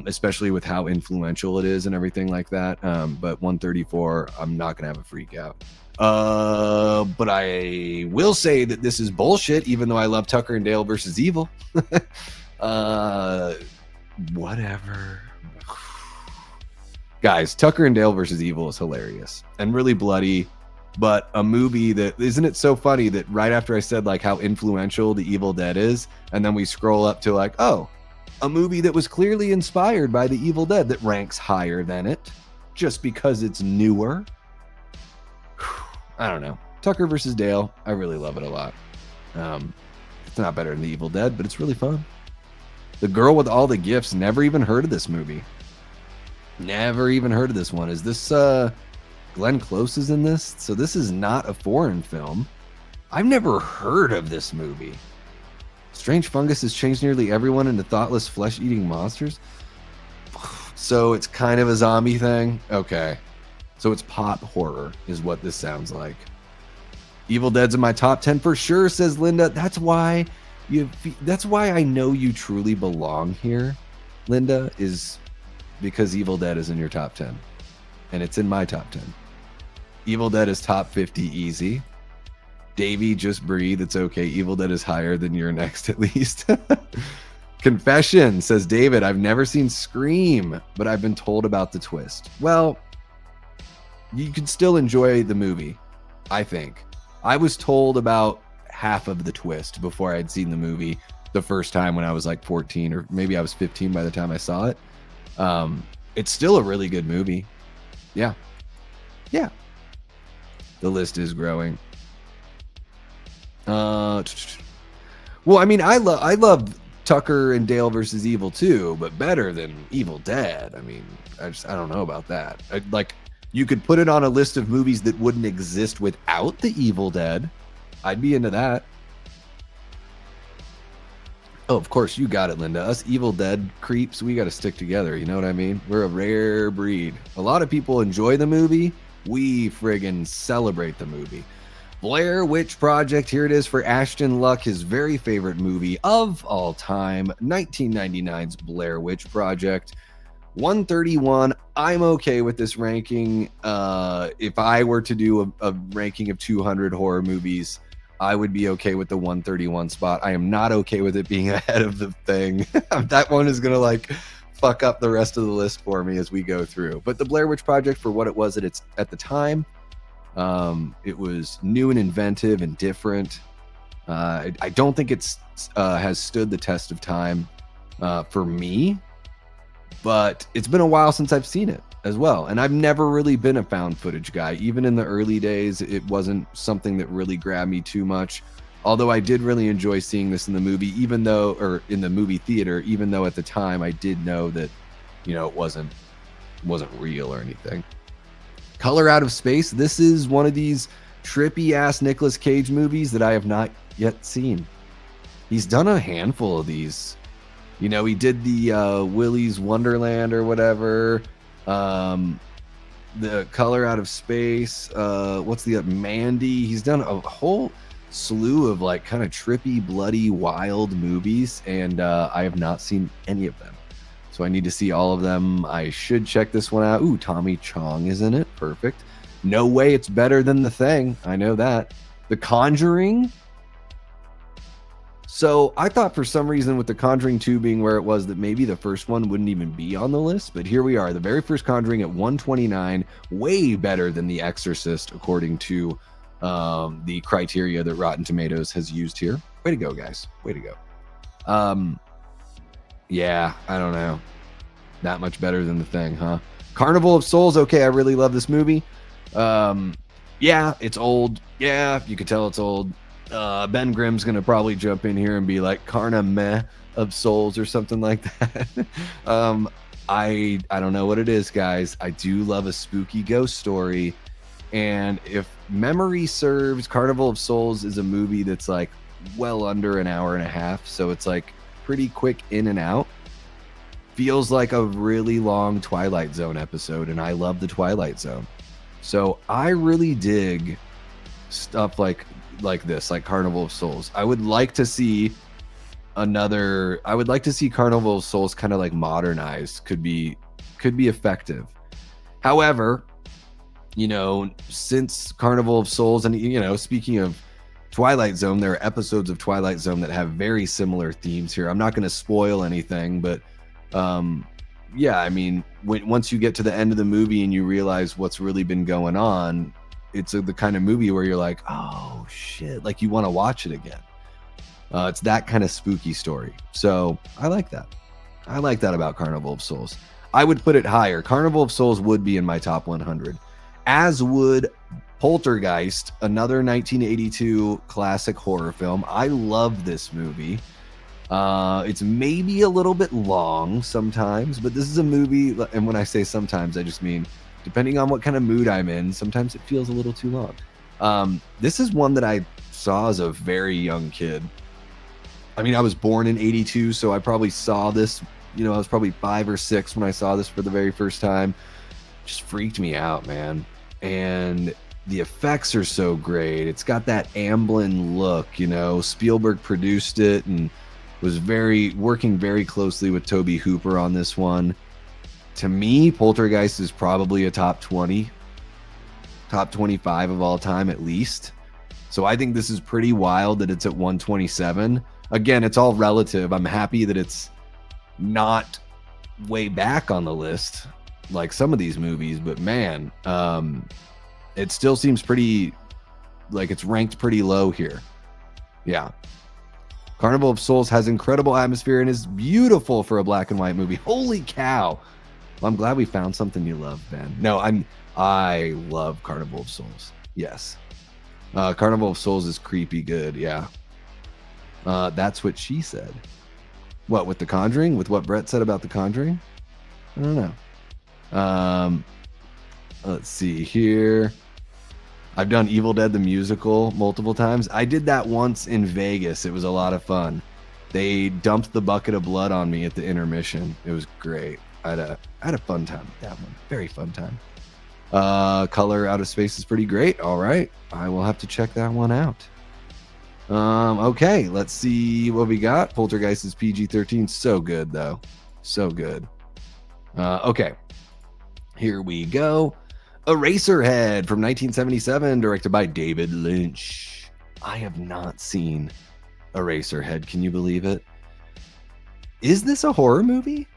especially with how influential it is and everything like that. But 134, I'm not going to have a freak out. But I will say that this is bullshit, even though I love Tucker and Dale versus Evil. Whatever. Guys, Tucker and Dale versus Evil is hilarious and really bloody. But a movie that, isn't it so funny that right after I said like how influential the Evil Dead is, and then we scroll up to like, oh, a movie that was clearly inspired by the Evil Dead that ranks higher than it just because it's newer. I don't know. Tucker versus Dale, I really love it a lot. It's not better than the Evil Dead, but it's really fun. The Girl with All the Gifts, never even heard of this movie. Never even heard of this one. Is this Glenn Close is in this? So this is not a foreign film. I've never heard of this movie. Strange fungus has changed nearly everyone into thoughtless flesh-eating monsters. So it's kind of a zombie thing? Okay. So it's pop horror is what this sounds like. Evil Dead's in my top 10 for sure, says Linda. That's why I know you truly belong here, Linda, is because Evil Dead is in your top 10. And it's in my top 10. Evil Dead is top 50 easy. Davey, just breathe. It's okay. Evil Dead is higher than your next at least. Confession, says David. I've never seen Scream, but I've been told about the twist. Well, you can still enjoy the movie, I think. I was told about half of the twist before I'd seen the movie the first time when I was like 14, or maybe I was 15 by the time I saw it. It's still a really good movie. Yeah. The list is growing. Well, I mean, I love Tucker and Dale versus Evil too, but better than Evil Dead. I mean, I don't know about that. You could put it on a list of movies that wouldn't exist without the Evil Dead. I'd be into that. Oh, of course, you got it, Linda. Us Evil Dead creeps, we got to stick together. You know what I mean? We're a rare breed. A lot of people enjoy the movie. We friggin' celebrate the movie. Blair Witch Project, here it is for Ashton Luck, his very favorite movie of all time, 1999's Blair Witch Project. 131. I'm okay with this ranking. If I were to do a ranking of 200 horror movies, I would be okay with the 131 spot. I am not okay with it being ahead of the Thing. That one is going to like fuck up the rest of the list for me as we go through. But the Blair Witch Project, for what it was at the time, it was new and inventive and different. I don't think it's has stood the test of time for me, but it's been a while since I've seen it as well. And I've never really been a found footage guy. Even in the early days, it wasn't something that really grabbed me too much. Although I did really enjoy seeing this in the movie, or in the movie theater, even though at the time I did know that, it wasn't real or anything. Color Out of Space. This is one of these trippy ass Nicolas Cage movies that I have not yet seen. He's done a handful of these. He did the Willy's Wonderland or whatever. The Color Out of Space. What's the Mandy? He's done a whole slew of like kind of trippy, bloody, wild movies, and I have not seen any of them. So I need to see all of them. I should check this one out. Ooh, Tommy Chong is in it. Perfect. No way it's better than The Thing. I know that. The Conjuring. So I thought for some reason with The Conjuring 2 being where it was that maybe the first one wouldn't even be on the list, but here we are. The very first Conjuring at 129, way better than The Exorcist according to the criteria that Rotten Tomatoes has used here. Way to go, guys. Way to go. Yeah, I don't know. That much better than The Thing, huh? Carnival of Souls. Okay, I really love this movie. Yeah, it's old. Yeah, you could tell it's old. Ben Grimm's gonna probably jump in here and be like Carna-meh of Souls or something like that. I don't know what it is, guys. I do love a spooky ghost story. And if memory serves, Carnival of Souls is a movie that's like well under an hour and a half. So it's like pretty quick in and out. feels like a really long Twilight Zone episode, and I love the Twilight Zone. So I really dig stuff like this, like Carnival of Souls. I would like to see Carnival of Souls kind of like modernized. Could be effective. However, you know, since Carnival of Souls, and you know, speaking of Twilight Zone, there are episodes of Twilight Zone that have very similar themes here. I'm not going to spoil anything, but yeah, I mean, once you get to the end of the movie and you realize what's really been going on, it's the kind of movie where you're like, oh shit, like you want to watch it again. It's that kind of spooky story. So I like that. I like that about Carnival of Souls. I would put it higher. Carnival of Souls would be in my top 100, as would Poltergeist, another 1982 classic horror film. I love this movie. It's maybe a little bit long sometimes, but this is a movie, and when I say sometimes, I just mean depending on what kind of mood I'm in, sometimes it feels a little too long. This is one that I saw as a very young kid. I mean, I was born in 82, so I probably saw this, you know, I was probably 5 or 6 when I saw this for the very first time. Just freaked me out, man. And the effects are so great. It's got that Amblin look, you know. Spielberg produced it and was working very closely with Tobe Hooper on this one. To me, Poltergeist is probably a top 20, top 25 of all time at least. So I think this is pretty wild that it's at 127. Again, it's all relative. I'm happy that it's not way back on the list like some of these movies, but man, it still seems pretty, like it's ranked pretty low here. Yeah. Carnival of Souls has incredible atmosphere and is beautiful for a black and white movie. Holy cow. Well, I'm glad we found something you love, Ben. No, I love Carnival of Souls. Yes. Carnival of Souls is creepy good. Yeah. That's what she said. What, with The Conjuring? With what Brett said about The Conjuring? I don't know. Let's see here. I've done Evil Dead the musical multiple times. I did that once in Vegas. It was a lot of fun. They dumped the bucket of blood on me at the intermission. It was great. I had a fun time with that one. Very fun time. Color Out of Space is pretty great. All right. I will have to check that one out. Okay, let's see what we got. Poltergeist is PG-13. So good, though. So good. Okay. Here we go. Eraserhead from 1977, directed by David Lynch. I have not seen Eraserhead. Can you believe it? Is this a horror movie?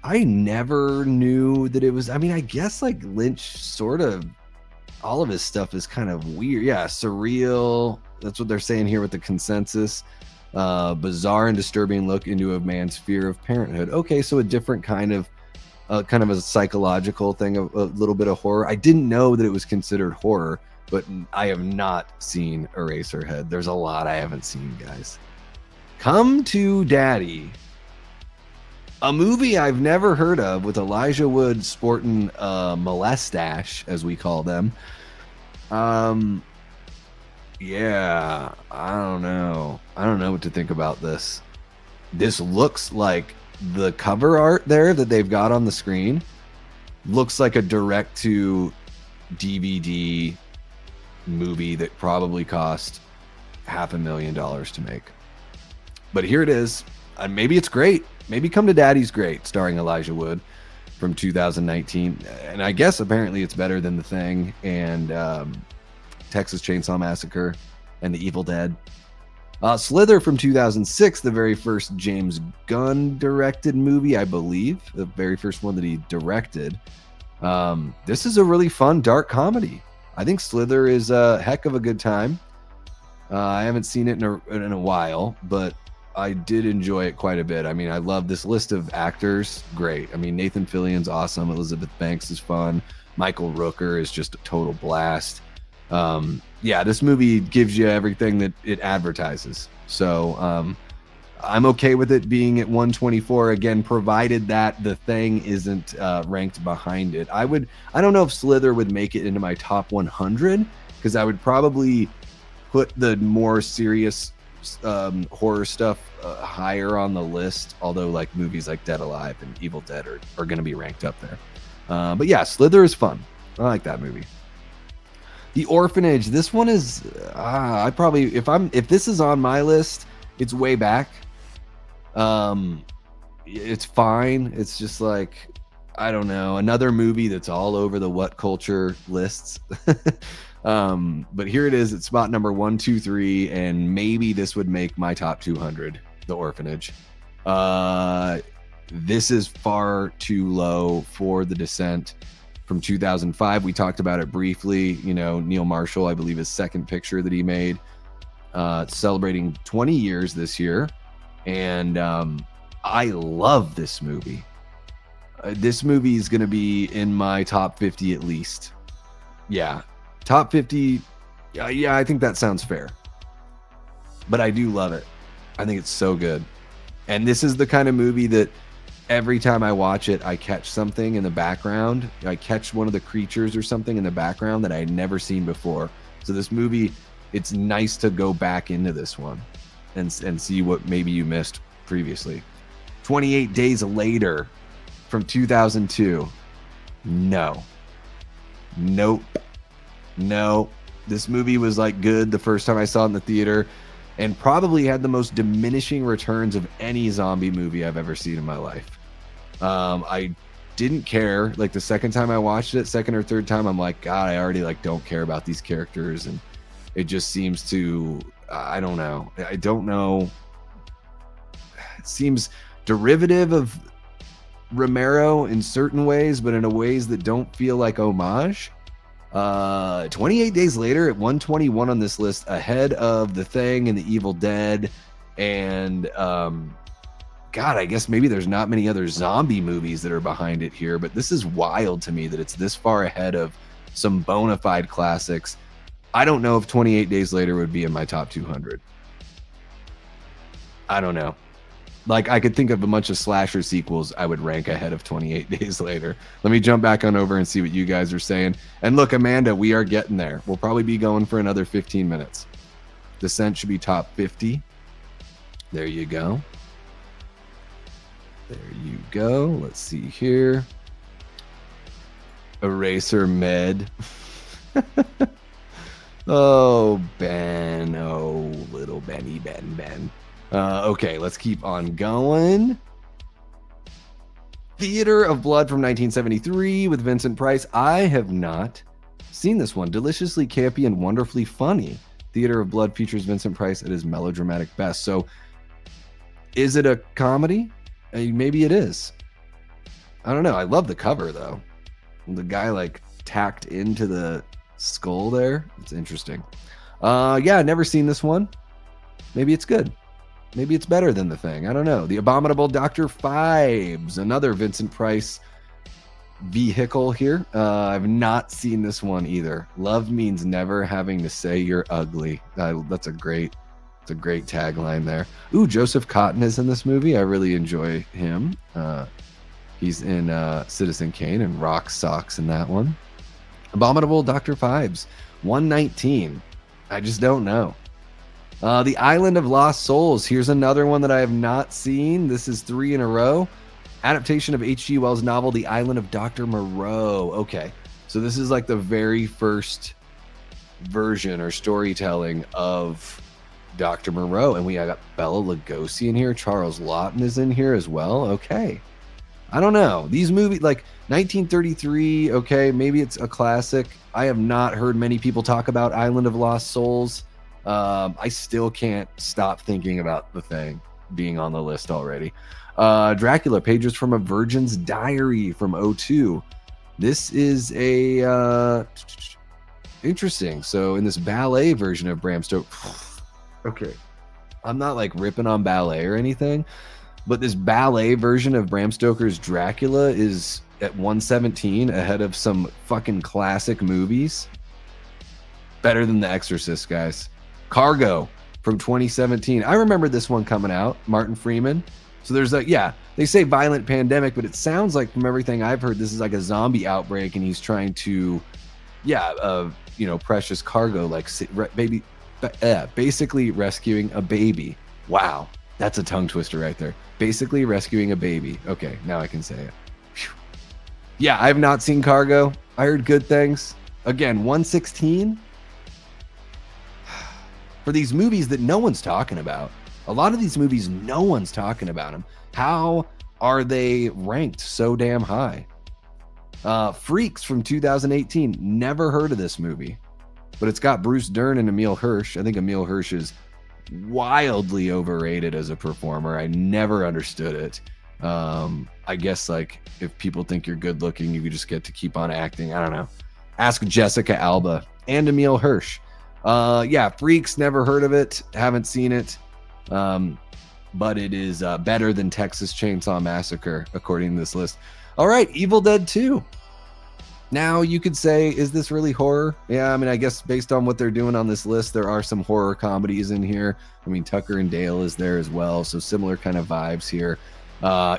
I never knew that it was. I mean, I guess like Lynch sort of, all of his stuff is kind of weird. Yeah, surreal. That's what they're saying here with the consensus. Bizarre and disturbing look into a man's fear of parenthood. Okay, so a different kind of a psychological thing, a little bit of horror. I didn't know that it was considered horror, but I have not seen Eraserhead. There's a lot I haven't seen, guys. Come to Daddy. A movie I've never heard of with Elijah Wood sporting molestache, as we call them. Yeah, I don't know. I don't know what to think about this. This looks like the cover art there that they've got on the screen looks like a direct to DVD movie that probably cost $500,000 to make. But here it is. And maybe it's great. Maybe Come to Daddy's great, starring Elijah Wood from 2019. And I guess apparently it's better than The Thing and Texas Chainsaw Massacre and The Evil Dead. Slither from 2006, the very first James Gunn directed movie, I believe. The very first one that he directed. This is a really fun, dark comedy. I think Slither is a heck of a good time. I haven't seen it in a while, but I did enjoy it quite a bit. I mean, I love this list of actors. Great. I mean, Nathan Fillion's awesome. Elizabeth Banks is fun. Michael Rooker is just a total blast. Yeah, this movie gives you everything that it advertises. So I'm okay with it being at 124 again, provided that The Thing isn't ranked behind it. I don't know if Slither would make it into my top 100 because I would probably put the more serious horror stuff higher on the list, although like movies like Dead Alive and Evil Dead are going to be ranked up there. But yeah, Slither is fun. I like that movie. The Orphanage, this one is I probably, if this is on my list, it's way back. It's fine. It's just like, I don't know, another movie that's all over the what culture lists. But here it is at spot number 1, 2, 3, and maybe this would make my top 200. The Orphanage. This is far too low for The Descent from 2005. We talked about it briefly. You know, Neil Marshall, I believe, his second picture that he made, celebrating 20 years this year, and I love this movie. This movie is going to be in my top 50 at least. Yeah, top 50. Yeah, I think that sounds fair. But I do love it. I think it's so good. And this is the kind of movie that every time I watch it, I catch something in the background. I catch one of the creatures or something in the background that I had never seen before. So this movie, it's nice to go back into this one and see what maybe you missed previously. 28 Days Later from 2002. No. Nope. No. This movie was like good the first time I saw it in the theater, and probably had the most diminishing returns of any zombie movie I've ever seen in my life. I didn't care. Like the second time I watched it, second or third time, I'm like, God, I already like don't care about these characters, and it just seems to, I don't know. It seems derivative of Romero in certain ways, but in a ways that don't feel like homage. 28 Days Later at 121 on this list, ahead of The Thing and The Evil Dead, and God, I guess maybe there's not many other zombie movies that are behind it here, but this is wild to me that it's this far ahead of some bona fide classics. I don't know if 28 Days Later would be in my top 200. I don't know. Like, I could think of a bunch of slasher sequels I would rank ahead of 28 Days Later. Let me jump back on over and see what you guys are saying. And look, Amanda, we are getting there. We'll probably be going for another 15 minutes. Descent should be top 50. There you go. There you go. Let's see here. Eraser Med. Oh, Ben. Oh, little Benny Ben. Okay, let's keep on going. Theater of Blood from 1973 with Vincent Price. I have not seen this one. Deliciously campy and wonderfully funny. Theater of Blood features Vincent Price at his melodramatic best. So, is it a comedy? Maybe it is. I don't know. I love the cover, though. The guy, like, tacked into the skull there. It's interesting. Yeah, never seen this one. Maybe it's good. Maybe it's better than The Thing. I don't know. The Abominable Dr. Phibes, another Vincent Price vehicle here. I've not seen this one either. Love means never having to say you're ugly. That's a great tagline there. Ooh, Joseph Cotton is in this movie. I really enjoy him. He's in Citizen Kane and Rock Socks in that one. Abominable Dr. Phibes, 119. I just don't know. The Island of Lost Souls. Here's another one that I have not seen. This is 3 in a row. Adaptation of H.G. Wells' novel, The Island of Dr. Moreau. Okay, so this is like the very first version or storytelling of Dr. Moreau. And we got Bela Lugosi in here. Charles Laughton is in here as well. Okay. I don't know. These movies, like 1933, okay, maybe it's a classic. I have not heard many people talk about Island of Lost Souls. I still can't stop thinking about The Thing being on the list already. Dracula, Pages from a Virgin's Diary from 2002. This is a interesting. So in this ballet version of Bram Stoker, okay, I'm not like ripping on ballet or anything, but this ballet version of Bram Stoker's Dracula is at 117, ahead of some fucking classic movies. Better than The Exorcist, guys. Cargo from 2017. I remember this one coming out. Martin Freeman. So there's like, yeah, they say violent pandemic, but it sounds like from everything I've heard, this is like a zombie outbreak, and he's trying to, Precious Cargo, like baby basically rescuing a baby. Wow, that's a tongue twister right there. Basically rescuing a baby. Okay, now I can say it. Whew. Yeah, I have not seen Cargo. I heard good things. Again, 116 for these movies that no one's talking about. A lot of these movies, no one's talking about them. How are they ranked so damn high? Freaks from 2018. Never heard of this movie, but it's got Bruce Dern and Emile Hirsch. I think Emile Hirsch is wildly overrated as a performer. I never understood it. I guess like if people think you're good looking, you just get to keep on acting. I don't know. Ask Jessica Alba and Emile Hirsch. Yeah, Freaks, never heard of it. Haven't seen it. But it is better than Texas Chainsaw Massacre, according to this list. All right, Evil Dead 2. Now, you could say, is this really horror? Yeah, I mean, I guess based on what they're doing on this list, there are some horror comedies in here. I mean, Tucker and Dale is there as well, so similar kind of vibes here.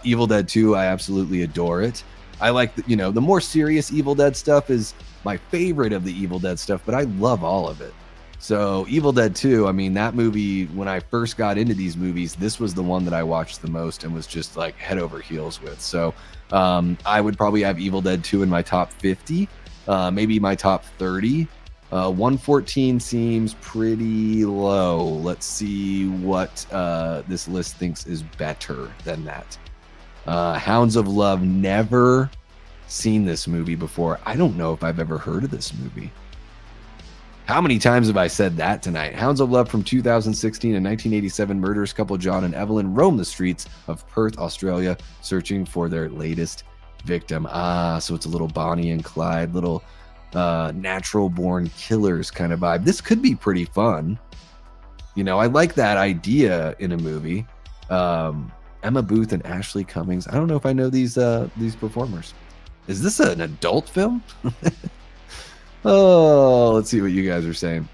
Evil Dead 2, I absolutely adore it. I like, the more serious Evil Dead stuff is my favorite of the Evil Dead stuff, but I love all of it. So Evil Dead 2, I mean, that movie, when I first got into these movies, this was the one that I watched the most and was just like head over heels with. So I would probably have Evil Dead 2 in my top 50, maybe my top 30. 114 seems pretty low. Let's see what this list thinks is better than that. Hounds of Love, never seen this movie before. I don't know if I've ever heard of this movie. How many times have I said that tonight? Hounds of Love from 2016 and 1987, murderous couple John and Evelyn roam the streets of Perth, Australia, searching for their latest victim. So it's a little Bonnie and Clyde, little natural born killers kind of vibe. This could be pretty fun. I like that idea in a movie. Emma Booth and Ashley Cummings. I don't know if I know these performers. Is this an adult film? Oh, let's see what you guys are saying.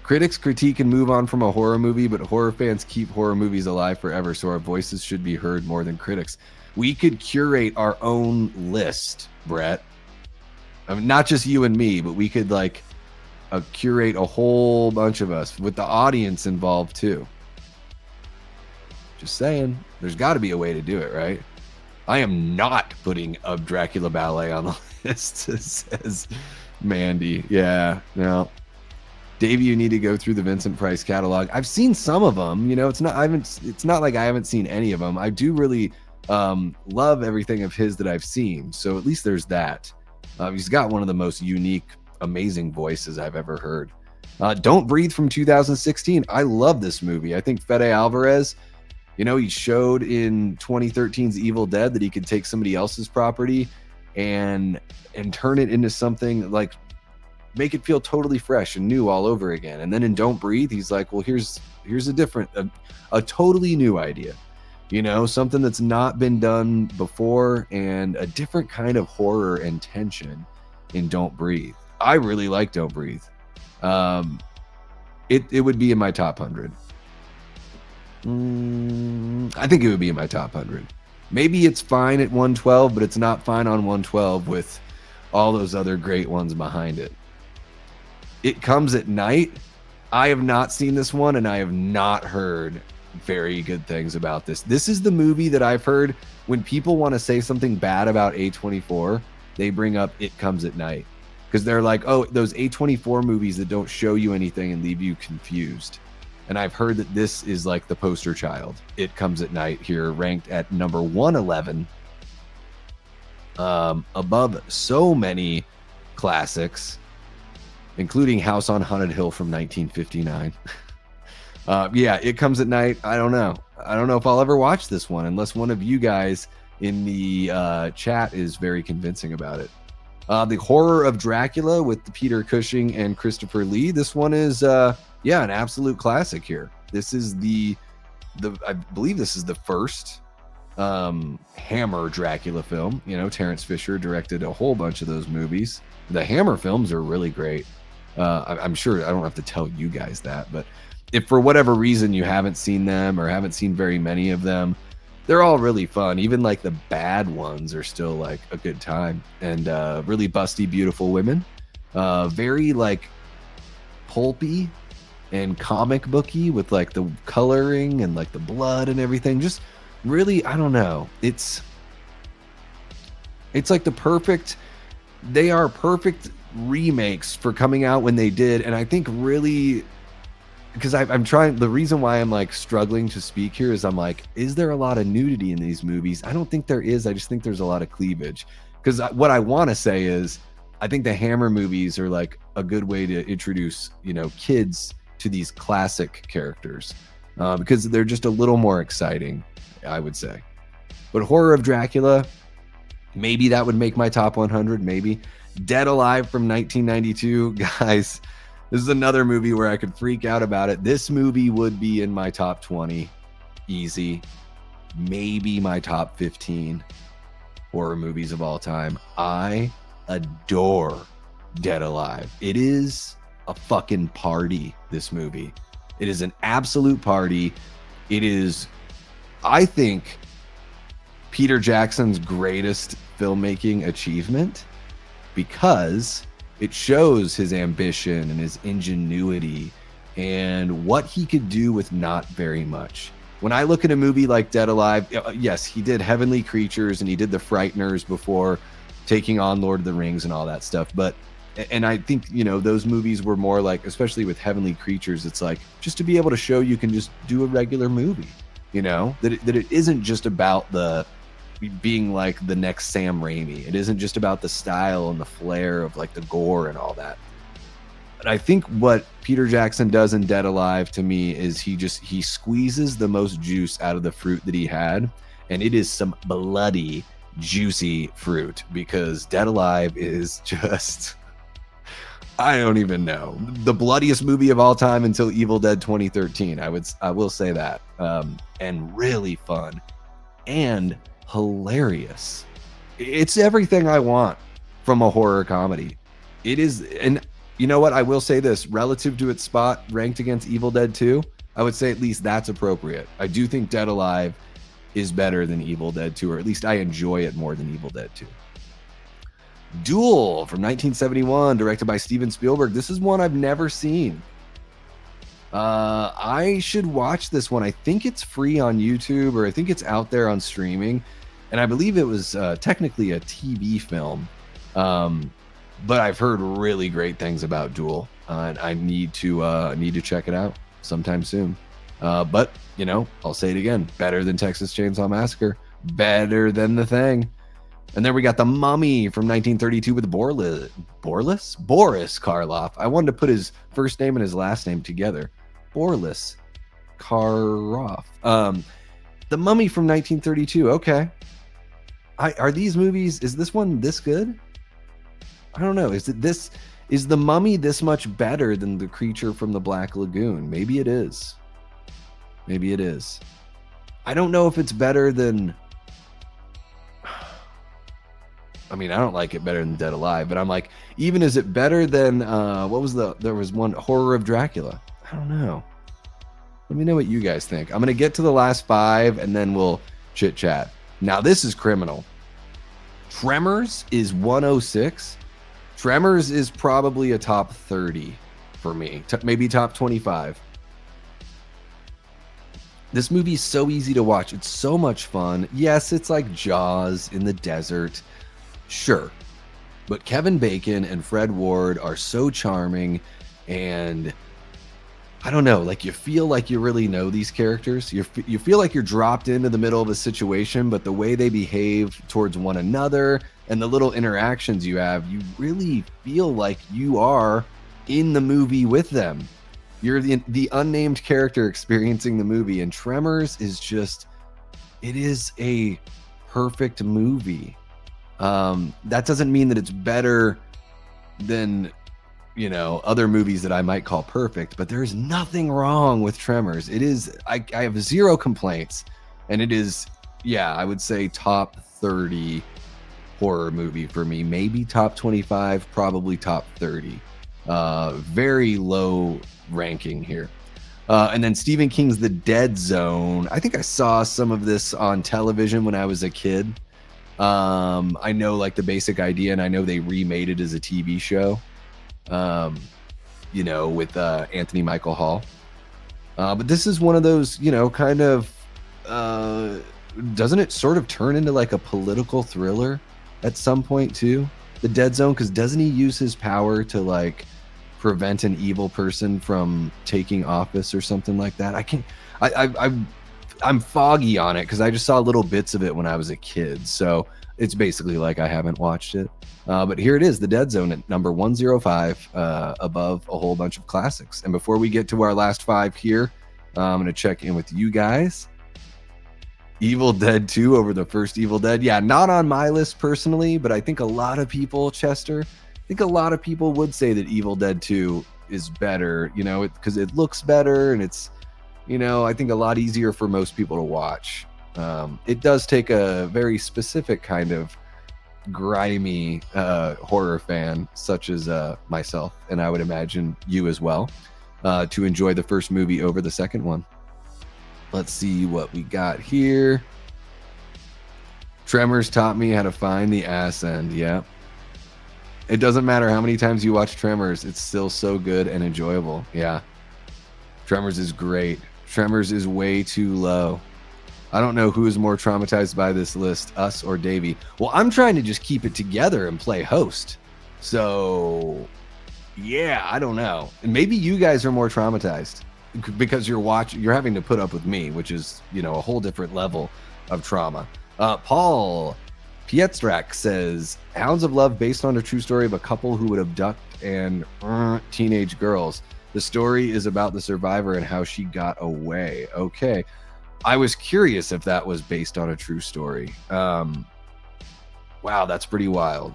Critics critique and move on from a horror movie, but horror fans keep horror movies alive forever, so our voices should be heard more than critics. We could curate our own list, Brett. I mean, not just you and me, but we could curate a whole bunch of us with the audience involved too. Just saying, there's got to be a way to do it, right? I am not putting a Dracula Ballet on the list, says Mandy. Yeah, no. Davey, you need to go through the Vincent Price catalog. I've seen some of them. It's not like I haven't seen any of them. I do really love everything of his that I've seen. So at least there's that. He's got one of the most unique, amazing voices I've ever heard. Don't Breathe from 2016. I love this movie. I think Fede Alvarez, he showed in 2013's Evil Dead that he could take somebody else's property and turn it into something like, make it feel totally fresh and new all over again. And then in Don't Breathe, he's like, well, here's a totally new idea, something that's not been done before, and a different kind of horror and tension in Don't Breathe. I really like Don't Breathe. It would be in my top 100. I think it would be in my top 100. Maybe it's fine at 112, but it's not fine on 112 with all those other great ones behind it. It Comes at Night. I have not seen this one, and I have not heard very good things about this. This is the movie that I've heard when people want to say something bad about A24, they bring up It Comes at Night. Because they're like, oh, those A24 movies that don't show you anything and leave you confused. And I've heard that this is like the poster child. It Comes at Night here, ranked at number 111. Above so many classics, including House on Haunted Hill from 1959. Yeah, It Comes at Night. I don't know. I don't know if I'll ever watch this one unless one of you guys in the chat is very convincing about it. The Horror of Dracula with Peter Cushing and Christopher Lee. This one is... an absolute classic here. This is I believe this is the first Hammer Dracula film. Terrence Fisher directed a whole bunch of those movies. The Hammer films are really great. I'm sure I don't have to tell you guys that, but if for whatever reason you haven't seen them or haven't seen very many of them, they're all really fun. Even like the bad ones are still like a good time, and really busty, beautiful women. Very like pulpy and comic booky with like the coloring and like the blood and everything. Just really, I don't know. It's like they are perfect remakes for coming out when they did. And I think really, because I'm trying, the reason why I'm like struggling to speak here is I'm like, is there a lot of nudity in these movies? I don't think there is. I just think there's a lot of cleavage. Because what I want to say is, I think the Hammer movies are like a good way to introduce, kids to these classic characters, because they're just a little more exciting, I would say. But Horror of Dracula, maybe that would make my top 100, maybe. Dead Alive from 1992, guys, this is another movie where I could freak out about it. This movie would be in my top 20, easy. Maybe my top 15 horror movies of all time. I adore Dead Alive. It is a fucking party, this movie. It is an absolute party. It is, I think, Peter Jackson's greatest filmmaking achievement, because it shows his ambition and his ingenuity and what he could do with not very much. When I look at a movie like Dead Alive, yes, he did Heavenly Creatures and he did The Frighteners before taking on Lord of the Rings and all that stuff. And I think, those movies were more like, especially with Heavenly Creatures, it's like just to be able to show you can just do a regular movie, that it isn't just about the being like the next Sam Raimi. It isn't just about the style and the flair of like the gore and all that. But I think what Peter Jackson does in Dead Alive to me is he squeezes the most juice out of the fruit that he had, and it is some bloody, juicy fruit, because Dead Alive is just, I don't even know, the bloodiest movie of all time until Evil Dead 2013. I will say that, and really fun and hilarious. It's everything I want from a horror comedy. It is. And you know what? I will say this, relative to its spot ranked against Evil Dead 2, I would say at least that's appropriate. I do think Dead Alive is better than Evil Dead 2, or at least I enjoy it more than Evil Dead 2. Duel from 1971, directed by Steven Spielberg. This is one I've never seen. I should watch this one. I think it's free on YouTube, or I think it's out there on streaming. And I believe it was technically a TV film. But I've heard really great things about Duel, and I need to check it out sometime soon. But I'll say it again: better than Texas Chainsaw Massacre, better than The Thing. And then we got The Mummy from 1932 with Boris Karloff. I wanted to put his first name and his last name together. Boris Karloff. The Mummy from 1932. Okay. Are these movies? Is this one this good? I don't know. Is The Mummy this much better than The Creature from the Black Lagoon? Maybe it is. Maybe it is. I don't know if it's better than, I mean, I don't like it better than Dead Alive, but I'm like, even is it better than there was one, Horror of Dracula? I don't know. Let me know what you guys think. I'm going to get to the last 5 and then we'll chit chat. Now this is criminal. Tremors is 106. Tremors is probably a top 30 for me, maybe top 25. This movie is so easy to watch. It's so much fun. Yes, it's like Jaws in the desert. Sure. But Kevin Bacon and Fred Ward are so charming, and I don't know, like you feel like you really know these characters. You feel like you're dropped into the middle of a situation, but the way they behave towards one another and the little interactions you have, you really feel like you are in the movie with them. You're the unnamed character experiencing the movie, and Tremors is just, it is a perfect movie. That doesn't mean that it's better than, other movies that I might call perfect, but there's nothing wrong with Tremors. It is, I have zero complaints, and it is, I would say top 30 horror movie for me, maybe top 25, probably top 30. Very low ranking here. And then Stephen King's The Dead Zone. I think I saw some of this on television when I was a kid. I know like the basic idea, and I know they remade it as a TV show. you know, with Anthony Michael Hall. But this is one of those, you know, kind of, doesn't it sort of turn into like a political thriller at some point too? The Dead Zone, because doesn't he use his power to like prevent an evil person from taking office or something like that? I'm foggy on it because I just saw little bits of it when I was a kid. So it's basically like I haven't watched it. But here it is, The Dead Zone at number 105, above a whole bunch of classics. And before we get to our last 5 here, I'm going to check in with you guys. Evil Dead 2 over the first Evil Dead. Yeah, not on my list personally, but I think a lot of people, Chester, I think a lot of people would say that Evil Dead 2 is better, you know, because it looks better and it's, you know, I think a lot easier for most people to watch. It does take a very specific kind of grimy horror fan, such as myself, and I would imagine you as well, to enjoy the first movie over the second one. Let's see what we got here. Tremors taught me how to find the ass end. Yeah. It doesn't matter how many times you watch Tremors, it's still so good and enjoyable. Yeah. Tremors is great. Tremors is way too low. I don't know who is more traumatized by this list, us or Davey. Well, I'm trying to just keep it together and play host. So, yeah, I don't know. And maybe you guys are more traumatized because you're having to put up with me, which is, you know, a whole different level of trauma. Paul Pietrzak says, Hounds of Love based on a true story of a couple who would abduct and teenage girls. The story is about the survivor and how she got away. Okay. I was curious if that was based on a true story. Wow, that's pretty wild.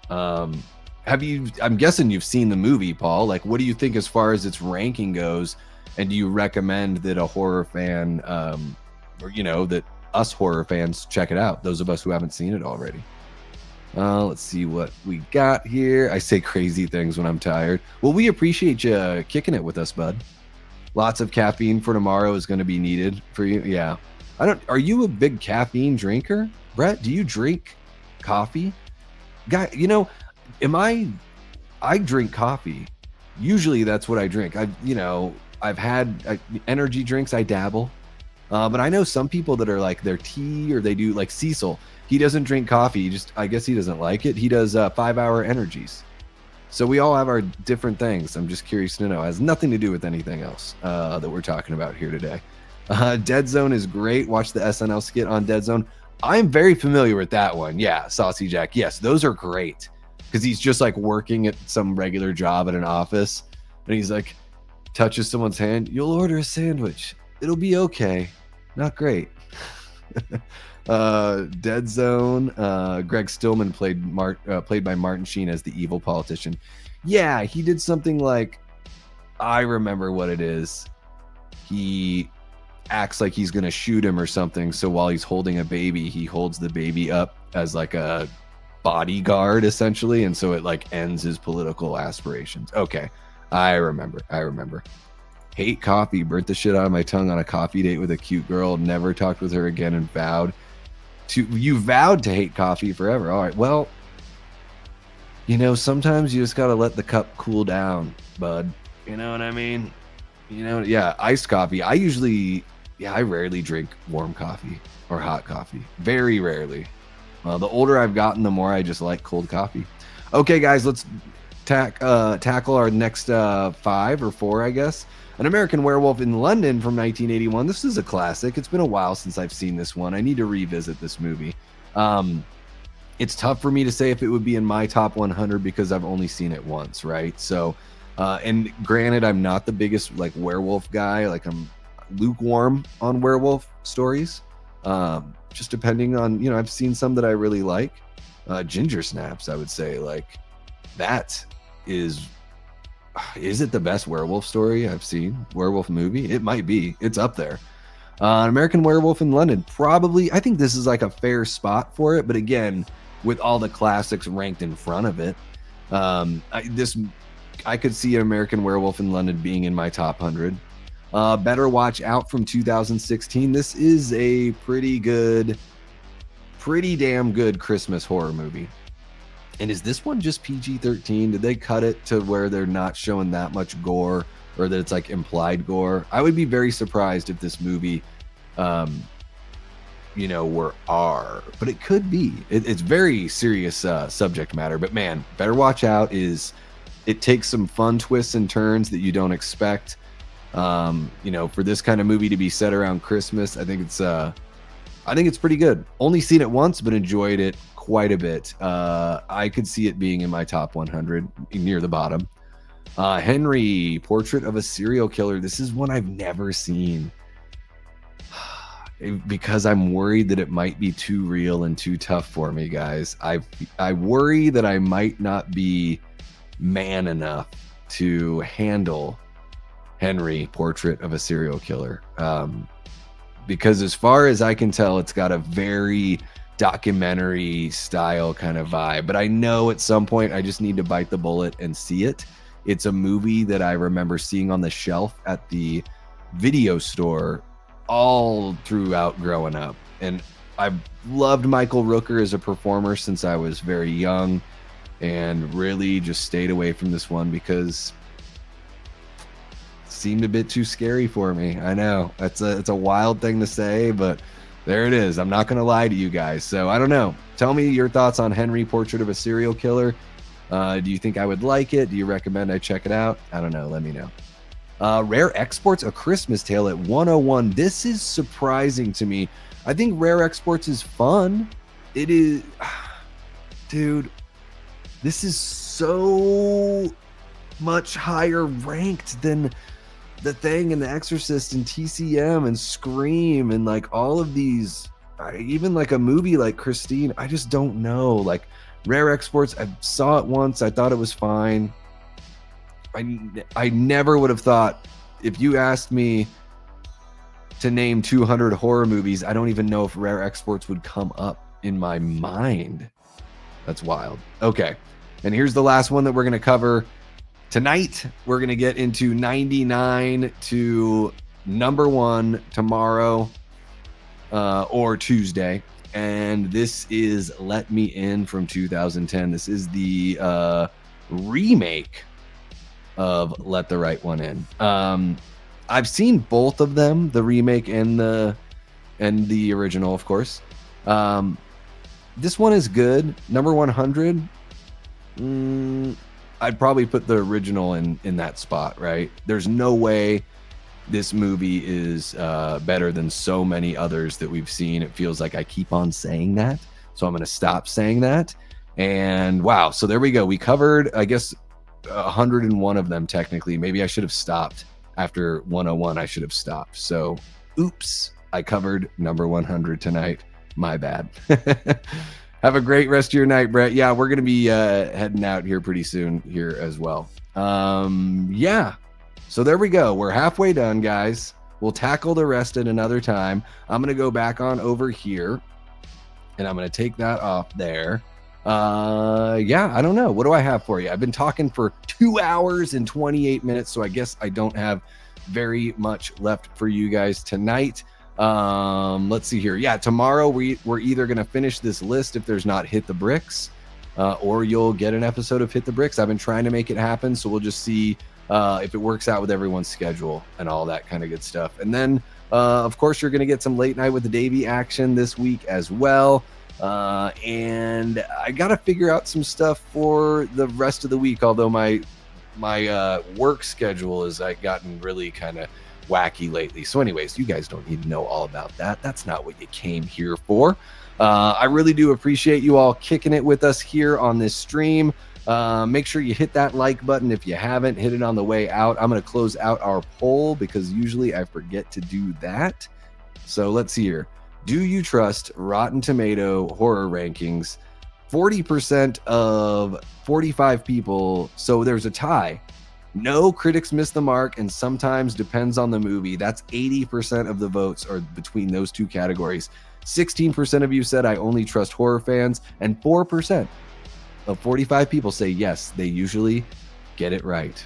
I'm guessing you've seen the movie, Paul. Like, what do you think as far as its ranking goes? And do you recommend that a horror fan, or, you know, that us horror fans check it out? Those of us who haven't seen it already. Let's see what we got here. I say crazy things when I'm tired. Well, we appreciate you kicking it with us, bud. Lots of caffeine for tomorrow is going to be needed for you. Yeah. Are you a big caffeine drinker? Brett, do you drink coffee? Guy, you know, I drink coffee. Usually that's what I drink. I've had energy drinks. I dabble. But I know some people that are like their tea, or they do like Cecil. He doesn't drink coffee. I guess he doesn't like it. He does 5-hour energies. So we all have our different things. I'm just curious to know. It has nothing to do with anything else that we're talking about here today. Dead Zone is great. Watch the SNL skit on Dead Zone. I'm very familiar with that one. Yeah, Saucy Jack. Yes, those are great. Because he's just like working at some regular job at an office. And he's like, touches someone's hand. You'll order a sandwich. It'll be okay. Not great. Dead Zone. Greg Stillman played by Martin Sheen as the evil politician. Yeah, he did something like, I remember what it is. He acts like he's gonna shoot him or something. So while he's holding a baby, he holds the baby up as like a bodyguard essentially, and so it like ends his political aspirations. Okay, I remember. Hate coffee. Burnt the shit out of my tongue on a coffee date with a cute girl. Never talked with her again and vowed to hate coffee forever. All right. Well, you know, sometimes you just got to let the cup cool down, bud. You know what I mean? You know, yeah. Iced coffee. I rarely drink warm coffee or hot coffee. Very rarely. The older I've gotten, the more I just like cold coffee. Okay, guys, let's tackle our next 5 or 4, I guess. An American Werewolf in London from 1981. This is a classic. It's been a while since I've seen this one. I need to revisit this movie. It's tough for me to say if it would be in my top 100 because I've only seen it once, right? So, and granted, I'm not the biggest like werewolf guy. Like, I'm lukewarm on werewolf stories. Just depending on, you know, I've seen some that I really like. Ginger Snaps, I would say, like, that is it the best werewolf story I've seen? Werewolf movie? It might be. It's up there. An American Werewolf in London, probably. I think this is like a fair spot for it, but again, with all the classics ranked in front of it, I could see an American Werewolf in London being in my top 100. Better Watch Out from 2016. This is a pretty damn good Christmas horror movie. And is this one just PG-13? Did they cut it to where they're not showing that much gore, or that it's like implied gore? I would be very surprised if this movie, were R, but it could be. It's very serious subject matter, but man, better watch out. It takes some fun twists and turns that you don't expect. For this kind of movie to be set around Christmas, I think it's pretty good. Only seen it once, but enjoyed it quite a bit. I could see it being in my top 100, near the bottom. Henry, Portrait of a Serial Killer. This is one I've never seen because I'm worried that it might be too real and too tough for me, guys. I worry that I might not be man enough to handle Henry, Portrait of a Serial Killer. Because as far as I can tell, it's got a very documentary style kind of vibe, but I know at some point I just need to bite the bullet and see it. It's a movie that I remember seeing on the shelf at the video store all throughout growing up, and I've loved Michael Rooker as a performer since I was very young, and really just stayed away from this one because it seemed a bit too scary for me. I know it's a wild thing to say, but there it is. I'm not going to lie to you guys. So I don't know. Tell me your thoughts on Henry, Portrait of a Serial Killer. Do you think I would like it? Do you recommend I check it out? I don't know. Let me know. Rare Exports, A Christmas Tale at 101. This is surprising to me. I think Rare Exports is fun. It is... Dude, this is so much higher ranked than The Thing and The Exorcist and TCM and Scream and like all of these, even like a movie like Christine. I just don't know. Like Rare Exports, I saw it once. I thought it was fine. I never would have thought, if you asked me to name 200 horror movies, I don't even know if Rare Exports would come up in my mind. That's wild. Okay. And here's the last one that we're going to cover tonight. We're going to get into 99 to number 1 tomorrow or Tuesday. And this is Let Me In from 2010. This is the remake of Let the Right One In. I've seen both of them, the remake and the original, of course. This one is good. Number 100. I'd probably put the original in that spot, right? There's no way this movie is better than so many others that we've seen. It feels like I keep on saying that, so I'm going to stop saying that. And wow, so there we go. We covered, I guess, 101 of them technically. Maybe I should have stopped after 101. I should have stopped. So, oops, I covered number 100 tonight. My bad. Have a great rest of your night, Brett. Yeah, we're going to be heading out here pretty soon here as well. Yeah. So there we go. We're halfway done, guys. We'll tackle the rest at another time. I'm going to go back on over here, and I'm going to take that off there. Yeah, I don't know. What do I have for you? I've been talking for 2 hours and 28 minutes, so I guess I don't have very much left for you guys tonight. Let's see here. Yeah, tomorrow we're either going to finish this list if there's not Hit the Bricks, or you'll get an episode of Hit the Bricks. I've been trying to make it happen, so we'll just see if it works out with everyone's schedule and all that kind of good stuff. And then, of course, you're going to get some late night with the Davey action this week as well. And I got to figure out some stuff for the rest of the week, although my work schedule has gotten really kind of wacky lately. So anyways, you guys don't need to know all about that. That's not what you came here for. I really do appreciate you all kicking it with us here on this stream. Make sure you hit that like button if you haven't. Hit it on the way out. I'm going to close out our poll because usually I forget to do that. So let's see here. Do you trust Rotten Tomato horror rankings? 40% of 45 people. So there's a tie. No, critics miss the mark and sometimes depends on the movie. That's 80% of the votes are between those two categories. 16% of you said I only trust horror fans, and 4% of 45 people say yes, they usually get it right.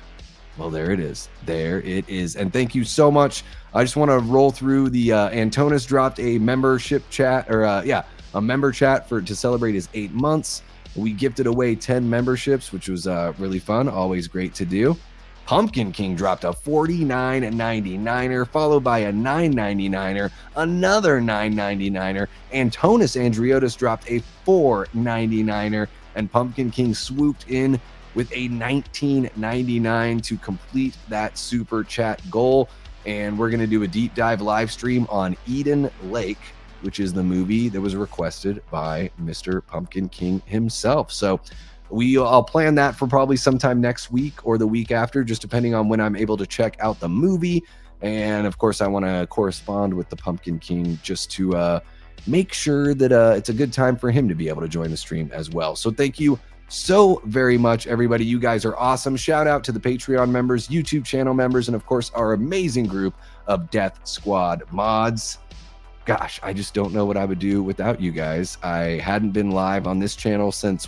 Well, there it is. There it is. And thank you so much. I just want to roll through the Antonis dropped a membership chat, or a member chat to celebrate his 8 months. We gifted away 10 memberships, which was really fun. Always great to do. Pumpkin King dropped a $49.99er, followed by a $9.99er, another $9.99er, and Tonus Andriotis dropped a $4.99er, and Pumpkin King swooped in with a $19.99 to complete that super chat goal. And we're going to do a deep dive live stream on Eden Lake, which is the movie that was requested by Mr. Pumpkin King himself. So I'll plan that for probably sometime next week or the week after, just depending on when I'm able to check out the movie. And of course, I want to correspond with the Pumpkin King just to make sure that it's a good time for him to be able to join the stream as well. So thank you so very much, everybody. You guys are awesome. Shout out to the Patreon members, YouTube channel members, and of course, our amazing group of Death Squad mods. Gosh, I just don't know what I would do without you guys. I hadn't been live on this channel since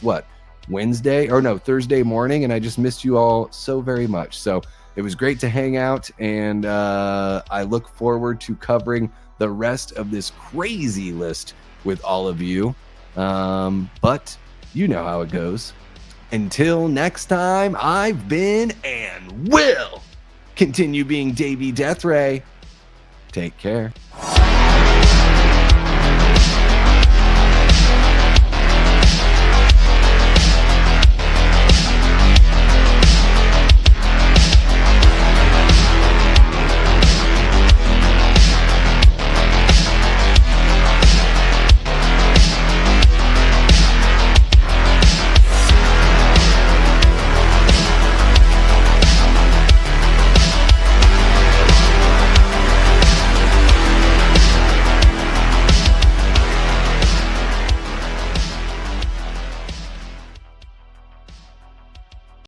Thursday morning, and I just missed you all so very much. So it was great to hang out, and I look forward to covering the rest of this crazy list with all of you. But you know how it goes. Until next time, I've been and will continue being Davey Deathray. Take care.